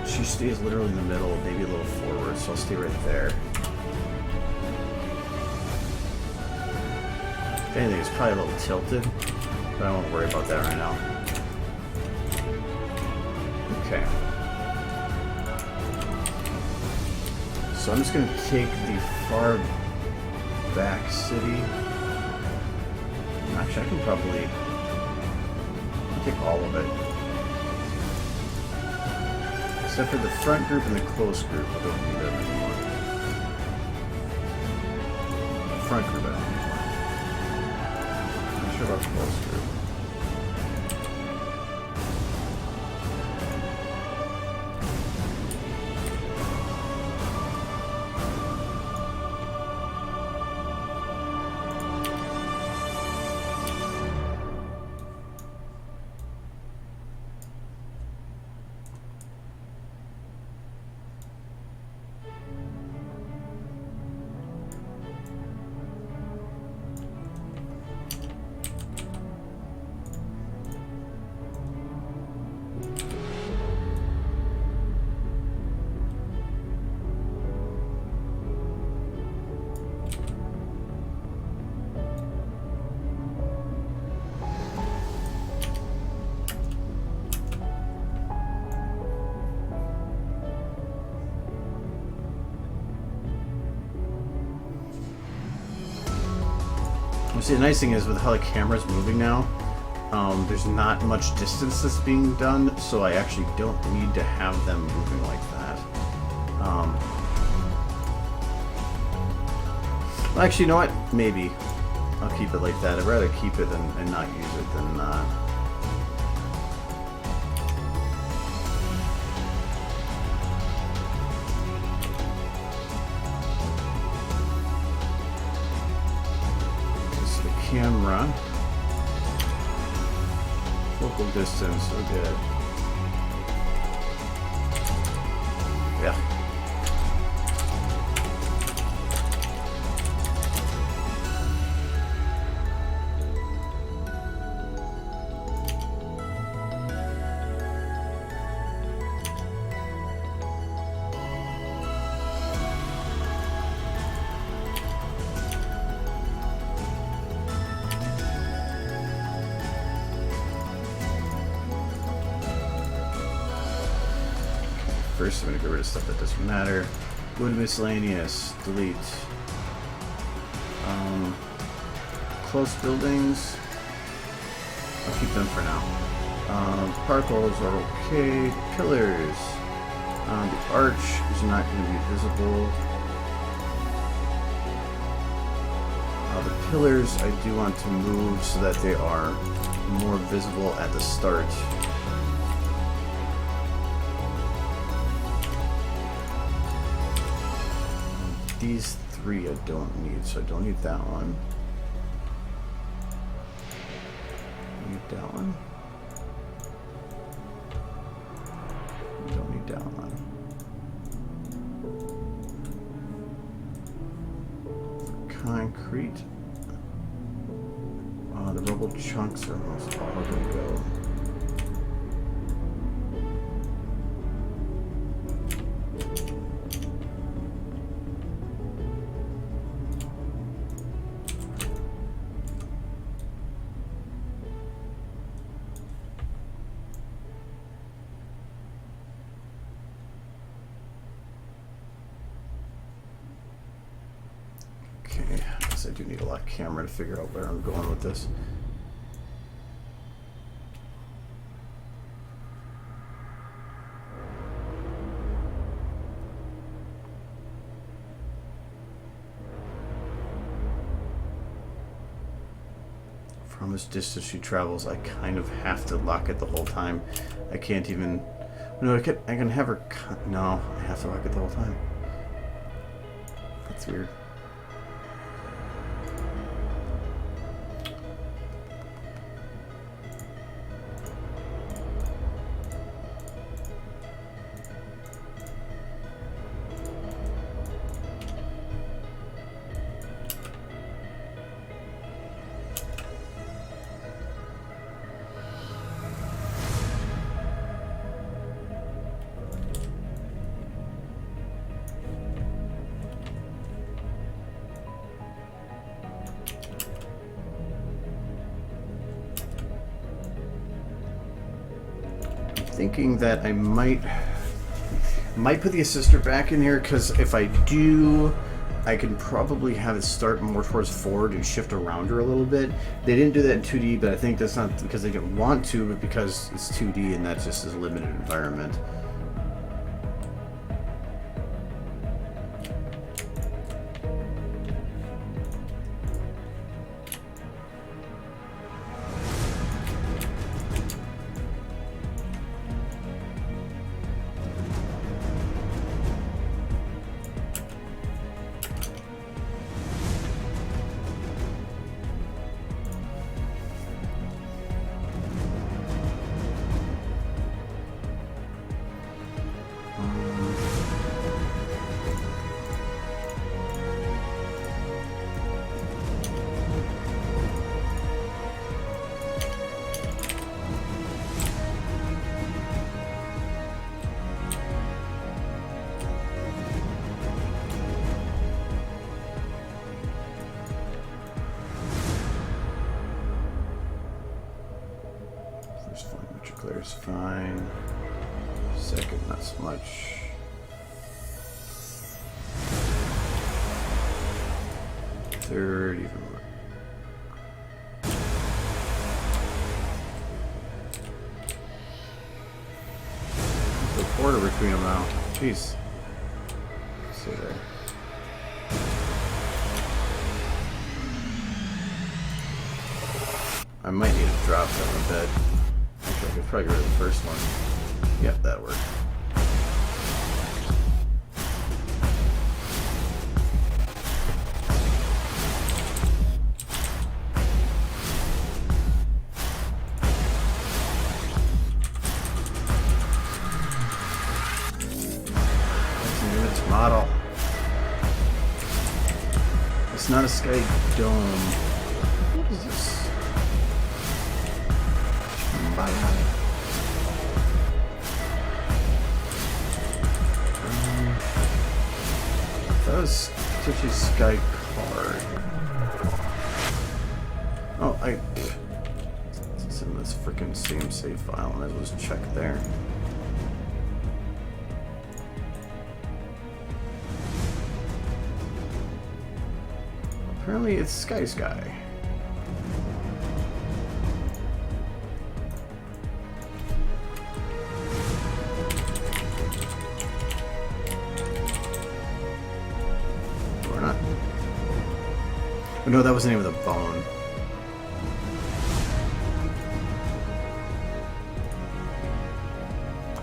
she stays literally in the middle, maybe a little forward, so I'll stay right there. If anything, it's probably a little tilted, but I won't worry about that right now. Okay. So I'm just going to take the far back city. Actually, I can probably take all of it. Except for the front group and the close group. I don't need that anymore. The front group, I don't need more. I'm not sure about the close group. See, the nice thing is with how the camera's moving now, there's not much distance that's being done, so I actually don't need to have them moving like that. Well, actually, you know what? Maybe. I'll keep it like that. I'd rather keep it and not use it than not. Camera. Focal distance, so good. Yeah. First, I'm going to get rid of stuff that doesn't matter. Go to miscellaneous, delete. Close buildings, I'll keep them for now. Particles are okay. Pillars, the arch is not going to be visible. The pillars I do want to move so that they are more visible at the start. These three I don't need, so I don't need that one. I need that one. Don't need that one. Concrete. The rubble chunks are almost all going to go. I do need a lot of camera to figure out where I'm going with this. From this distance she travels, I kind of have to lock it the whole time. I can't even... No, I can have her... No, I have to lock it the whole time. That's weird. thinking that I might put the assister back in here, because if I do, I can probably have it start more towards forward and shift around her a little bit. They didn't do that in 2D, but I think that's not because they didn't want to, but because it's 2D and that's just a limited environment. First volumetric clear is fine. Second, not so much. Third, even more. There's a border between them now. Jeez. See there. I might need to drop them a bit. Actually, I could probably get rid of the first one. Yep, that worked. That's a units model. It's not a sky dome. What is this? That was such a sky card. Oh, it's in this freaking same save file, and I was checked there. Apparently, it's Sky. Oh, no, that was the name of the bone.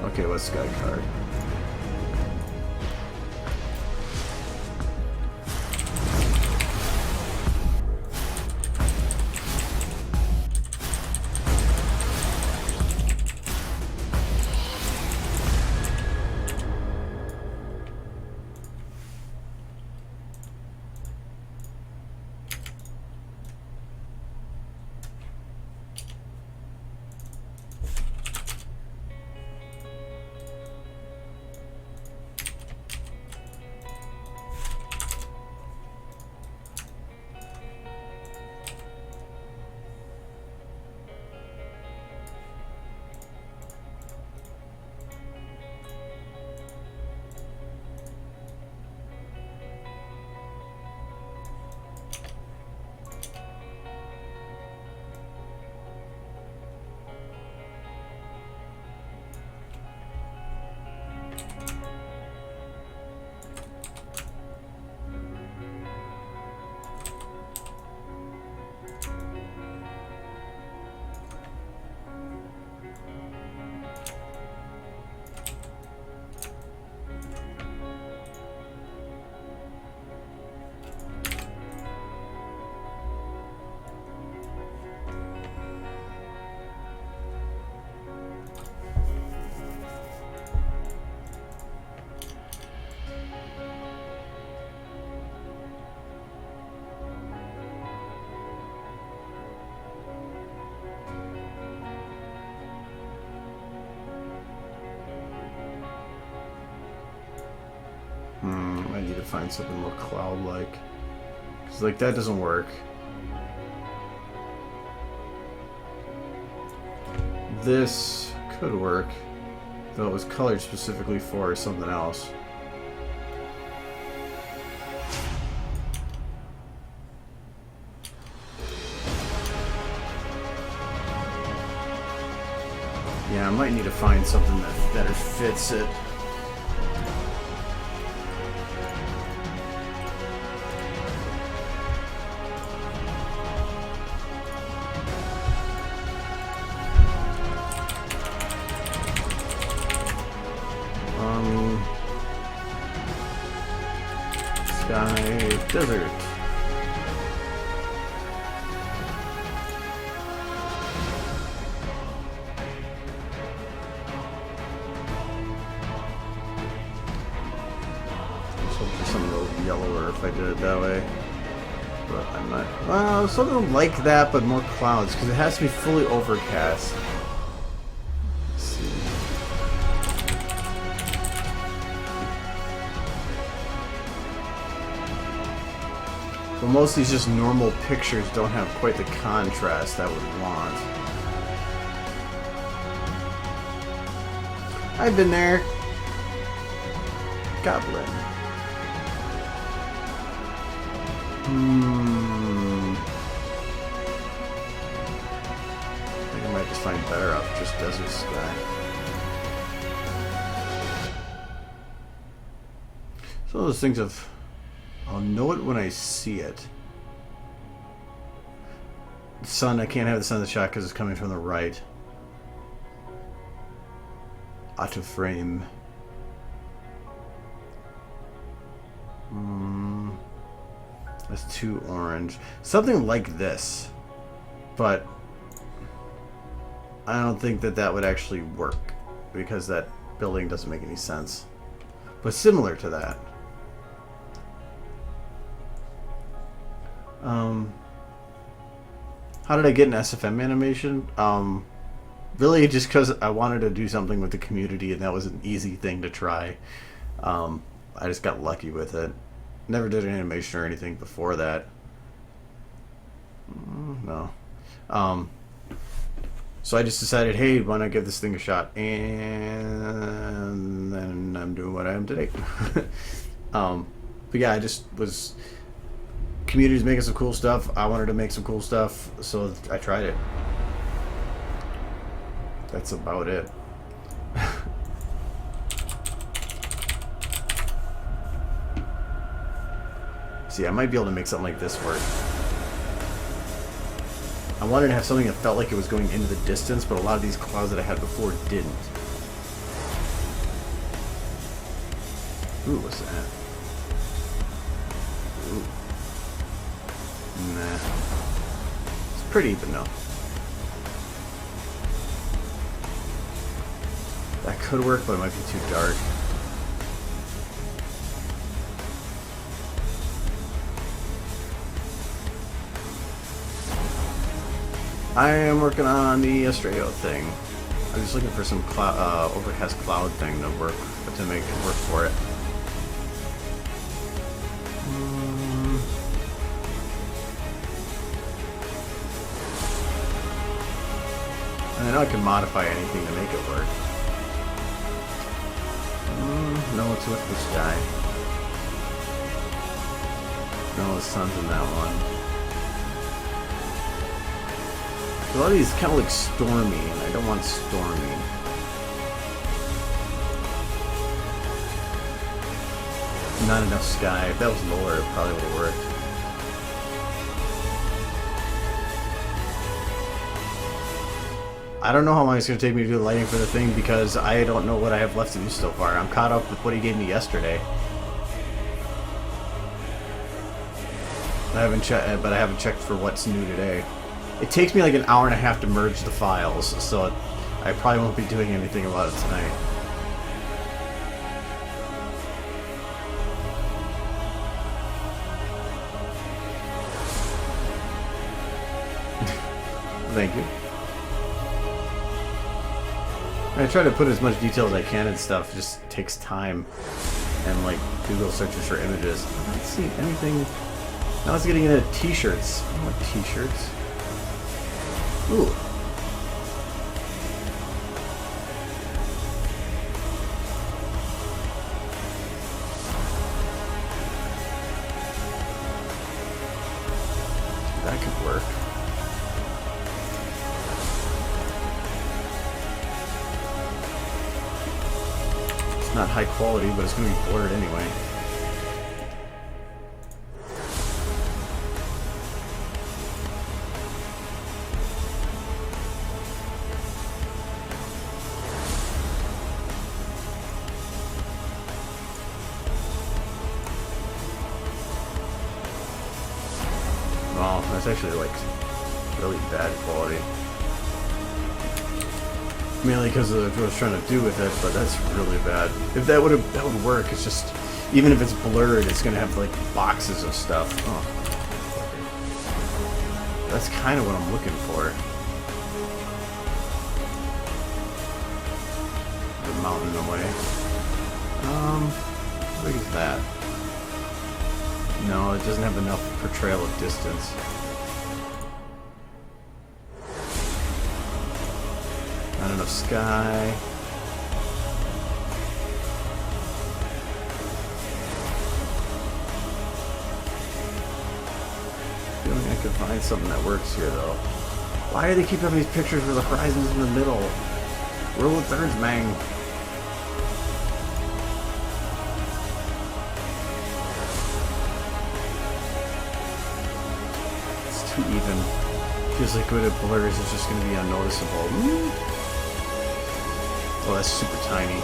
Okay, what's Sky card? I need to find something more cloud-like. Because, like, that doesn't work. This could work. Though it was colored specifically for something else. Yeah, I might need to find something that better fits it. Sky, desert. Something a little yellower if I did it that way, but I'm not. Well, something like that, but more clouds because it has to be fully overcast. Let's see. But most of these just normal pictures don't have quite the contrast I would want. I've been there. Goblin. I think I might just find better off just desert sky. Some of those things of I'll know it when I see it. The sun, I can't have the sun in the shot because it's coming from the right. Auto frame. That's too orange. Something like this. But I don't think that that would actually work because that building doesn't make any sense. But similar to that. How did I get an SFM animation? Really just because I wanted to do something with the community and that was an easy thing to try. I just got lucky with it. Never did an animation or anything before that. No. So I just decided, hey, why not give this thing a shot? And then I'm doing what I am today. But yeah, I just was... Community's making some cool stuff. I wanted to make some cool stuff, so I tried it. That's about it. See, I might be able to make something like this work. I wanted to have something that felt like it was going into the distance, but a lot of these clouds that I had before didn't. Ooh, what's that? Ooh. Nah. It's pretty, but no. That could work, but it might be too dark. I am working on the Estreo thing. I'm just looking for some overcast cloud thing to work to make it work for it. And I know I can modify anything to make it work. No, it's with the sky. No, the sun's in that one. A lot of these kind of look stormy, and I don't want stormy. Not enough sky. If that was lower, it probably would have worked. I don't know how long it's going to take me to do the lighting for the thing because I don't know what I have left to do so far. I'm caught up with what he gave me yesterday. I haven't checked, but I haven't checked for what's new today. It takes me like an hour and a half to merge the files, so I probably won't be doing anything about it tonight. Thank you. I try to put as much detail as I can and stuff. It just takes time. And like Google searches for images. I don't see anything. Now it's getting into t-shirts. I want t-shirts. Ooh. That could work. It's not high quality, but it's going to be blurred anyway. Well, that's actually like really bad quality. Mainly because of what I was trying to do with it, but that's really bad. If that would work. It's just, even if it's blurred, it's gonna have like boxes of stuff. Oh, that's kind of what I'm looking for. The mountain away. How big is that? No, it doesn't have enough portrayal of distance. Not enough sky. I feel like I could find something that works here, though. Why do they keep having these pictures where the horizon's in the middle? Rule of thirds, man. Even feels like when it blurs, it's just going to be unnoticeable. Oh, that's super tiny.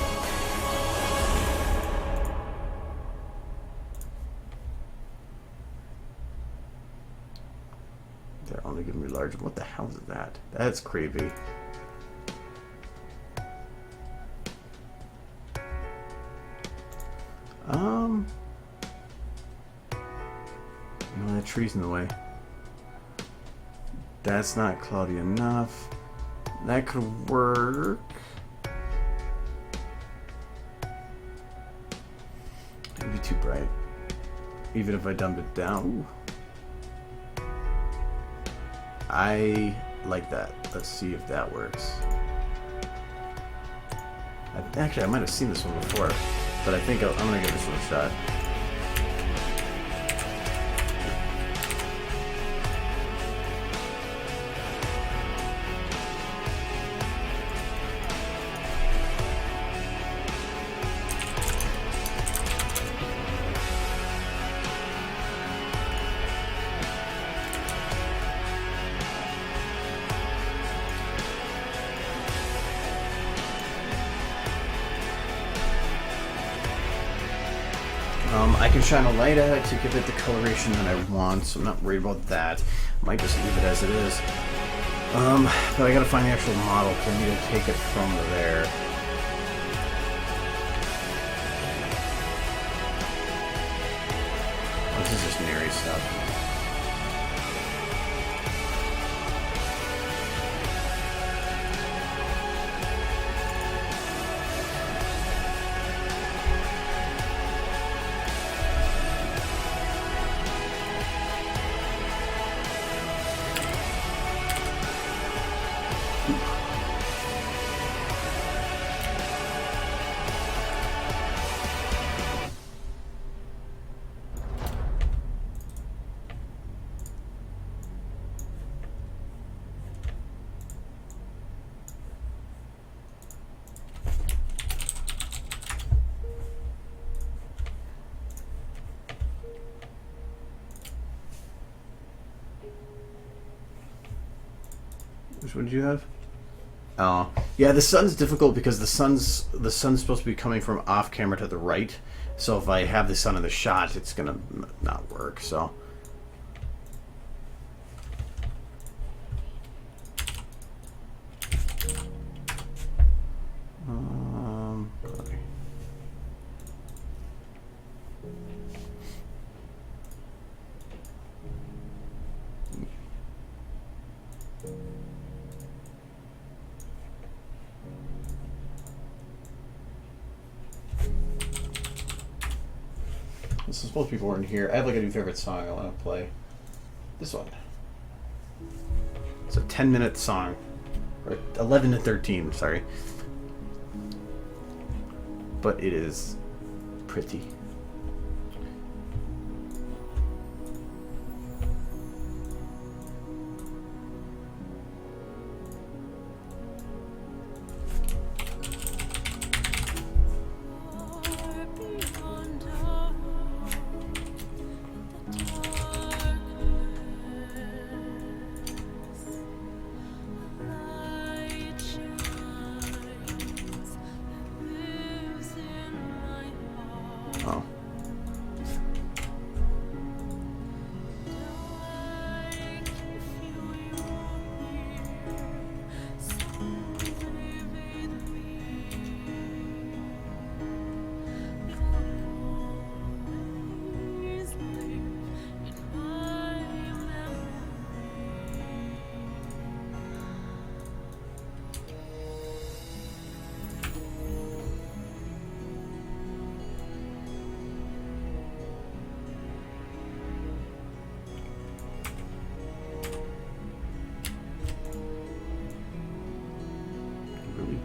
They're only giving me large. What the hell is that? That's creepy. No, that tree's in the way. That's not cloudy enough. That could work. It'd be too bright. Even if I dumped it down. Ooh. I like that. Let's see if that works. Actually, I might have seen this one before, but I think I'm gonna give this one a shot. I can shine a light at it to give it the coloration that I want, so I'm not worried about that. Might just leave it as it is. But I gotta find the actual model, because I need to take it from there. Oh, this is just Neri stuff. Which one did you have? Oh, yeah. The sun's difficult because the sun's supposed to be coming from off camera to the right. So if I have the sun in the shot, it's gonna not work. So. Okay. This is supposed to be born here. I have like a new favorite song I want to play. This one. It's a 10-minute song. Or 11 to 13, sorry. But it is pretty.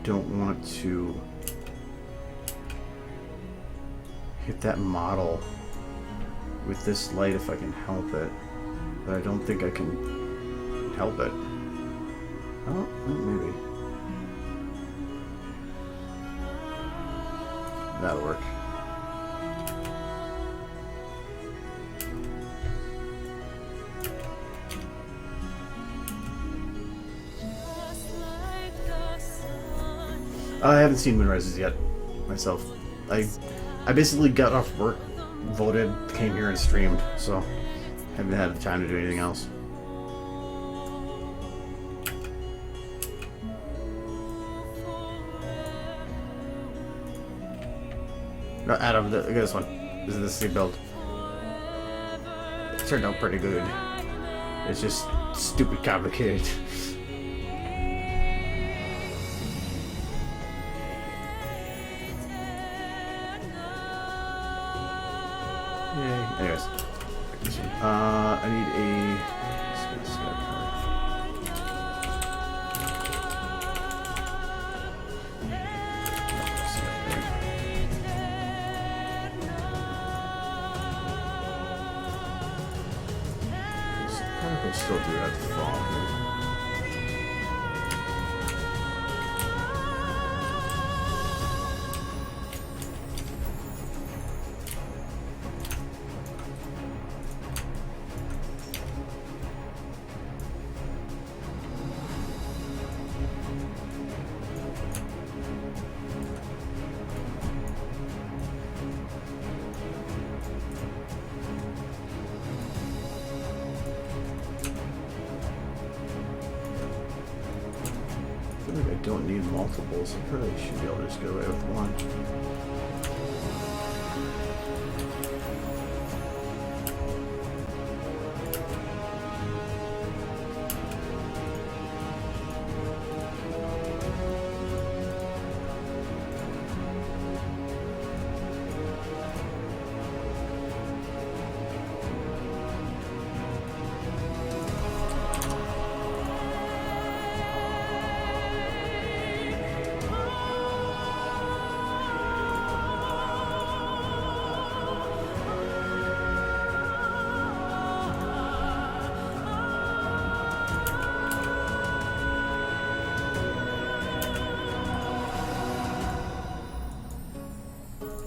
don't want to hit that model with this light if I can help it. But I don't think I can help it. Oh, maybe. That'll work. I haven't seen Moonrises yet myself. I basically got off work, voted, came here and streamed, so haven't had the time to do anything else. No, Adam, look at this one. This is the sleep build. It turned out pretty good. It's just stupid complicated. Yay. Anyways. I need a... let's get a sky card. I'll still do that fall here. I feel like I don't need multiples. I probably should be able to just get away with one.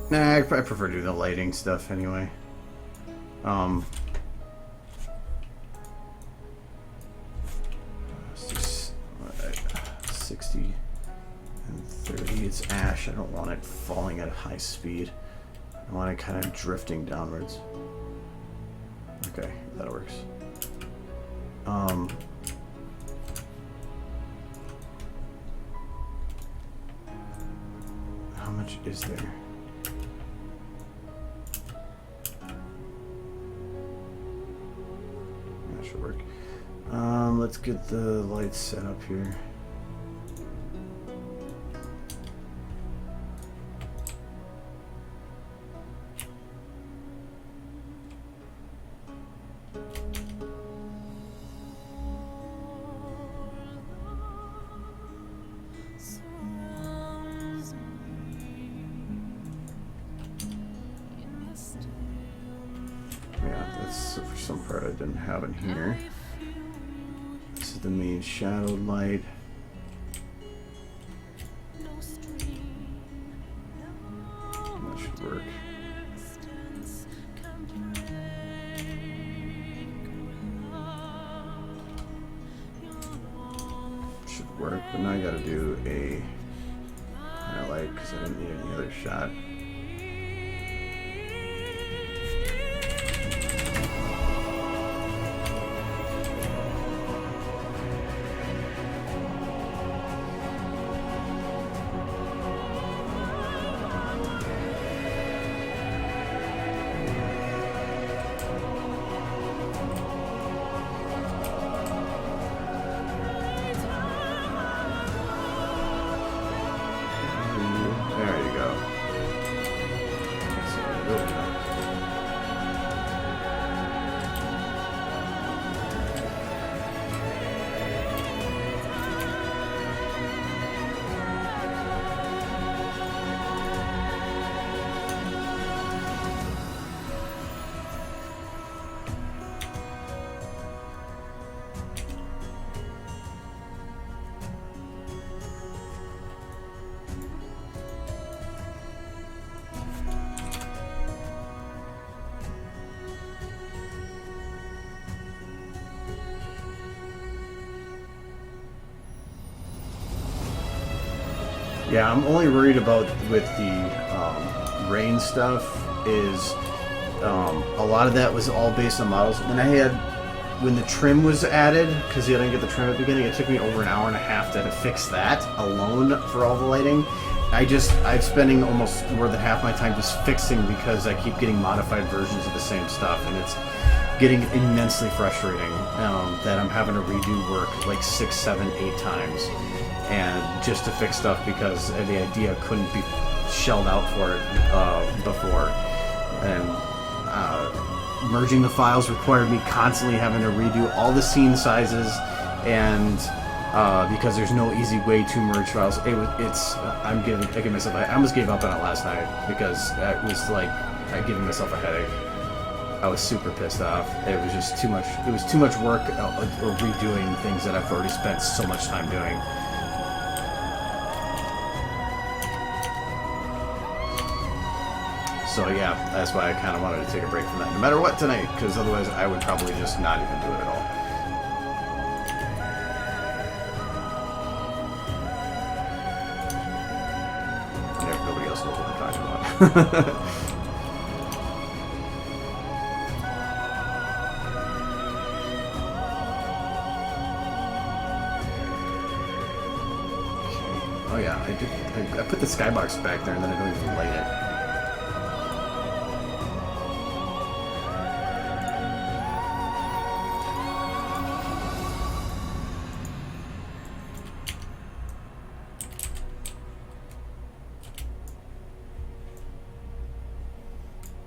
Nah, I prefer doing the lighting stuff anyway. Let's do 60 and 30. It's ash. I don't want it falling at a high speed. I want it kind of drifting downwards. Okay, that works. How much is there? That should work. Let's get the lights set up here. For some part I didn't have in here. This is the main shadow light. That should work. Should work, but now I gotta do a highlight because I didn't need any other shot. There you go. Yeah, I'm only worried about with the rain stuff is a lot of that was all based on models. When the trim was added, because I didn't get the trim at the beginning, it took me over an hour and a half to fix that alone for all the lighting. I'm spending almost more than half my time just fixing because I keep getting modified versions of the same stuff, and it's getting immensely frustrating that I'm having to redo work like 6, 7, 8 times, and just to fix stuff because the idea couldn't be shelled out for it before. And merging the files required me constantly having to redo all the scene sizes, and because there's no easy way to merge files, I almost gave up on it last night because it was like giving myself a headache. I was super pissed off. It was just too much. It was too much work or redoing things that I've already spent so much time doing. So yeah, that's why I kind of wanted to take a break from that, no matter what tonight, because otherwise I would probably just not even do it at all. Nobody else knows what we're talking about. Oh yeah, I put the skybox back there and then I don't even light it.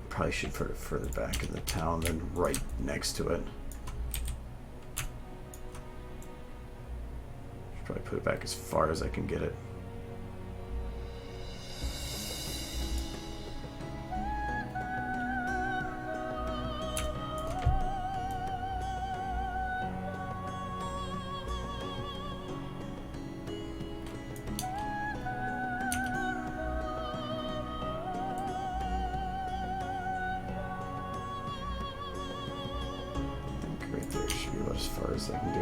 Probably should put it further back in the town than right next to it. Should probably put it back as far as I can get it. Right there should be about as far as I can do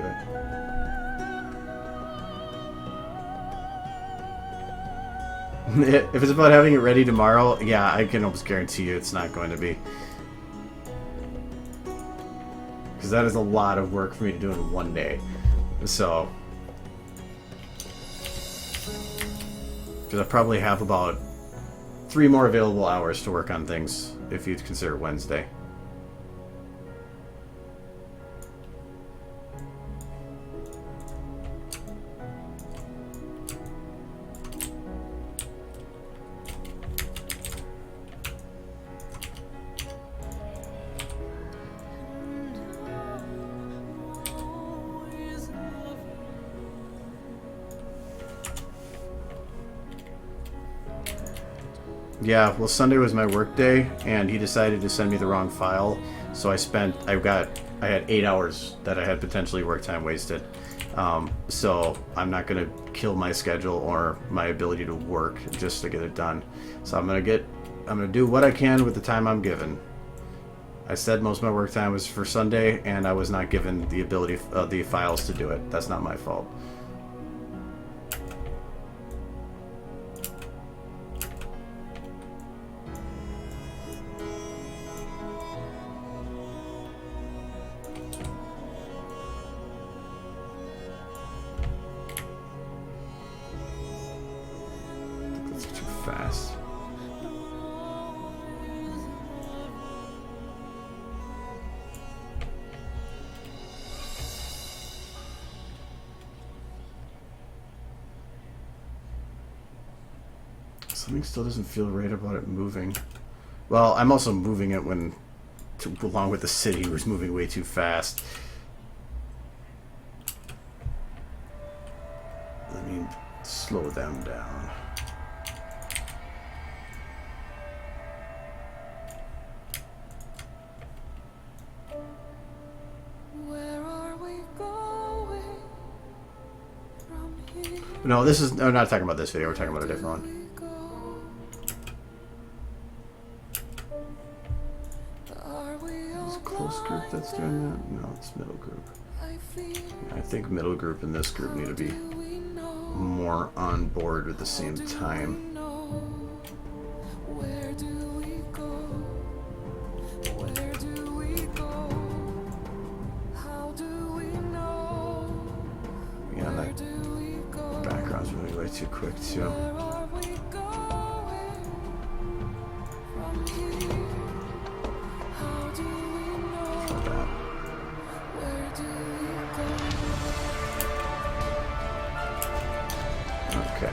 it. If it's about having it ready tomorrow, yeah, I can almost guarantee you it's not going to be. Because that is a lot of work for me to do in one day. So, because I probably have about 3 more available hours to work on things if you consider Wednesday. Yeah, well, Sunday was my work day, and he decided to send me the wrong file, so I had 8 hours that I had potentially work time wasted. So I'm not going to kill my schedule or my ability to work just to get it done. So I'm going to do what I can with the time I'm given. I said most of my work time was for Sunday, and I was not given the ability of the files to do it. That's not my fault. Fast. Something still doesn't feel right about it moving. Well, I'm also moving it along with the city was moving way too fast. Let me slow them down. No, we're not talking about this video, we're talking about a different one. Is it close group that's doing that? No, it's middle group. I think middle group and this group need to be more on board at the same time. Yeah, that background's moving way too quick too. Okay.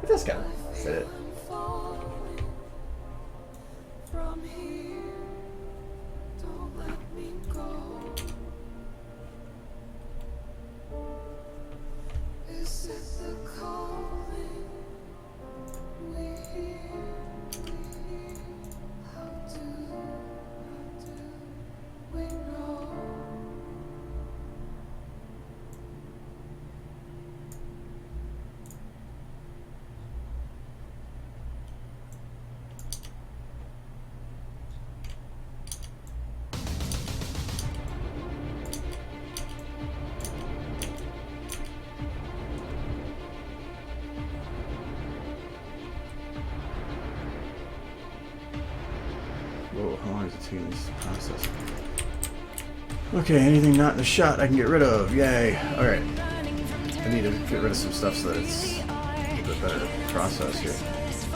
It just gotta fit. Whoa, how long is it taking this process? Okay, anything not in the shot I can get rid of. Yay. Alright. I need to get rid of some stuff so that it's a bit better to process here.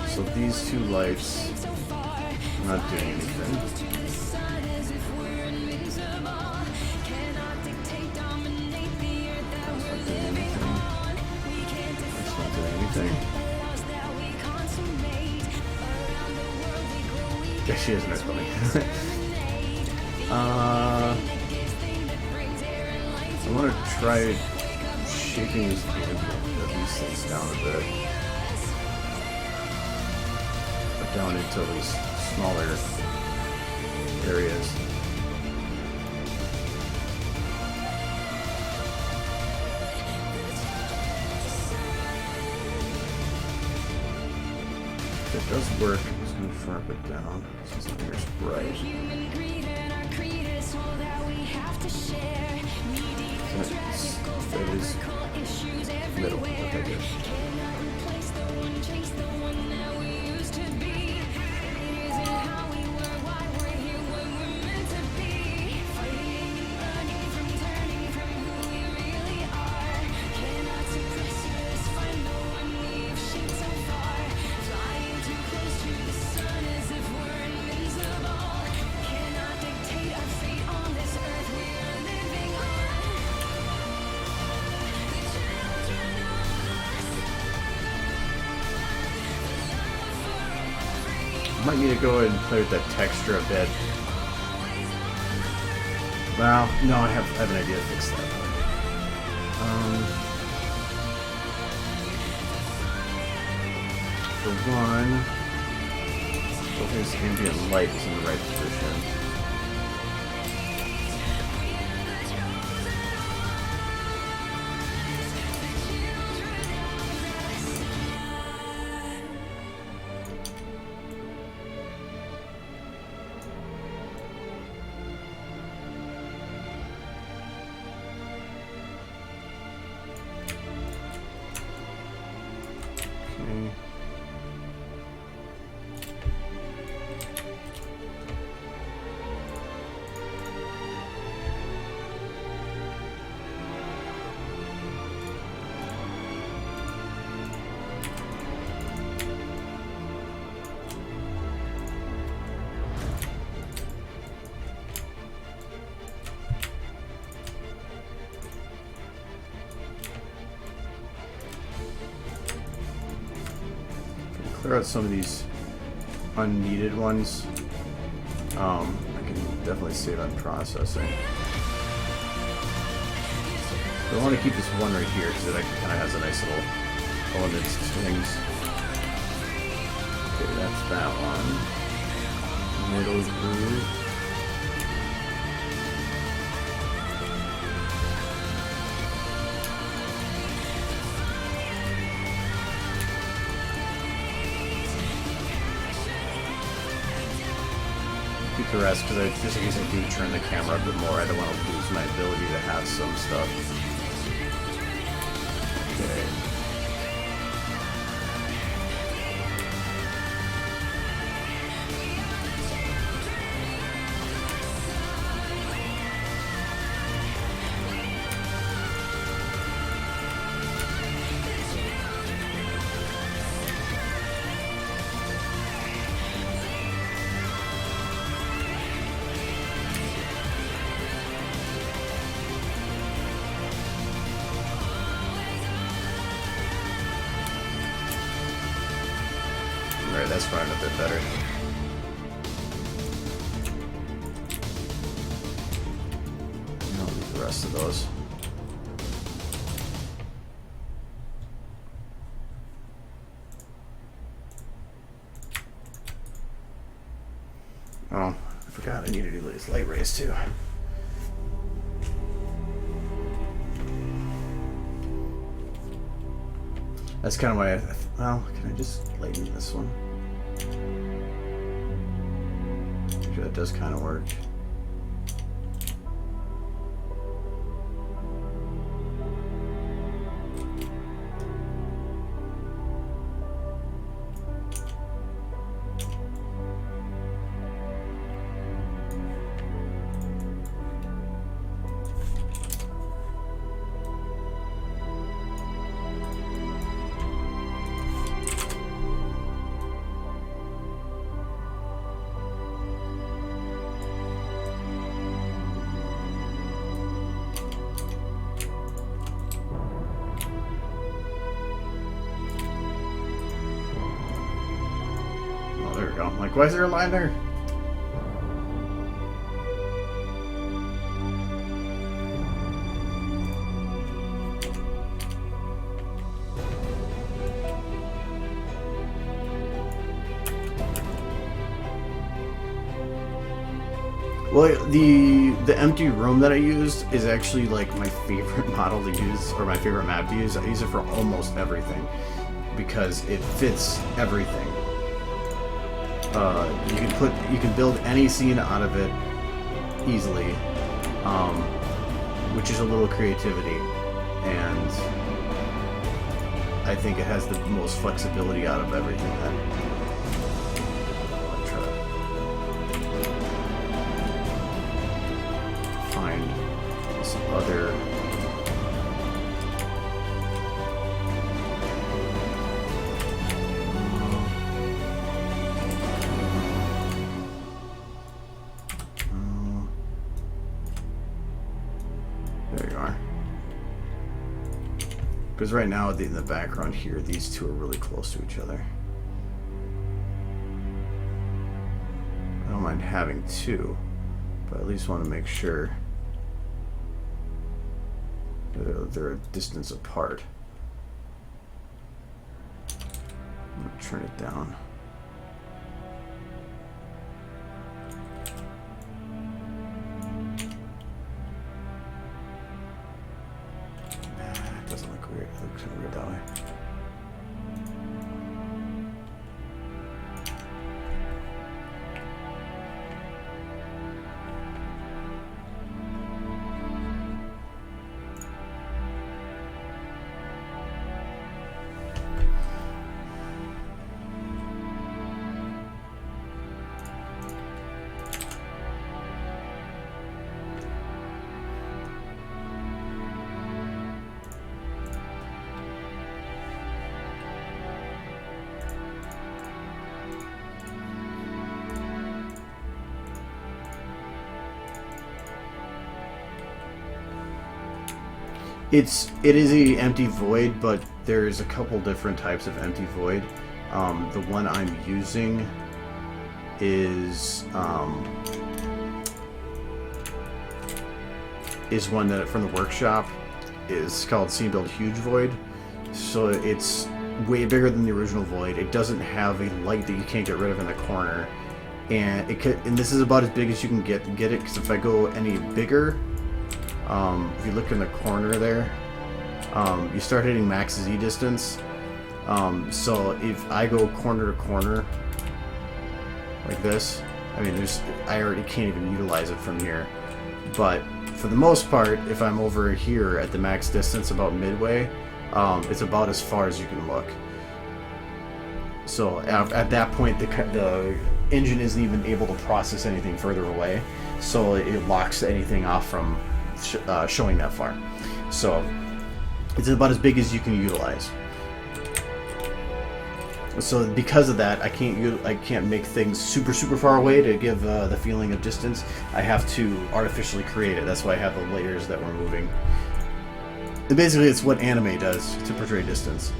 So these two lights, I'm not doing anything. That's not doing anything. Yeah, she is nice funny. I want to try shaping these things down a bit. But down into these smaller areas. If it does work, I'm just going to sharp it down. Since it's near bright. That is middle. Okay, good. Might need to go ahead and play with that texture a bit. Well, no, I have an idea to fix that. For one, hopefully this ambient light is in the right position. clear out some of these unneeded ones. I can definitely save on processing. But I want to keep this one right here because it kind of has a nice little elements to things. Okay, that's that one. Middle groove. Keep the rest because just in case I do turn the camera a bit more, I don't want to lose my ability to have some stuff. Okay. Alright, that's running a bit better. I'll leave the rest of those. Oh, I forgot I need to do these light rays too. That's kind of why well, can I just lighten this one? Actually, that does kind of work. I'm like, why is there a line there? Well, the empty room that I used is actually like my favorite model to use, or my favorite map to use. I use it for almost everything because it fits everything. You can build any scene out of it easily, which is a little creativity, and I think it has the most flexibility out of everything. That I'll try to find some other. Because right now, in the background here, these two are really close to each other. I don't mind having two, but I at least want to make sure they're a distance apart. I'm going to turn it down. Weird. It looks weird that way. It is a empty void, but there's a couple different types of empty void. The one I'm using is one that from the workshop. Is called Scene Build Huge Void. So it's way bigger than the original Void. It doesn't have a light that you can't get rid of in the corner, and this is about as big as you can get it. Because if I go any bigger, if you look in the corner there, you start hitting max Z distance. So if I go corner to corner like this, I mean, I already can't even utilize it from here. But for the most part, if I'm over here at the max distance, about midway, it's about as far as you can look. So at that point, the engine isn't even able to process anything further away, so it locks anything off from showing that far. So it's about as big as you can utilize. So because of that, I can't make things super far away to give the feeling of distance. I have to artificially create it. That's why I have the layers that we're moving. And basically, it's what anime does to portray distance.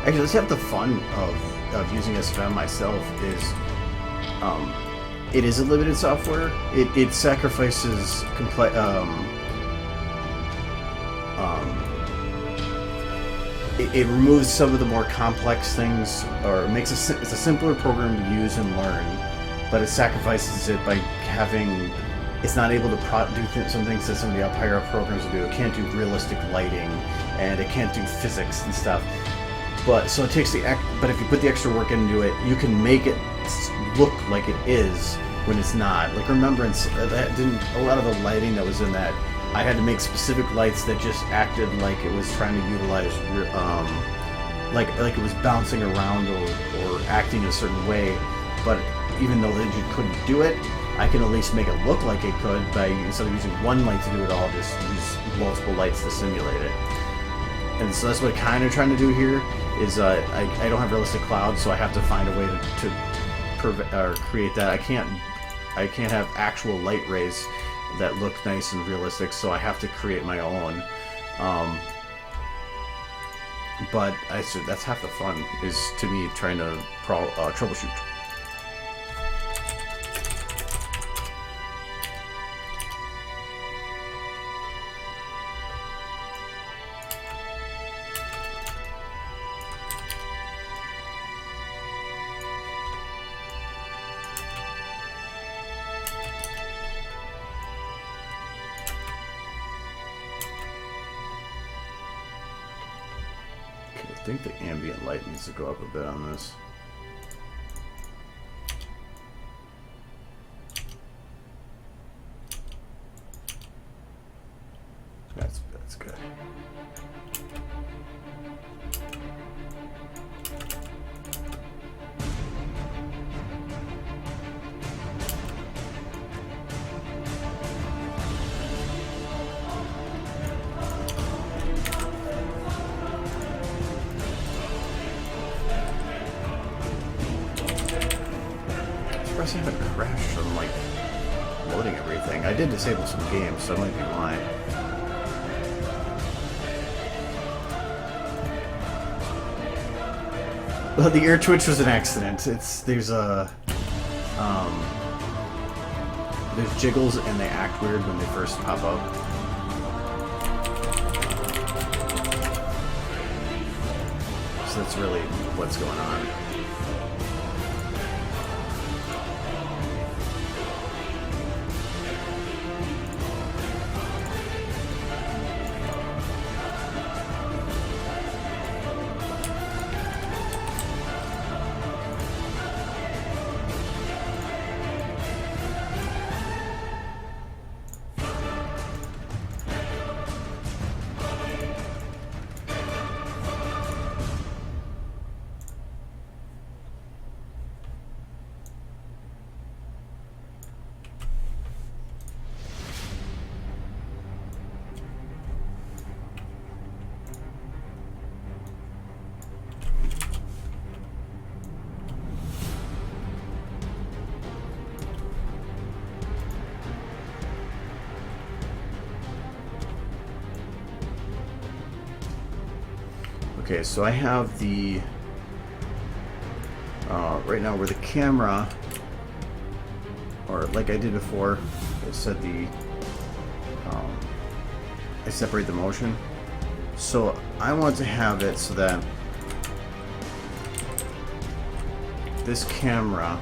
Actually, let's have the fun of using SFM myself is, it is a limited software. It sacrifices it removes some of the more complex things, or makes it's a simpler program to use and learn, but it sacrifices it by having, it's not able to do some things that some of the higher up programs will do. It can't do realistic lighting, and it can't do physics and stuff. But so it takes but if you put the extra work into it, you can make it look like it is when it's not. Like Remembrance, a lot of the lighting that was in that, I had to make specific lights that just acted like it was trying to utilize, like it was bouncing around or acting a certain way. But even though the engine couldn't do it, I can at least make it look like it could by, instead of using one light to do it all, just use multiple lights to simulate it. And so that's what I'm kind of trying to do here. Is I don't have realistic clouds, so I have to find a way to create that. I can't have actual light rays that look nice and realistic, so I have to create my own. But that's half the fun, is to me trying to troubleshoot. I think the ambient light needs to go up a bit on this. That's good. I haven't crashed from like loading everything. I did disable some games, so that might be why. Well, the air twitch was an accident. There's jiggles and they act weird when they first pop up. So that's really what's going on. Okay, so I have the right now where the camera, or like I did before, I said I separate the motion. So I want to have it so that this camera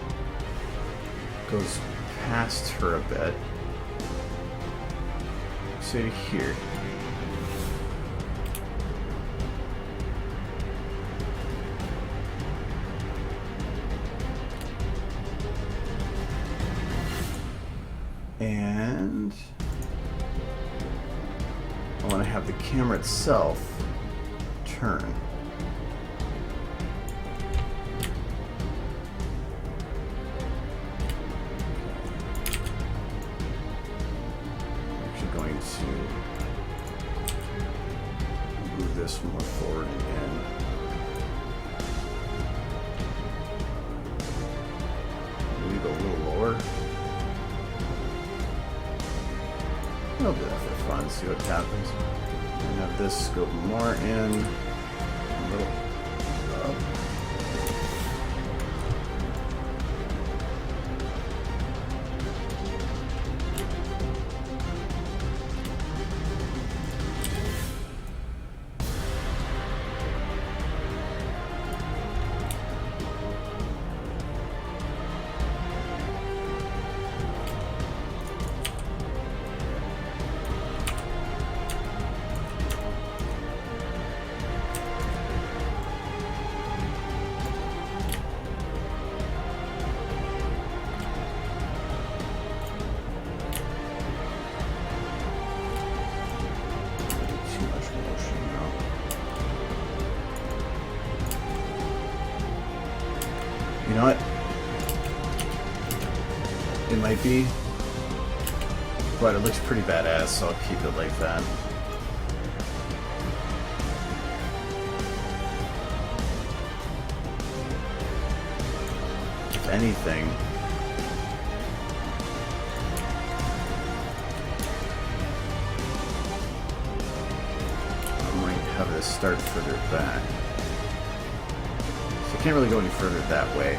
goes past her a bit. Say here. And I want to have the camera itself turn. I'm actually going to move this more forward and in. Maybe go a little lower. I'll do that for fun, see what happens. And have this go more in, a little up. You know what? It might be, but it looks pretty badass, so I'll keep it like that. If anything, I might have this start further back. So I can't really go any further that way.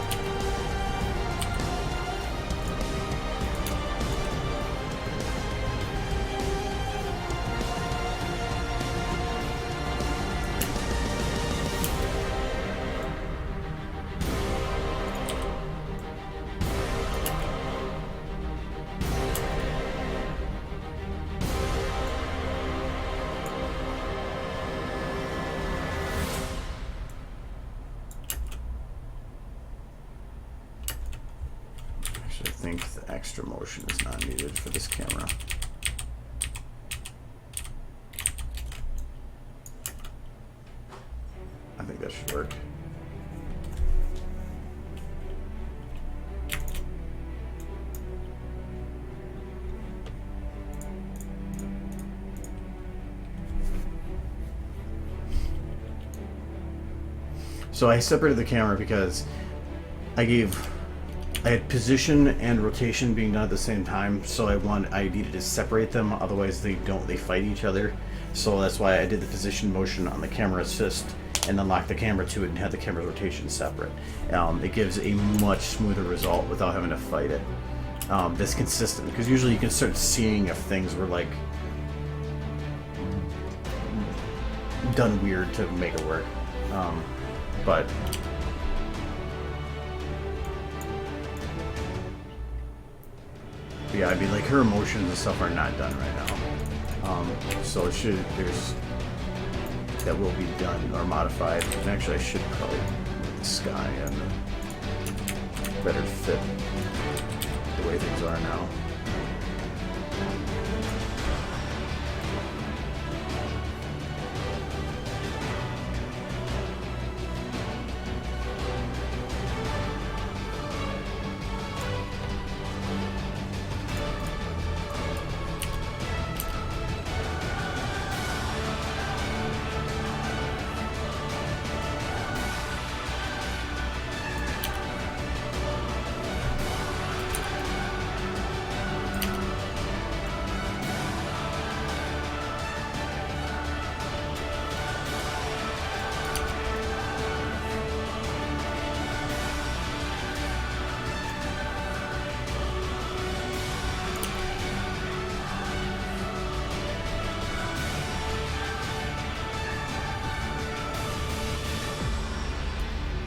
I think the extra motion is not needed for this camera. I think that should work. So I separated the camera because I had position and rotation being done at the same time, so I needed to separate them, otherwise they fight each other. So that's why I did the position motion on the camera assist and then locked the camera to it and had the camera rotation separate. It gives a much smoother result without having to fight it. That's consistent, because usually you can start seeing if things were like done weird to make it work. But yeah, I mean, like, her emotions and stuff are not done right now. So that will be done or modified. And actually, I should probably make the sky and better fit the way things are now.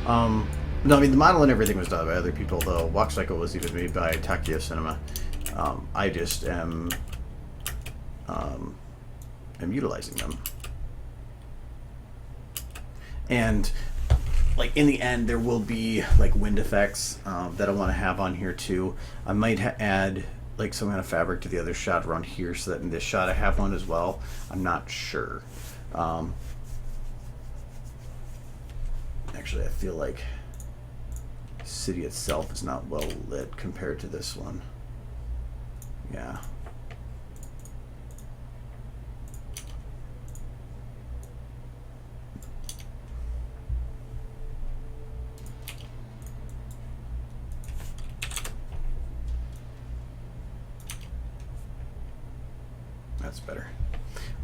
No, I mean, the model and everything was done by other people, though. Walk Cycle was even made by Takio Cinema. I just am utilizing them. And, like, in the end, there will be, like, wind effects that I want to have on here, too. I might add, like, some kind of fabric to the other shot around here so that in this shot I have one as well. I'm not sure. Actually, I feel like city itself is not well lit compared to this one. Yeah. That's better.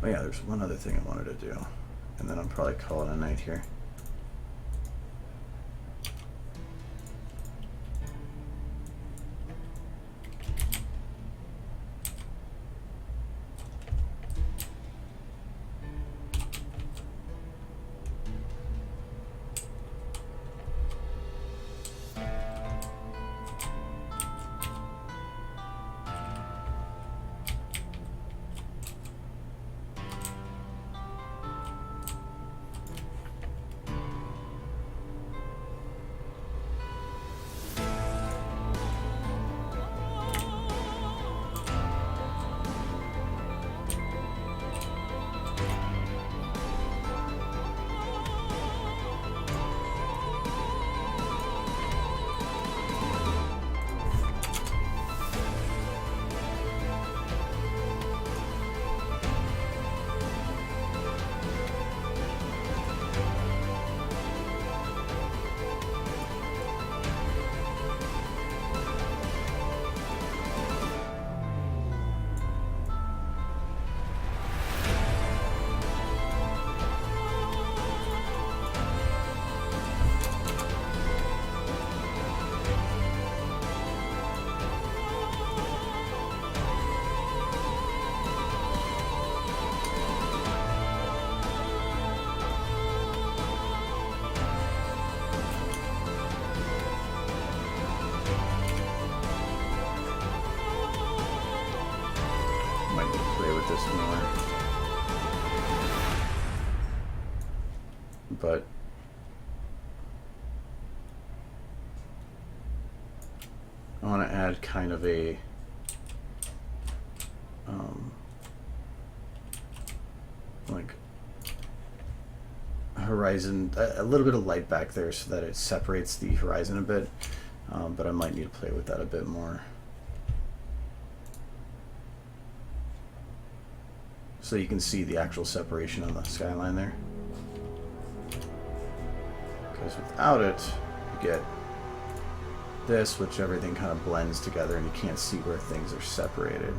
Oh yeah, there's one other thing I wanted to do, and then I'll probably call it a night here. Might need to play with this more. But I want to add kind of a like horizon, a little bit of light back there so that it separates the horizon a bit, but I might need to play with that a bit more. So you can see the actual separation on the skyline there. Because without it, you get this, which everything kind of blends together and you can't see where things are separated.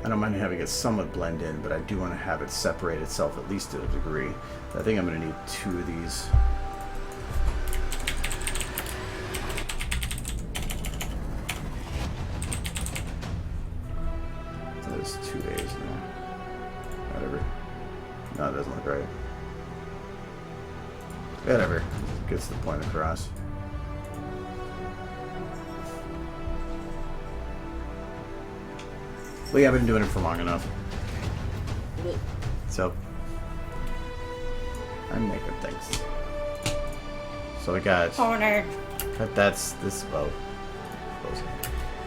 I don't mind having it somewhat blend in, but I do want to have it separate itself at least to a degree. I think I'm going to need 2 of these. There's 2 A's now. Whatever. No, it doesn't look right. Whatever. Gets the point across. Well, yeah, I've been doing it for long enough. So, I'm making things. So I got... Corner. That's this, well, close.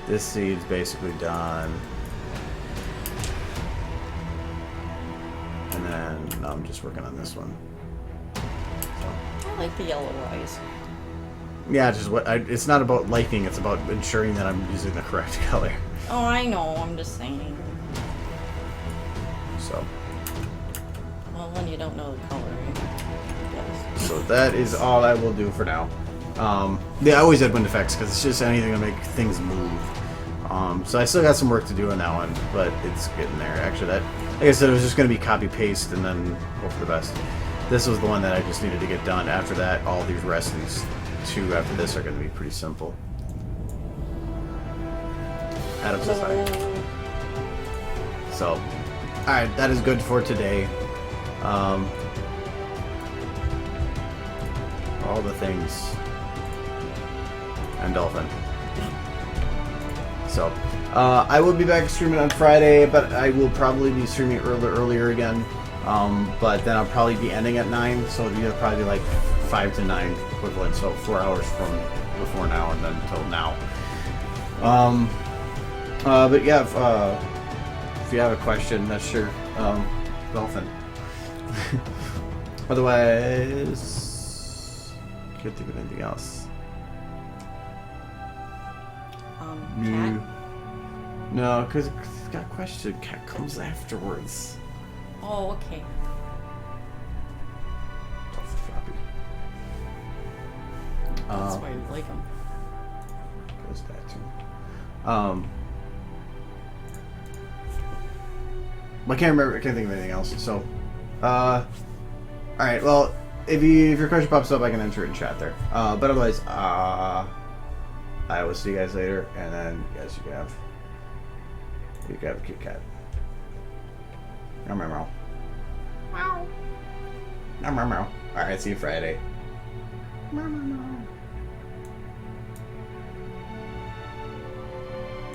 This seed's basically done. And then, now I'm just working on this one. So. I like the yellow eyes. Yeah, just what it's not about liking, it's about ensuring that I'm using the correct color. Oh, I know, I'm just saying. So. Well, then you don't know the coloring. Yes. So that is all I will do for now. Yeah, I always add wind effects because it's just anything to make things move. So I still got some work to do on that one, but it's getting there. Actually, that, like I said, it was just going to be copy paste and then hope for the best. This was the one that I just needed to get done. After that, all these rest of these 2 after this are going to be pretty simple. Adam says hi. So, alright, that is good for today. All the things. And Dolphin. So, I will be back streaming on Friday, but I will probably be streaming earlier again. But then I'll probably be ending at 9, so it'll probably be like 5 to 9 equivalent, so 4 hours from before now and then until now. But yeah, if you have a question, that's sure, Dolphin. Otherwise, can't think of anything else. Cat? No, because it's got a question. Cat comes afterwards. Oh, okay. Off the floppy. That's why you like them. Goes back to. I can't remember. I can't think of anything else. So, all right. Well, if your question pops up, I can enter it in chat there. But otherwise, I will see you guys later, and then yes, you can have a cute cat. Meow meow meow. Meow meow meow. All right. See you Friday. Meow meow meow.